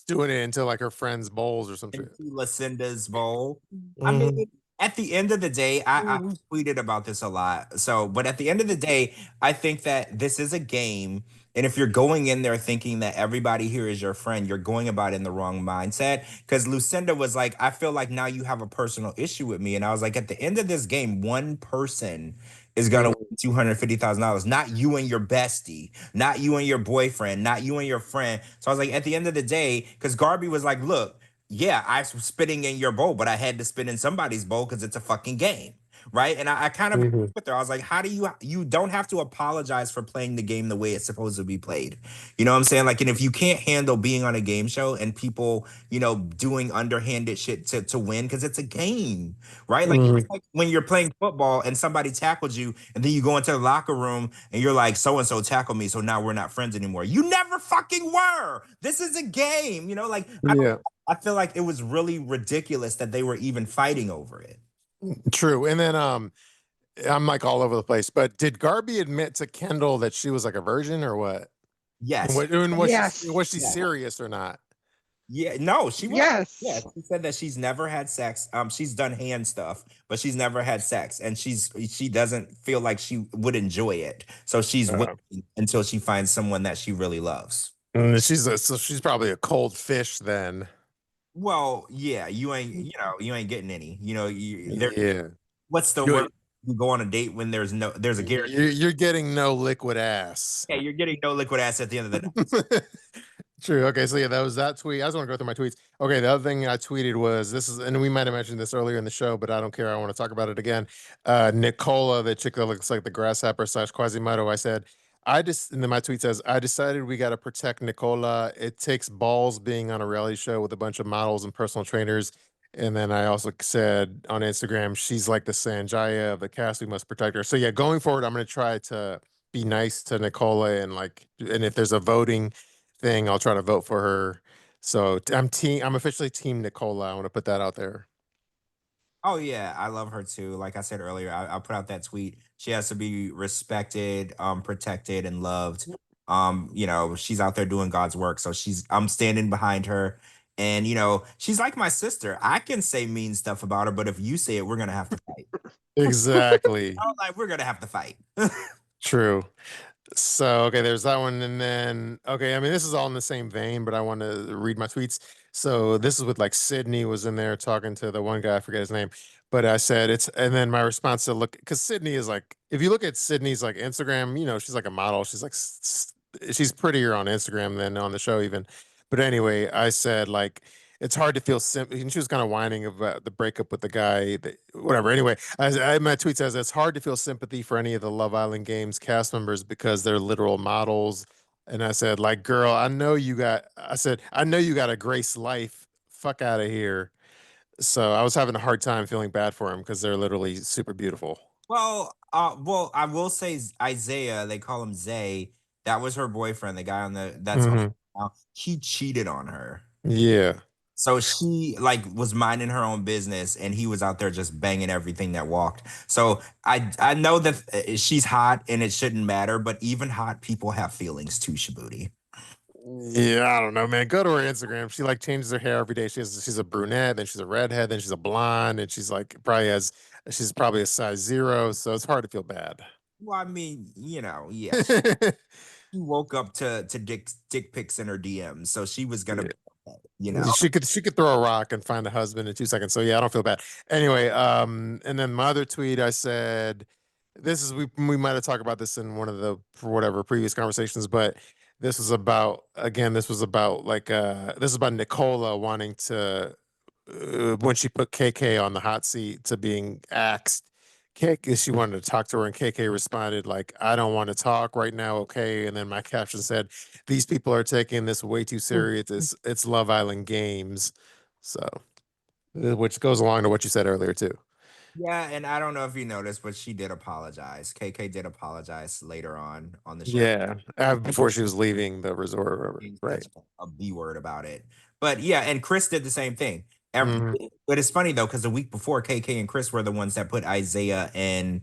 doing it into like her friend's bowls or some shit. Into Lucinda's bowl. I mean, Mhm. at the end of the day, I tweeted about this a lot. So, but at the end of the day, I think that this is a game. And if you're going in there thinking that everybody here is your friend, you're going about it in the wrong mindset. Because Lucinda was like, I feel like now you have a personal issue with me. And I was like, at the end of this game, one person is going to Mhm. win $250,000, not you and your bestie, not you and your boyfriend, not you and your friend. So I was like, at the end of the day, because Garby was like, look, yeah, I was spitting in your bowl, but I had to spit in somebody's bowl because it's a fucking game. Right. And I kind of Mhm. with her. I was like, how do you don't have to apologize for playing the game the way it's supposed to be played. You know what I'm saying? Like, and if you can't handle being on a game show and people, doing underhanded shit to win, because it's a game, right? Like, Mhm. it's like when you're playing football and somebody tackles you, and then you go into the locker room and you're like, so and so tackled me, so now we're not friends anymore. You never fucking were. This is a game, like Yeah, I feel like it was really ridiculous that they were even fighting over it. true. And then I'm like all over the place. But did Garby admit to Kendall that she was like a virgin or what? And Yes. Yes. was she Yeah. serious or not? Yeah. No, she was. Yeah. Yes. She said that she's never had sex. She's done hand stuff, but she's never had sex. And she doesn't feel like she would enjoy it. So she's Uh, waiting until she finds someone that she really loves. so she's probably a cold fish then. Well, yeah, you ain't getting any. Yeah. What's the You're, word? You go on a date when there's a guarantee. you're getting no liquid ass. Yeah, you're getting no liquid ass at the end of the night. True. Okay, so yeah, that was that tweet. I just want to go through my tweets. Okay, the other thing I tweeted was this is, and we might have mentioned this earlier in the show, but I don't care. I want to talk about it again. Nicola, the chick that looks like the grasshopper slash Quasimodo. I said, and then my tweet says, I decided we got to protect Nicola. It takes balls being on a reality show with a bunch of models and personal trainers. And then I also said on Instagram, she's like the Sanjaya of the cast. We must protect her. So yeah, going forward, I'm going to try to be nice to Nicola and if there's a voting thing, I'll try to vote for her. So I'm officially team Nicola. I want to put that out there. Oh yeah, I love her too. Like I said earlier, I put out that tweet. She has to be respected, protected, and loved. She's out there doing God's work, so I'm standing behind her. And she's like my sister. I can say mean stuff about her, but if you say it, we're gonna have to fight. Exactly. We're gonna have to fight. True. So okay, there's that one, and then okay, I mean this is all in the same vein, but I want to read my tweets. So this is with like Sydney was in there talking to the one guy, I forget his name, but I said it's, and then my response to look, because Sydney is like, if you look at Sydney's like Instagram, she's like a model, she's like she's prettier on Instagram than on the show even. But anyway, I said like it's hard to feel and she was kind of whining about the breakup with the guy, whatever. Anyway, my tweet says it's hard to feel sympathy for any of the Love Island Games cast members because they're literal models. And I said, like, girl, I know you got a grace life. Fuck out of here. So I was having a hard time feeling bad for him because they're literally super beautiful. Well, I will say Isaiah, they call him Zay. That was her boyfriend, the guy that's Mhm. he cheated on her. Yeah. So she like was minding her own business and he was out there just banging everything that walked. So I know that she's hot and it shouldn't matter, but even hot people have feelings too, Shabooty. Yeah, I don't know, man. Go to her Instagram. She like changes her hair every day. She's a brunette, then she's a redhead, then she's a blonde, and she's probably a size 0, so it's hard to feel bad. Well, I mean, yeah. She woke up to dick pics in her DMs, so she was gonna, She could throw a rock and find a husband in 2 seconds. So yeah, I don't feel bad. Anyway, and then my other tweet, I said, we might have talked about this in one of the for whatever previous conversations, but this was about this is about Nicola wanting to when she put KK on the hot seat to being axed. KK, she wanted to talk to her, and KK responded like, "I don't want to talk right now, okay?" And then my caption said, "These people are taking this way too serious. It's Love Island Games," so which goes along to what you said earlier too. Yeah, and I don't know if you noticed, but she did apologize. KK did apologize later on the show. Yeah, before she was leaving the resort or whatever. Being Right. such a B word about it. But yeah, and Chris did the same thing. Mhm. But it's funny though, because the week before, KK and Chris were the ones that put Isaiah and,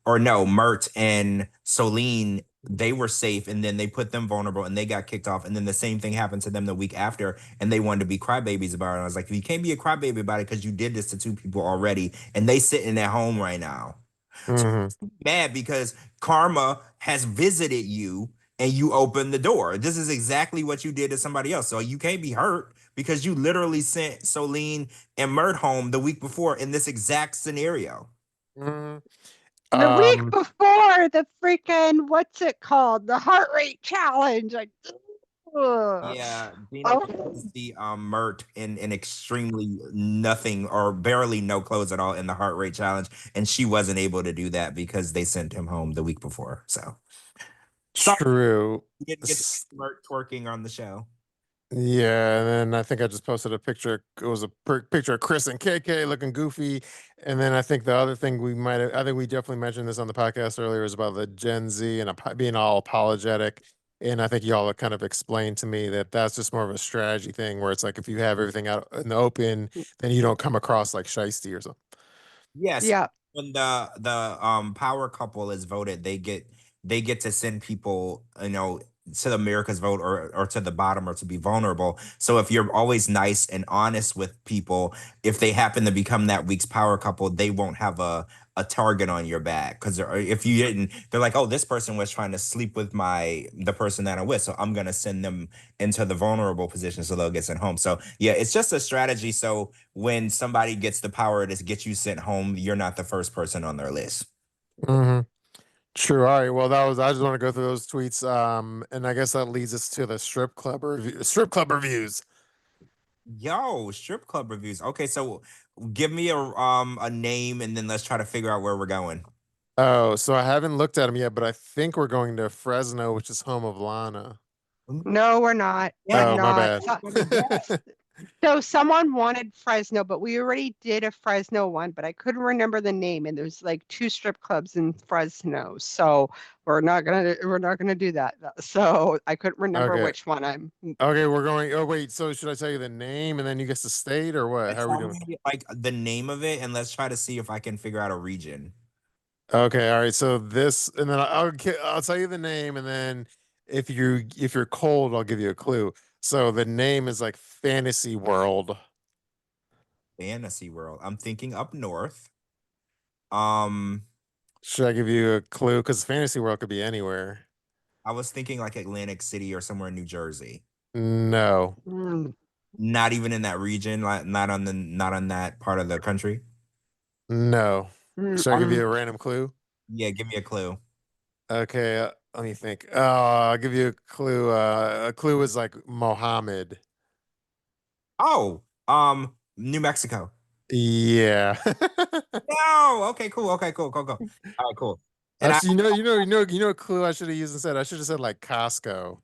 or no, Mert and Solene, they were safe, and then they put them vulnerable and they got kicked off. And then the same thing happened to them the week after, and they wanted to be crybabies about it. And I was like, you can't be a crybaby about it because you did this to 2 people already, and they sitting at home right now. Mhm. Mad because karma has visited you and you opened the door. This is exactly what you did to somebody else. So you can't be hurt because you literally sent Solene and Mert home the week before in this exact scenario. Mhm. The week before the freaking, what's it called? The heart rate challenge. Yeah, Gina see Mert in extremely nothing or barely no clothes at all in the heart rate challenge, and she wasn't able to do that because they sent him home the week before. So sorry, True. you didn't get to see Mert twerking on the show. Yeah, and then I think I just posted a picture. It was a picture of Chris and KK looking goofy. And then I think the other thing I think we definitely mentioned this on the podcast earlier, is about the Gen Z and being all apologetic. And I think y'all kind of explained to me that that's just more of a strategy thing, where it's like if you have everything out in the open, then you don't come across like shiesty or something. Yes. Yeah. When the power couple is voted, they get to send people, to the America's vote or to the bottom or to be vulnerable. So if you're always nice and honest with people, if they happen to become that week's power couple, they won't have a target on your back, because if you didn't, they're like, oh, this person was trying to sleep with the person that I'm with, so I'm gonna send them into the vulnerable position so they'll get sent home. So yeah, it's just a strategy. So when somebody gets the power to get you sent home, you're not the first person on their list. Mm-hmm. True. All right. Well, I just want to go through those tweets. And I guess that leads us to the strip club reviews. Yo, strip club reviews. Okay, so give me a name and then let's try to figure out where we're going. Oh, so I haven't looked at them yet, but I think we're going to Fresno, which is home of Lana. No, we're not. Yeah, We're Oh, my not. bad. So someone wanted Fresno, but we already did a Fresno one, but I couldn't remember the name. And there's like 2 strip clubs in Fresno. So we're not gonna do that. So I couldn't remember Okay. which one I'm Okay, we're going. Oh, wait. So should I tell you the name and then you guess the state or what? How are we tell doing? me like the name of it and let's try to see if I can figure out a region. Okay. All right. So this, and then I'll tell you the name, and then if you're cold, I'll give you a clue. So the name is like Fantasy World. Fantasy World. I'm thinking up north. Um, Should I give you a clue? Because Fantasy World could be anywhere. I was thinking like Atlantic City or somewhere in New Jersey. No, Not even in that region, like not on that part of the country. no. Should I give you a random clue? Yeah, give me a clue. Okay, let me think. I'll give you a clue. A clue is like Mohammed. Oh, New Mexico. Yeah. No, okay, cool. Okay, cool. All right, cool. And Actually, you know, a clue I should have used instead. I should have said like Costco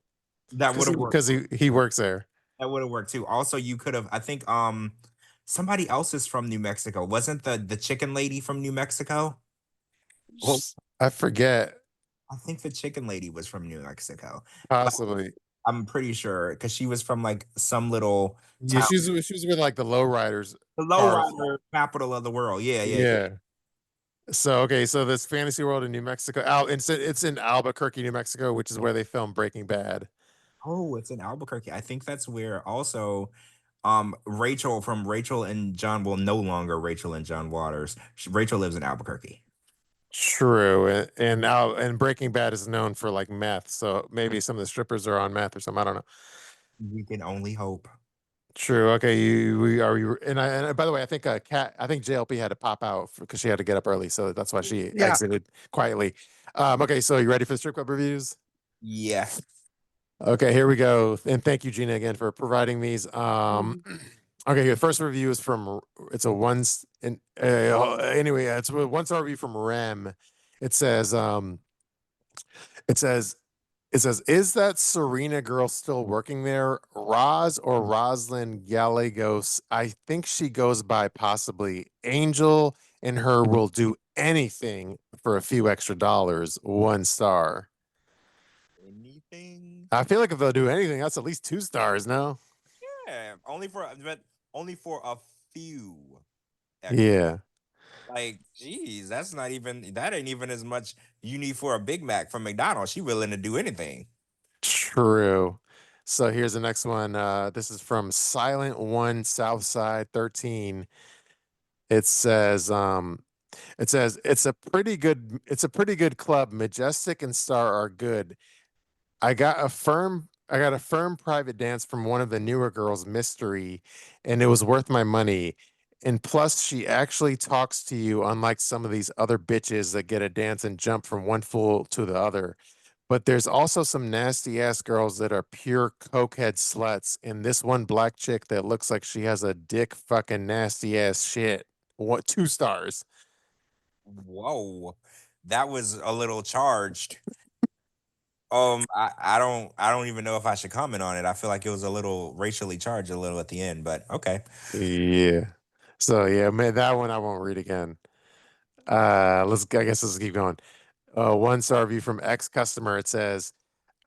that would have worked. because he works there. That would have worked too. Also, you could have. I think somebody else is from New Mexico. Wasn't the chicken lady from New Mexico? Well, I forget. I think the chicken lady was from New Mexico. Possibly. I'm pretty sure because she was from like some little Yeah, town, she was with like the lowriders the cars. lowrider capital of the world. Yeah. Yeah. So okay, so this Fantasy World in New Mexico. It's in Albuquerque, New Mexico, which is where they filmed Breaking Bad. Oh, it's in Albuquerque. I think that's where also Rachel from Rachel and John, well, no longer Rachel and John Waters. Rachel lives in Albuquerque. True, and Breaking Bad is known for like meth, so maybe some of the strippers are on meth or something. I don't know. We can only hope. True. Okay, and by the way, I think I think JLP had to pop out because she had to get up early, so that's why she Yeah. exited quietly. Okay, so you ready for the strip club reviews? Yeah. Okay, here we go. And thank you, Gina, again for providing these. Okay, the first review is from it's a once and anyway, it's a one-star review from Rem. It says it says is that Serena girl still working there? Roz or Roslyn Gallegos? I think she goes by possibly Angel, and her will do anything for a few extra dollars. 1 star. Anything? I feel like if they'll do anything, that's at least 2 stars now. Yeah. Only for a few. Yeah. Like, geez, that ain't even as much you need for a Big Mac from McDonald's. She willing to do anything. True. So here's the next one. This is from Silent One Southside 13. It says, it's a pretty good club. Majestic and Star are good. I got a firm private dance from one of the newer girls, Mystery, and it was worth my money. And plus, she actually talks to you, unlike some of these other bitches that get a dance and jump from one fool to the other. But there's also some nasty ass girls that are pure cokehead sluts, and this one black chick that looks like she has a dick fucking nasty ass shit. What 2 stars? Whoa. That was a little charged. I don't even know if I should comment on it. I feel like it was a little racially charged a little at the end, but okay. Yeah. So yeah, man, that one I won't read again. I guess let's keep going. 1 star review from ex customer. It says,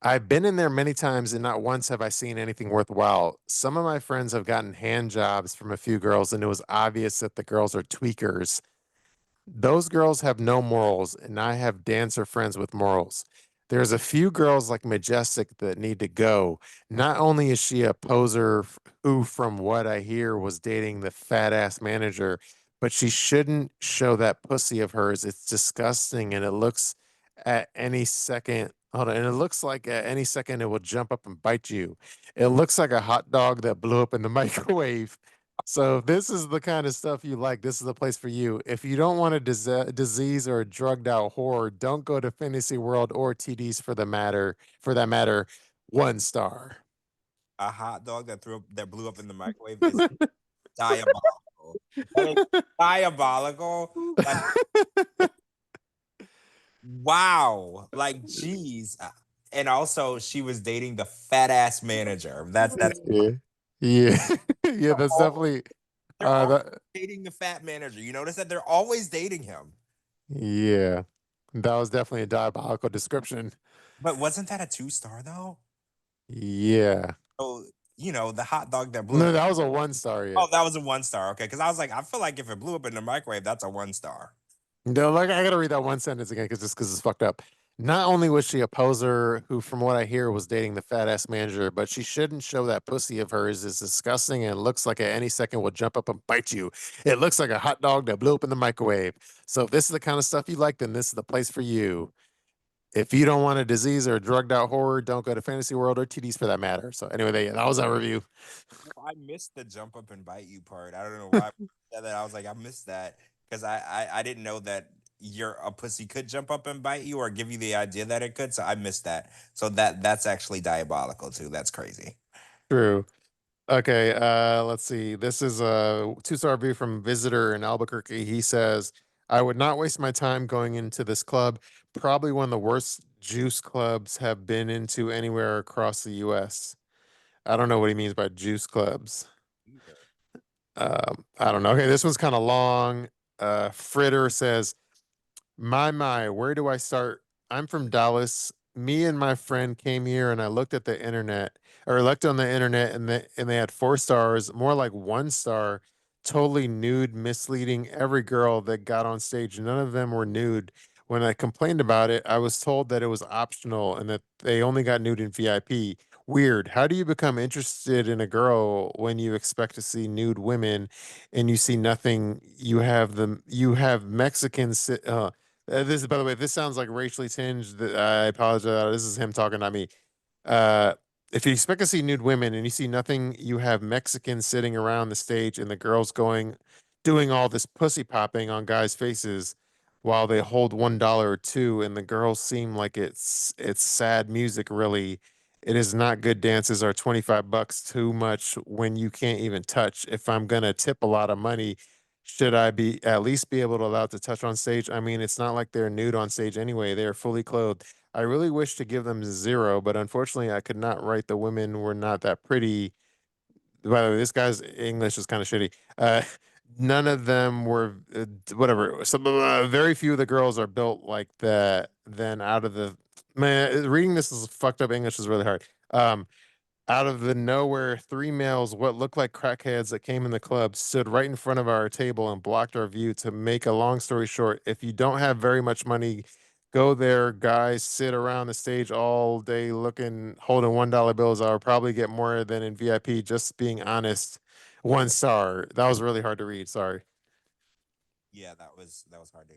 I've been in there many times and not once have I seen anything worthwhile. Some of my friends have gotten hand jobs from a few girls, and it was obvious that the girls are tweakers. Those girls have no morals, and I have dancer friends with morals. There's a few girls like Majestic that need to go. Not only is she a poser who, from what I hear, was dating the fat ass manager, but she shouldn't show that pussy of hers. It's disgusting, and it looks at any second. Hold on, and it looks like at any second it will jump up and bite you. It looks like a hot dog that blew up in the microwave. So if this is the kind of stuff you like, this is the place for you. If you don't want a disease or a drugged out whore, don't go to Fantasy World or TDs for the matter. For that matter, 1 star. A hot dog that blew up in the microwave is diabolical. That is diabolical. Like, wow. Like, geez. And also, she was dating the fat ass manager. That's Yeah, yeah, yeah. That's definitely. they're all That, dating the fat manager. You notice that they're always dating him. yeah, that was definitely a diabolical description. But wasn't that a 2 star though? Yeah. So, the hot dog that blew No, up. that was a 1 star. Yeah. Oh, that was a 1 star. Okay. Because I was like, I feel like if it blew up in the microwave, that's a 1 star. No, like I gotta read that one sentence again because it's fucked up. Not only was she a poser who, from what I hear, was dating the fat ass manager, but she shouldn't show that pussy of hers. It's disgusting and it looks like at any second will jump up and bite you. It looks like a hot dog that blew up in the microwave. So if this is the kind of stuff you like, then this is the place for you. If you don't want a disease or a drugged out horror, don't go to Fantasy World or TDs for that matter. So anyway, that was our review. I missed the jump up and bite you part. I don't know why I said that. I was like, I missed that because I didn't know that a pussy could jump up and bite you or give you the idea that it could. So I missed that. So that's actually diabolical too. That's crazy. True. Okay, let's see. This is a 2 star review from Visitor in Albuquerque. He says, I would not waste my time going into this club. Probably one of the worst juice clubs have been into anywhere across the US. I don't know what he means by juice clubs. I don't know. Okay, this one's kind of long. Fritter says, my, where do I start? I'm from Dallas. Me and my friend came here and I looked at the internet or looked on the internet and they had 4 stars, more like 1 star, totally nude, misleading every girl that got on stage. None of them were nude. When I complained about it, I was told that it was optional and that they only got nude in VIP. Weird. How do you become interested in a girl when you expect to see nude women and you see nothing? You have Mexicans. This is, by the way, this sounds like racially tinged. I apologize. This is him talking, not me. Uh, if you expect to see nude women and you see nothing, you have Mexicans sitting around the stage and the girls doing all this pussy popping on guys' faces while they hold $1 or two, and the girls seem like it's sad music. Really, it is not good dances or $25 too much when you can't even touch. If I'm gonna tip a lot of money, should I be at least be able to allow to touch on stage? I mean, it's not like they're nude on stage anyway. They're fully clothed. I really wish to give them 0, but unfortunately, I could not write the women were not that pretty. By the way, this guy's English is kind of shitty. None of them were whatever. Some very few of the girls are built like that. Then out of the man, reading this is fucked up English is really hard. Out of the nowhere, 3 males, what looked like crackheads that came in the club, stood right in front of our table and blocked our view. To make a long story short, if you don't have very much money, go there. Guys sit around the stage all day holding $1 bills. I'll probably get more than in VIP. Just being honest, 1 star. That was really hard to read. Sorry. Yeah, that was hard to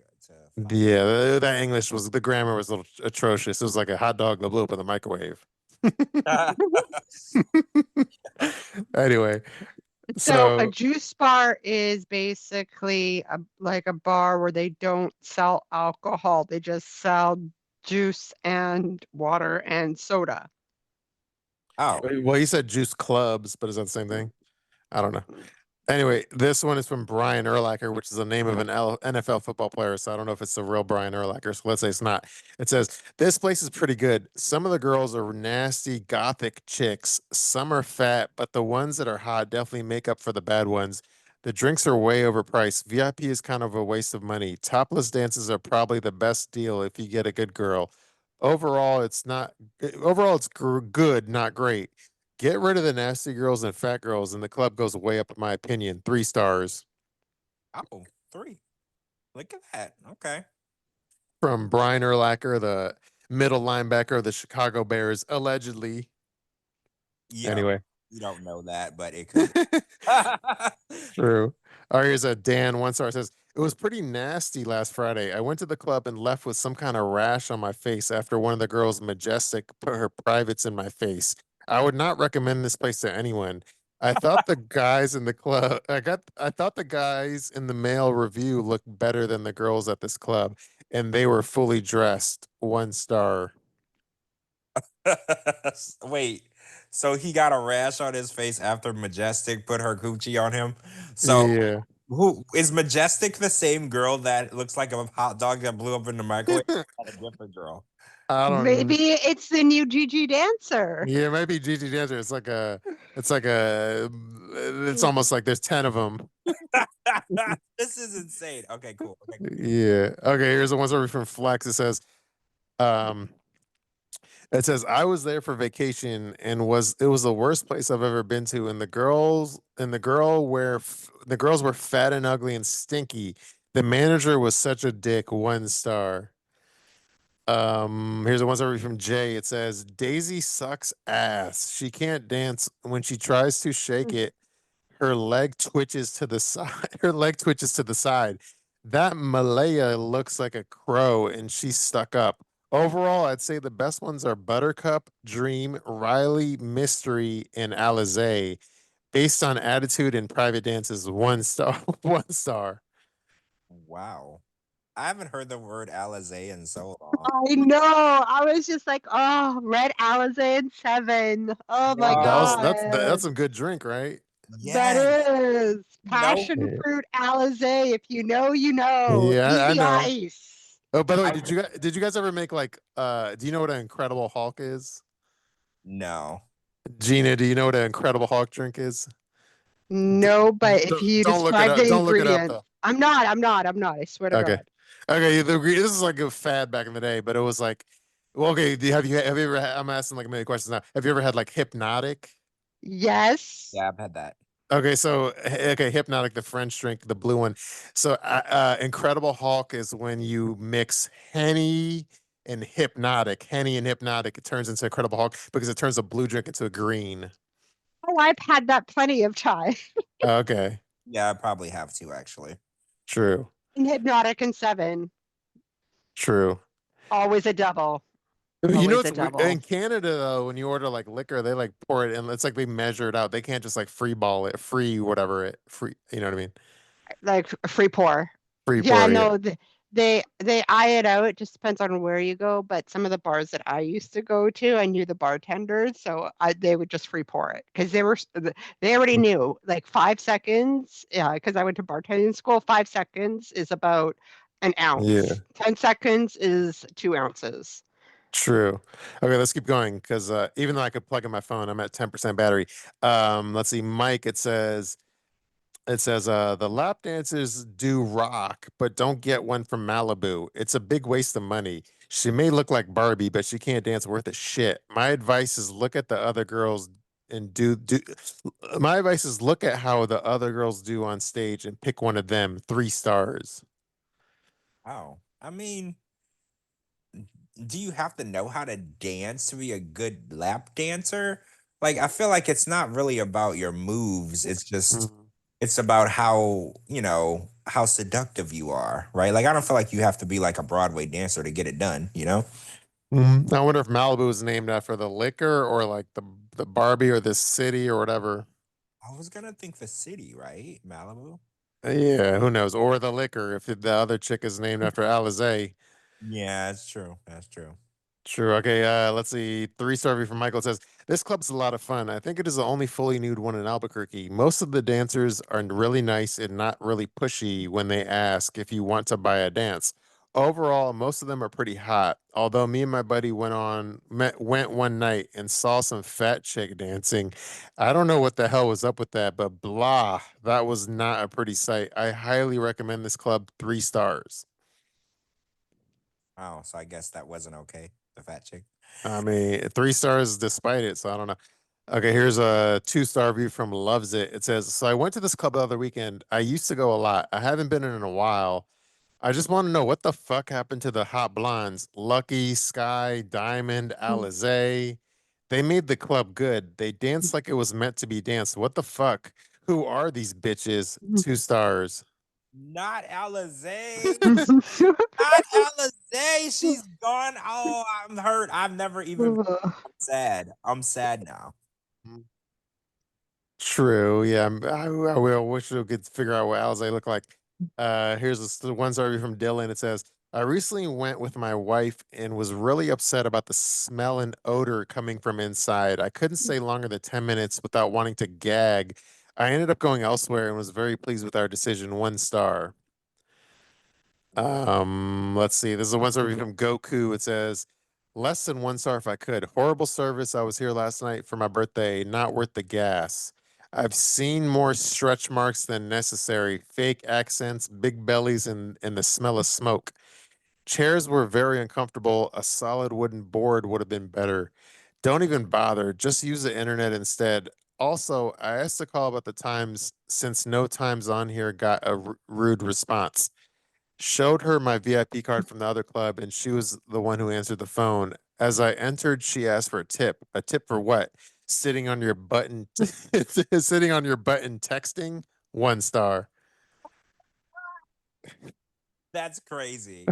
find. Yeah, that English was the grammar was a little atrocious. It was like a hot dog that blew up in the microwave. Anyway, So a so juice bar is basically like a bar where they don't sell alcohol. They just sell juice and water and soda. Oh, well, he said juice clubs, but is that the same thing? I don't know. Anyway, this one is from Brian Urlacher, which is the name of an NFL football player. So I don't know if it's the real Brian Urlacher. So let's say it's not. It says, this place is pretty good. Some of the girls are nasty gothic chicks. Some are fat, but the ones that are hot definitely make up for the bad ones. The drinks are way overpriced. VIP is kind of a waste of money. Topless dances are probably the best deal if you get a good girl. Overall, it's not, overall, it's good, not great. Get rid of the nasty girls and fat girls, and the club goes way up, in my opinion. 3 stars oh, 3. Look at that. Okay. from Brian Urlacher, the middle linebacker of the Chicago Bears, allegedly. Yeah, Anyway, you don't know that, but it could. true. All right, here's a Dan 1 star says, it was pretty nasty last Friday. I went to the club and left with some kind of rash on my face after one of the girls, Majestic, put her privates in my face. I would not recommend this place to anyone. I thought the guys in the club, I thought the guys in the male review looked better than the girls at this club, and they were fully dressed. 1 star. Wait, so he got a rash on his face after Majestic put her coochie on him? So Yeah. who is Majestic, the same girl that looks like a hot dog that blew up in the microwave? Or a different girl. I don't. Maybe it's the new Gigi dancer. Yeah, it might be Gigi Dancer. It's almost like there's 10 of them. This is insane. Okay, cool. Okay, cool. Yeah. Okay, here's the one story from Flex. Um, it says, I was there for vacation and it was the worst place I've ever been to. And the girls were fat and ugly and stinky. The manager was such a dick. 1 star. Here's a one story from Jay. It says, Daisy sucks ass. She can't dance. When she tries to shake it, her leg twitches to the side. Her leg twitches to the side. That Malaya looks like a crow and she's stuck up. Overall, I'd say the best ones are Buttercup, Dream, Riley, Mystery, and Alizé. Based on attitude and private dances, 1 star. 1 star. Wow. I haven't heard the word Alizé in so long. I know. I was just like, oh, red Alizé and 7. Oh my god. That's some good drink, right? That Yes. is No. passion Yeah. fruit Alizé. If you know, you know. Yeah, I Easy know. ice. Oh, by the way, I- did you guys ever make like do you know what an Incredible Hulk is? No. Gina, do you know what an Incredible Hulk drink is? No, but if you Don't look it describe up. the Don't look it up ingredients, though. I'm not. I swear to Okay. God. Okay. This is like a fad back in the day, but it was like, well, okay. Have you ever? I'm asking like many questions now. Have you ever had like Hypnotic? Yes. Yeah, I've had that. Okay, so okay, Hypnotic, the French drink, the blue one. So, Incredible Hulk is when you mix Henny and Hypnotic. Henny and Hypnotic, it turns into Incredible Hulk because it turns a blue drink into a green. Oh, I've had that plenty of time. Okay, Yeah, I probably have to actually. true, In Hypnotic and 7, true. always a double. You know, Always it's a double. in Canada though. When you order like liquor, they like pour it in. It's like they measure it out. They can't just like free ball it, free whatever it, free. You know what I mean? Like free pour. Free Yeah, pour. Yeah. no, they eye it out. It just depends on where you go. But some of the bars that I used to go to, I knew the bartenders, so they would just free pour it because they already knew like 5 seconds. Yeah, because I went to bartending school. 5 seconds is about an Yeah. ounce. 10 seconds is 2 ounces. True. Okay, let's keep going because even though I could plug in my phone, I'm at 10% battery. Let's see, Mike. It says the lap dancers do rock, but don't get one from Malibu. It's a big waste of money. She may look like Barbie, but she can't dance worth a shit. My advice is look at the other girls and do. My advice is look at how the other girls do on stage and pick one of them. 3 stars. Wow. I mean, do you have to know how to dance to be a good lap dancer? Like, I feel like it's not really about your moves. It's just Mhm. it's about how, how seductive you are, right? Like, I don't feel like you have to be like a Broadway dancer to get it done, you know? I wonder if Malibu is named after the liquor or like the Barbie or the city or whatever. I was gonna think the city, right? Malibu. Yeah, who knows? Or the liquor if the other chick is named after Alizé. Yeah, that's true. That's true. True. Okay. Let's see. 3 star review from Michael says this club's a lot of fun. I think it is the only fully nude one in Albuquerque. Most of the dancers are really nice and not really pushy when they ask if you want to buy a dance. Overall, most of them are pretty hot. Although me and my buddy went one night and saw some fat chick dancing. I don't know what the hell was up with that, but blah, that was not a pretty sight. I highly recommend this club. 3 stars. Oh, so I guess that wasn't okay. The fat chick. I mean, 3 stars despite it. So I don't know. Okay, here's a 2 star review from Loves It. It says, so I went to this club the other weekend. I used to go a lot. I haven't been in a while. I just want to know what the fuck happened to the hot blondes? Lucky, Sky, Diamond, Alizé. They made the club good. They danced like it was meant to be danced. What the fuck? Who are these bitches? 2 stars. Not Alizé. Not Alizé. She's gone. Oh, I'm hurt. I've never even. I'm sad. I'm sad now. True. Yeah. I will wish we could figure out what Alizé look like. Here's the one story from Dylan. It says, I recently went with my wife and was really upset about the smell and odor coming from inside. I couldn't stay longer than 10 minutes without wanting to gag. I ended up going elsewhere and was very pleased with our decision. 1 star. Let's see. This is a one star review from Goku. It says, less than 1 star if I could. Horrible service. I was here last night for my birthday. Not worth the gas. I've seen more stretch marks than necessary. Fake accents, big bellies, and the smell of smoke. Chairs were very uncomfortable. A solid wooden board would have been better. Don't even bother. Just use the internet instead. Also, I asked to call about the times since no times on here got a rude response. Showed her my VIP card from the other club, and she was the one who answered the phone. As I entered, she asked for a tip. A tip for what? Sitting on your button, sitting on your button texting. 1 star. That's crazy.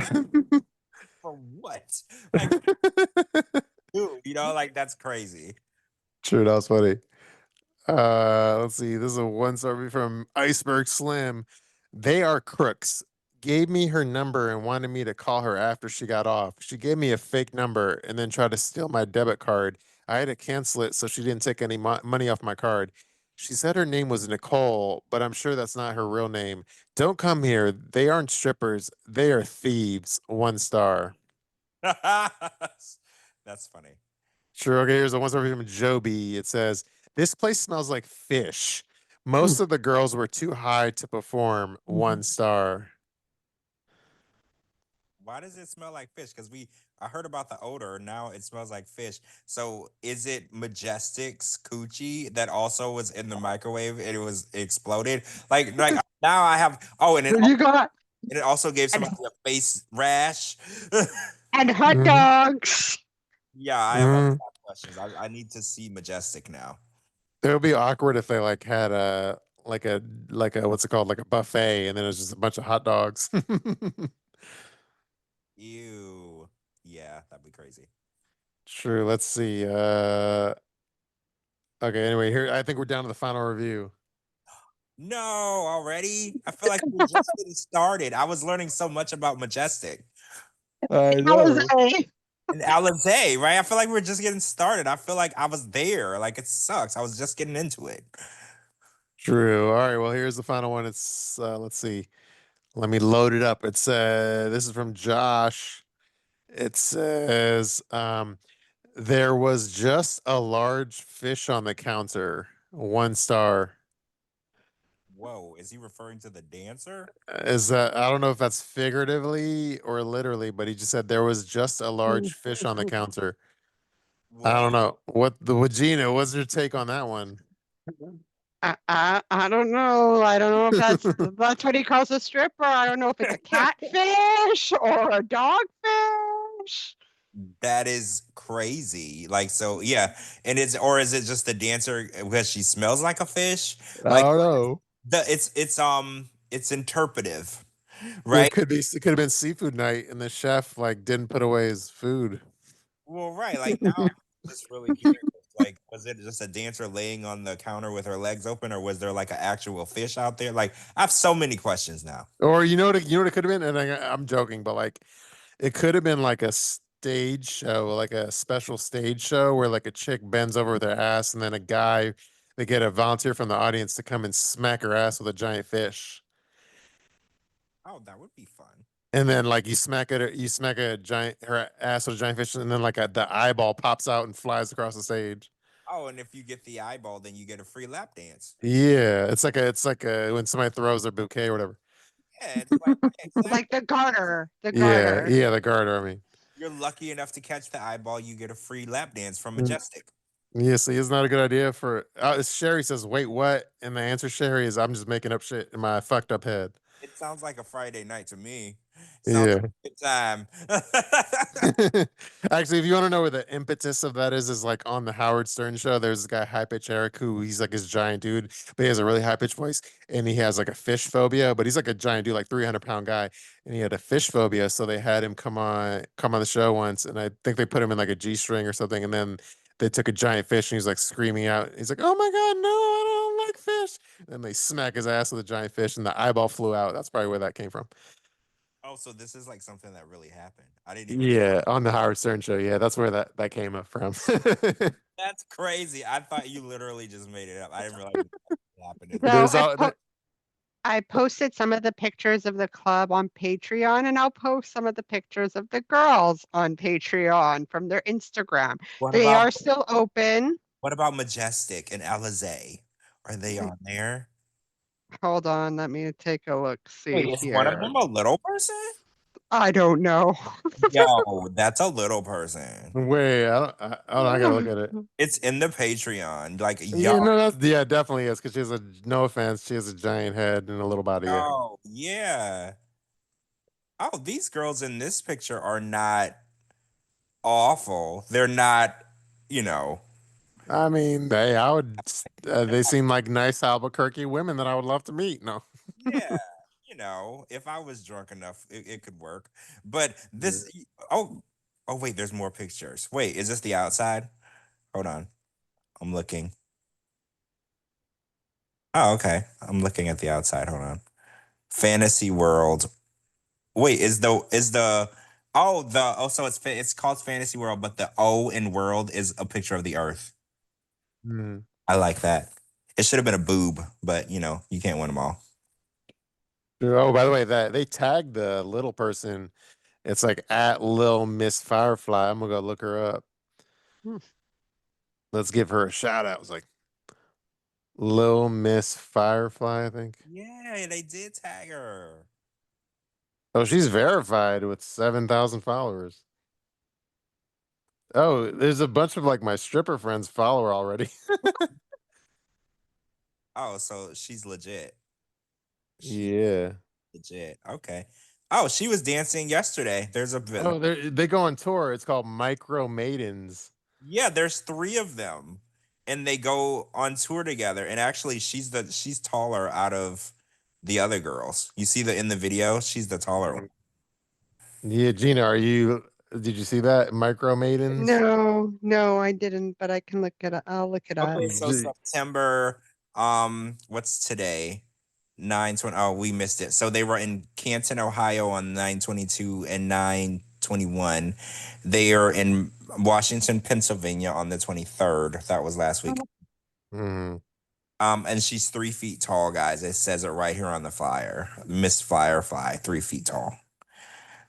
For what? Like, dude, like that's crazy. True, that was funny. Let's see. This is a 1 star review from Iceberg Slim. They are crooks. Gave me her number and wanted me to call her after she got off. She gave me a fake number and then tried to steal my debit card. I had to cancel it so she didn't take any money off my card. She said her name was Nicole, but I'm sure that's not her real name. Don't come here. They aren't strippers. They are thieves. 1 star. That's funny. Sure. Okay. Here's a 1 star review from Joby. It says, this place smells like fish. Most of the girls were too high to perform. 1 star. Why does it smell like fish? Because I heard about the odor. Now it smells like fish. So is it Majestic's coochie that also was in the microwave and it exploded? Like now I have. Oh, and it also gave somebody a face rash. And hot dogs. Yeah, I have a lot of questions. I need to see Majestic now. It would be awkward if they like had a what's it called, like a buffet, and then it was just a bunch of hot dogs. Ew. Yeah, that'd be crazy. True. Let's see. Okay. Anyway, here I think we're down to the final review. No, already. I feel like we're just getting started. I was learning so much about Majestic. I know. And Alizé, right? I feel like we're just getting started. I feel like I was there. Like it sucks. I was just getting into it. True. All right. Well, here's the final one. It's let's see. Let me load it up. It's this is from Josh. It says there was just a large fish on the counter. 1 star. Whoa, is he referring to the dancer? Is that, I don't know if that's figuratively or literally, but he just said there was just a large fish on the counter. Well, I don't know what Gina. What's your take on that one? I don't know. I don't know if that's what he calls a stripper. I don't know if it's a catfish or a dogfish. that is crazy. Like, so yeah. And is it just the dancer because she smells like a fish? I don't know. It's interpretive, Well, right? it could have been seafood night, and the chef like didn't put away his food. Well, right. Like now I'm just really curious. Like, was it just a dancer laying on the counter with her legs open, or was there like an actual fish out there? Like, I have so many questions now. Or you know what it could have been, and I'm joking, but like it could have been like a stage show, like a special stage show where like a chick bends over their ass, and then they get a volunteer from the audience to come and smack her ass with a giant fish. Oh, that would be fun. And then like you smack her ass with a giant fish, and then like the eyeball pops out and flies across the stage. Oh, and if you get the eyeball, then you get a free lap dance. Yeah, it's like when somebody throws their bouquet or whatever. Yeah, it's like, exactly. Like the garter. Yeah, the garter. I mean, You're lucky enough to catch the eyeball, you get a free lap dance from Majestic. yeah, see, it's not a good idea for Sherry says, wait, what? And the answer, Sherry, is I'm just making up shit in my fucked up head. It sounds like a Friday night to me. Sounds Yeah. like a good time. Actually, if you want to know where the impetus of that is like on the Howard Stern show, there's this guy, High Pitch Eric, who he's like this giant dude, but he has a really high pitched voice and he has like a fish phobia, but he's like a giant dude, like 300-pound guy. And he had a fish phobia. So they had him come on the show once. And I think they put him in like a G string or something. And then they took a giant fish and he's like screaming out. He's like, "Oh my God, no, I don't like fish." And they smack his ass with a giant fish and the eyeball flew out. That's probably where that came from. Oh, so this is like something that really happened. I didn't even. Yeah, on the Howard Stern show. Yeah, that's where that came up from. That's crazy. I thought you literally just made it up. I didn't realize it happened in So real. There's all I posted some of the pictures of the club on Patreon, and I'll post some of the pictures of the girls on Patreon from their Instagram. What They about are still open. what about Majestic and Alizé? Are they on there? Hold on, let me take a look. See Wait, is one of here. them a little person? I don't know. Yo, that's a little person. wait. I gotta look at it. It's in the Patreon. Like, Yeah, no, that's yeah, definitely is because she has a no offense, she has a giant head and a little body. Yeah, yeah. Oh, these girls in this picture are not awful. They're not, you know. I mean, they seem like nice Albuquerque women that I would love to meet. No, Yeah, if I was drunk enough, it could work. But this, oh, wait, there's more pictures. Wait, is this the outside? Hold on, I'm looking. Oh, okay, I'm looking at the outside. Hold on. Fantasy World. Wait, so it's called Fantasy World, but the O in world is a picture of the Earth. Mhm. I like that. It should have been a boob, but you can't win them all. Oh, by the way, that they tagged the little person. It's like at Lil Miss Firefly. I'm gonna go look her up. Hmm. Let's give her a shout out. It's like Lil Miss Firefly, I think. Yeah, they did tag her. Oh, she's verified with 7,000 followers. Oh, there's a bunch of like my stripper friends follow her already. Oh, so she's legit. She Yeah. legit. Okay. Oh, she was dancing yesterday. Oh, they go on tour. It's called Micro Maidens. Yeah, there's three of them, and they go on tour together. And actually, she's taller out of the other girls. You see in the video, she's the taller one. Yeah, Gina, did you see that? Micro Maidens? No, I didn't, but I can look it up. I'll look it up. Okay, so September, what's today? 9/20. Oh, we missed it. So they were in Canton, Ohio on 9/22 and 9/21. They are in Washington, Pennsylvania on the 23rd. That was last week. Mhm. And she's 3 feet tall, guys. It says it right here on the flyer. Miss Firefly, 3 feet tall.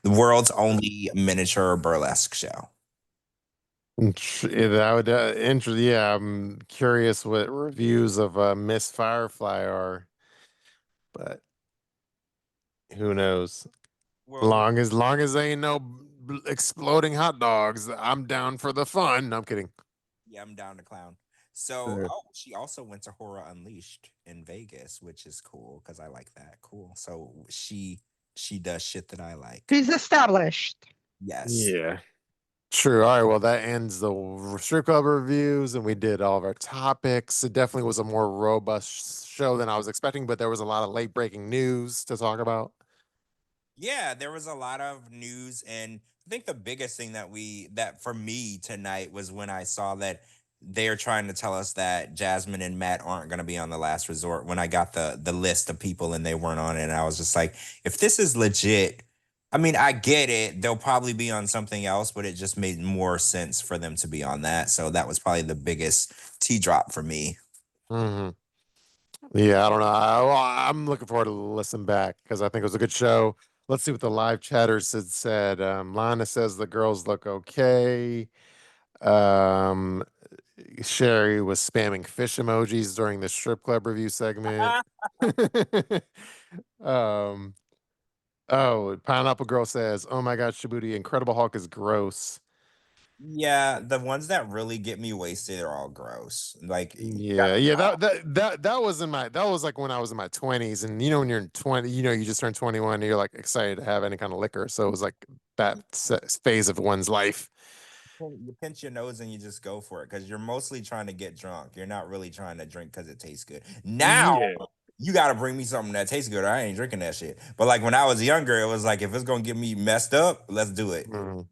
The world's only miniature burlesque show. That would yeah, I'm curious what reviews of Miss Firefly are, but who knows? Well, Long as they ain't no exploding hot dogs, I'm down for the fun. No, I'm kidding. yeah, I'm down to clown. So, Sure. she also went to Horror Unleashed in Vegas, which is cool because I like that. Cool. So she does shit that I like. She's established. Yes. Yeah. True. All right. Well, that ends the strip club reviews, and we did all of our topics. It definitely was a more robust show than I was expecting, but there was a lot of late breaking news to talk about. Yeah, there was a lot of news, and I think the biggest thing that for me tonight was when I saw that they're trying to tell us that Jasmine and Matt aren't going to be on the last resort. When I got the list of people and they weren't on it, and I was just like, if this is legit, I mean, I get it. They'll probably be on something else, but it just made more sense for them to be on that. So that was probably the biggest T drop for me. Hmm. Yeah, I don't know. I'm looking forward to listen back because I think it was a good show. Let's see what the live chatters had said. Lana says the girls look okay. Um, Sherry was spamming fish emojis during the strip club review segment. um, oh, Pineapple Girl says, "Oh my God, Shabooty, Incredible Hulk is gross." Yeah, the ones that really get me wasted are all gross. Like, Yeah, that was that was like when I was in my 20s, and you know when you're in 20, you know you just turned 21, and you're like excited to have any kind of liquor. So it was like that phase of one's life. you pinch your nose and you just go for it because you're mostly trying to get drunk. You're not really trying to drink because it tastes good. Now Yeah. you got to bring me something that tastes good. Or I ain't drinking that shit. But like when I was younger, it was like if it's gonna get me messed up, let's do it. Mhm.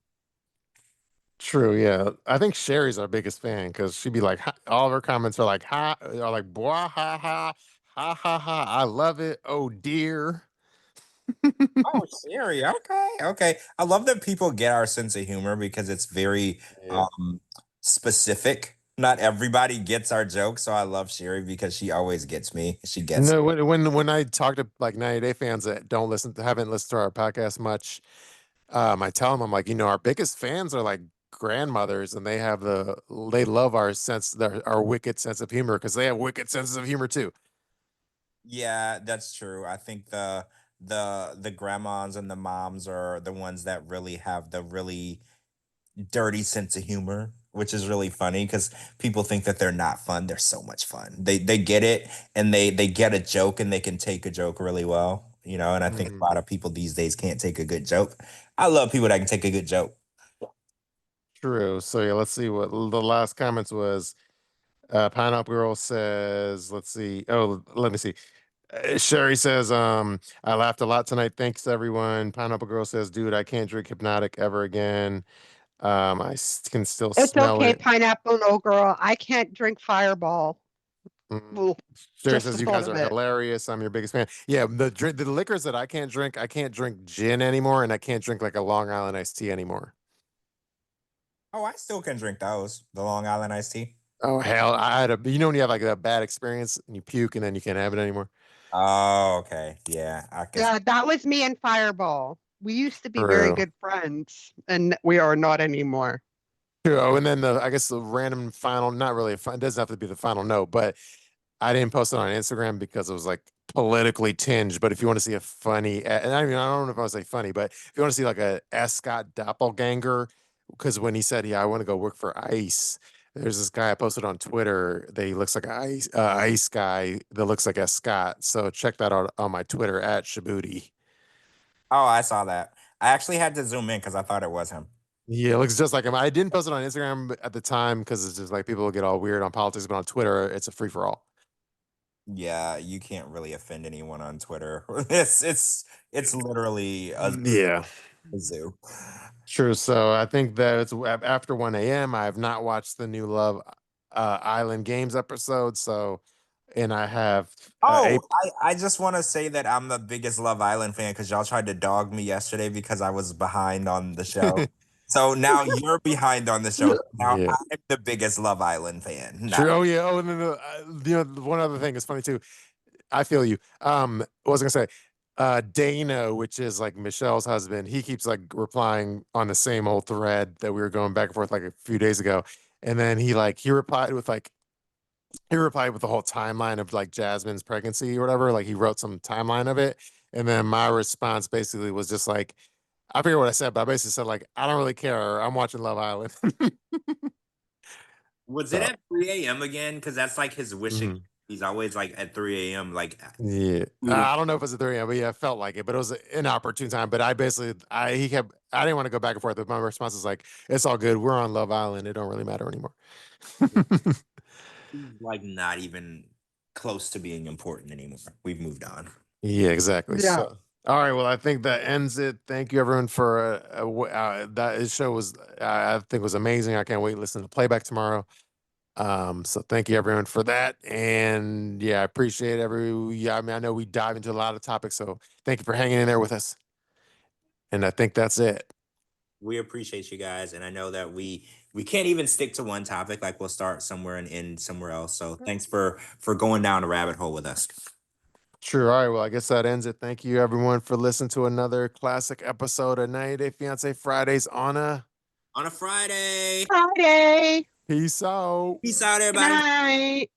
True, yeah. I think Sherry's our biggest fan because she'd be like, all of her comments are like, are like, boy, ha. I love it. Oh dear. Oh, Siri. Okay, okay. I love that people get our sense of humor because it's very Yeah. specific. Not everybody gets our jokes, so I love Sherry because she always gets me. She gets. No, when I talk to like 90 Day fans that don't haven't listened to our podcast much, I tell them I'm like, our biggest fans are like grandmothers, and they love our wicked sense of humor because they have wicked senses of humor too. Yeah, that's true. I think the grandmas and the moms are the ones that really have the really dirty sense of humor, which is really funny because people think that they're not fun. They're so much fun. They get it and they get a joke and they can take a joke really well, and I think a Mhm. lot of people these days can't take a good joke. I love people that can take a good joke. True. So yeah, let's see what the last comments was. Pineapple Girl says, let's see. Oh, let me see. Sherry says, I laughed a lot tonight. Thanks everyone. Pineapple Girl says, dude, I can't drink Hypnotic ever again. Can still It's smell okay, it. pineapple no girl. I can't drink Fireball. Mm. Ooh, Sherry just says, the you thought guys of are it. hilarious. I'm your biggest fan. Yeah, the liquors that I can't drink gin anymore, and I can't drink like a Long Island iced tea anymore. Oh, I still can drink those. The Long Island iced tea. Oh hell, I had when you have like a bad experience and you puke and then you can't have it anymore. Oh, okay. Yeah, I guess. Yeah, that was me and Fireball. We used to be very True. good friends, and we are not anymore. True. Oh, and then I guess the random final, not really it doesn't have to be the final note, but I didn't post it on Instagram because it was like politically tinged. But if you want to see a funny, and I mean, I don't know if I would say funny, but if you want to see like a S. Scott doppelganger, because when he said, "Yeah, I want to go work for ICE," there's this guy I posted on Twitter that he looks like an ICE guy that looks like S. Scott. So check that out on my Twitter at Shabooty. Oh, I saw that. I actually had to zoom in because I thought it was him. Yeah, it looks just like him. I didn't post it on Instagram at the time because it's just like people get all weird on politics, but on Twitter, it's a free for all. Yeah, you can't really offend anyone on Twitter. It's literally Yeah. a zoo. True. So I think that it's after 1 a.m. I have not watched the new Love Island Games episode. So, and I have Oh, a I just want to say that I'm the biggest Love Island fan because y'all tried to dog me yesterday because I was behind on the show. So now you're behind on the show. Now yeah. I'm the biggest Love Island fan. True. Now, Oh yeah. Oh, and then one other thing is funny too. I feel you. What was I gonna say? Dana, which is like Michelle's husband, he keeps like replying on the same old thread that we were going back and forth like a few days ago. And then he replied with like the whole timeline of like Jasmine's pregnancy or whatever. Like he wrote some timeline of it. And then my response basically was just like, I forget what I said, but I basically said like, I don't really care. I'm watching Love Island. was it So at 3 a.m. again? Because that's like his wishing. mhm. He's always like at 3 a.m. Like, Yeah. ooh. I don't know if it was a 3 a.m., but yeah, it felt like it. But it was an inopportune time. But I didn't want to go back and forth. But my response is like, it's all good. We're on Love Island. It don't really matter anymore. He's like not even close to being important anymore. We've moved on. Yeah, exactly. Yeah. So, all right. Well, I think that ends it. Thank you, everyone, for that show was I think was amazing. I can't wait to listen to playback tomorrow. So thank you, everyone, for that. And yeah, I appreciate Yeah, I mean, I know we dive into a lot of topics, so thank you for hanging in there with us. And I think that's it. We appreciate you guys, and I know that we can't even stick to one topic. Like we'll start somewhere and end somewhere else. So thanks for going down a rabbit hole with us. True. All right. Well, I guess that ends it. Thank you, everyone, for listening to another classic episode of 90 Day Fiance Fridays On a Friday. Friday. Peace out. Peace out, Good everybody. night.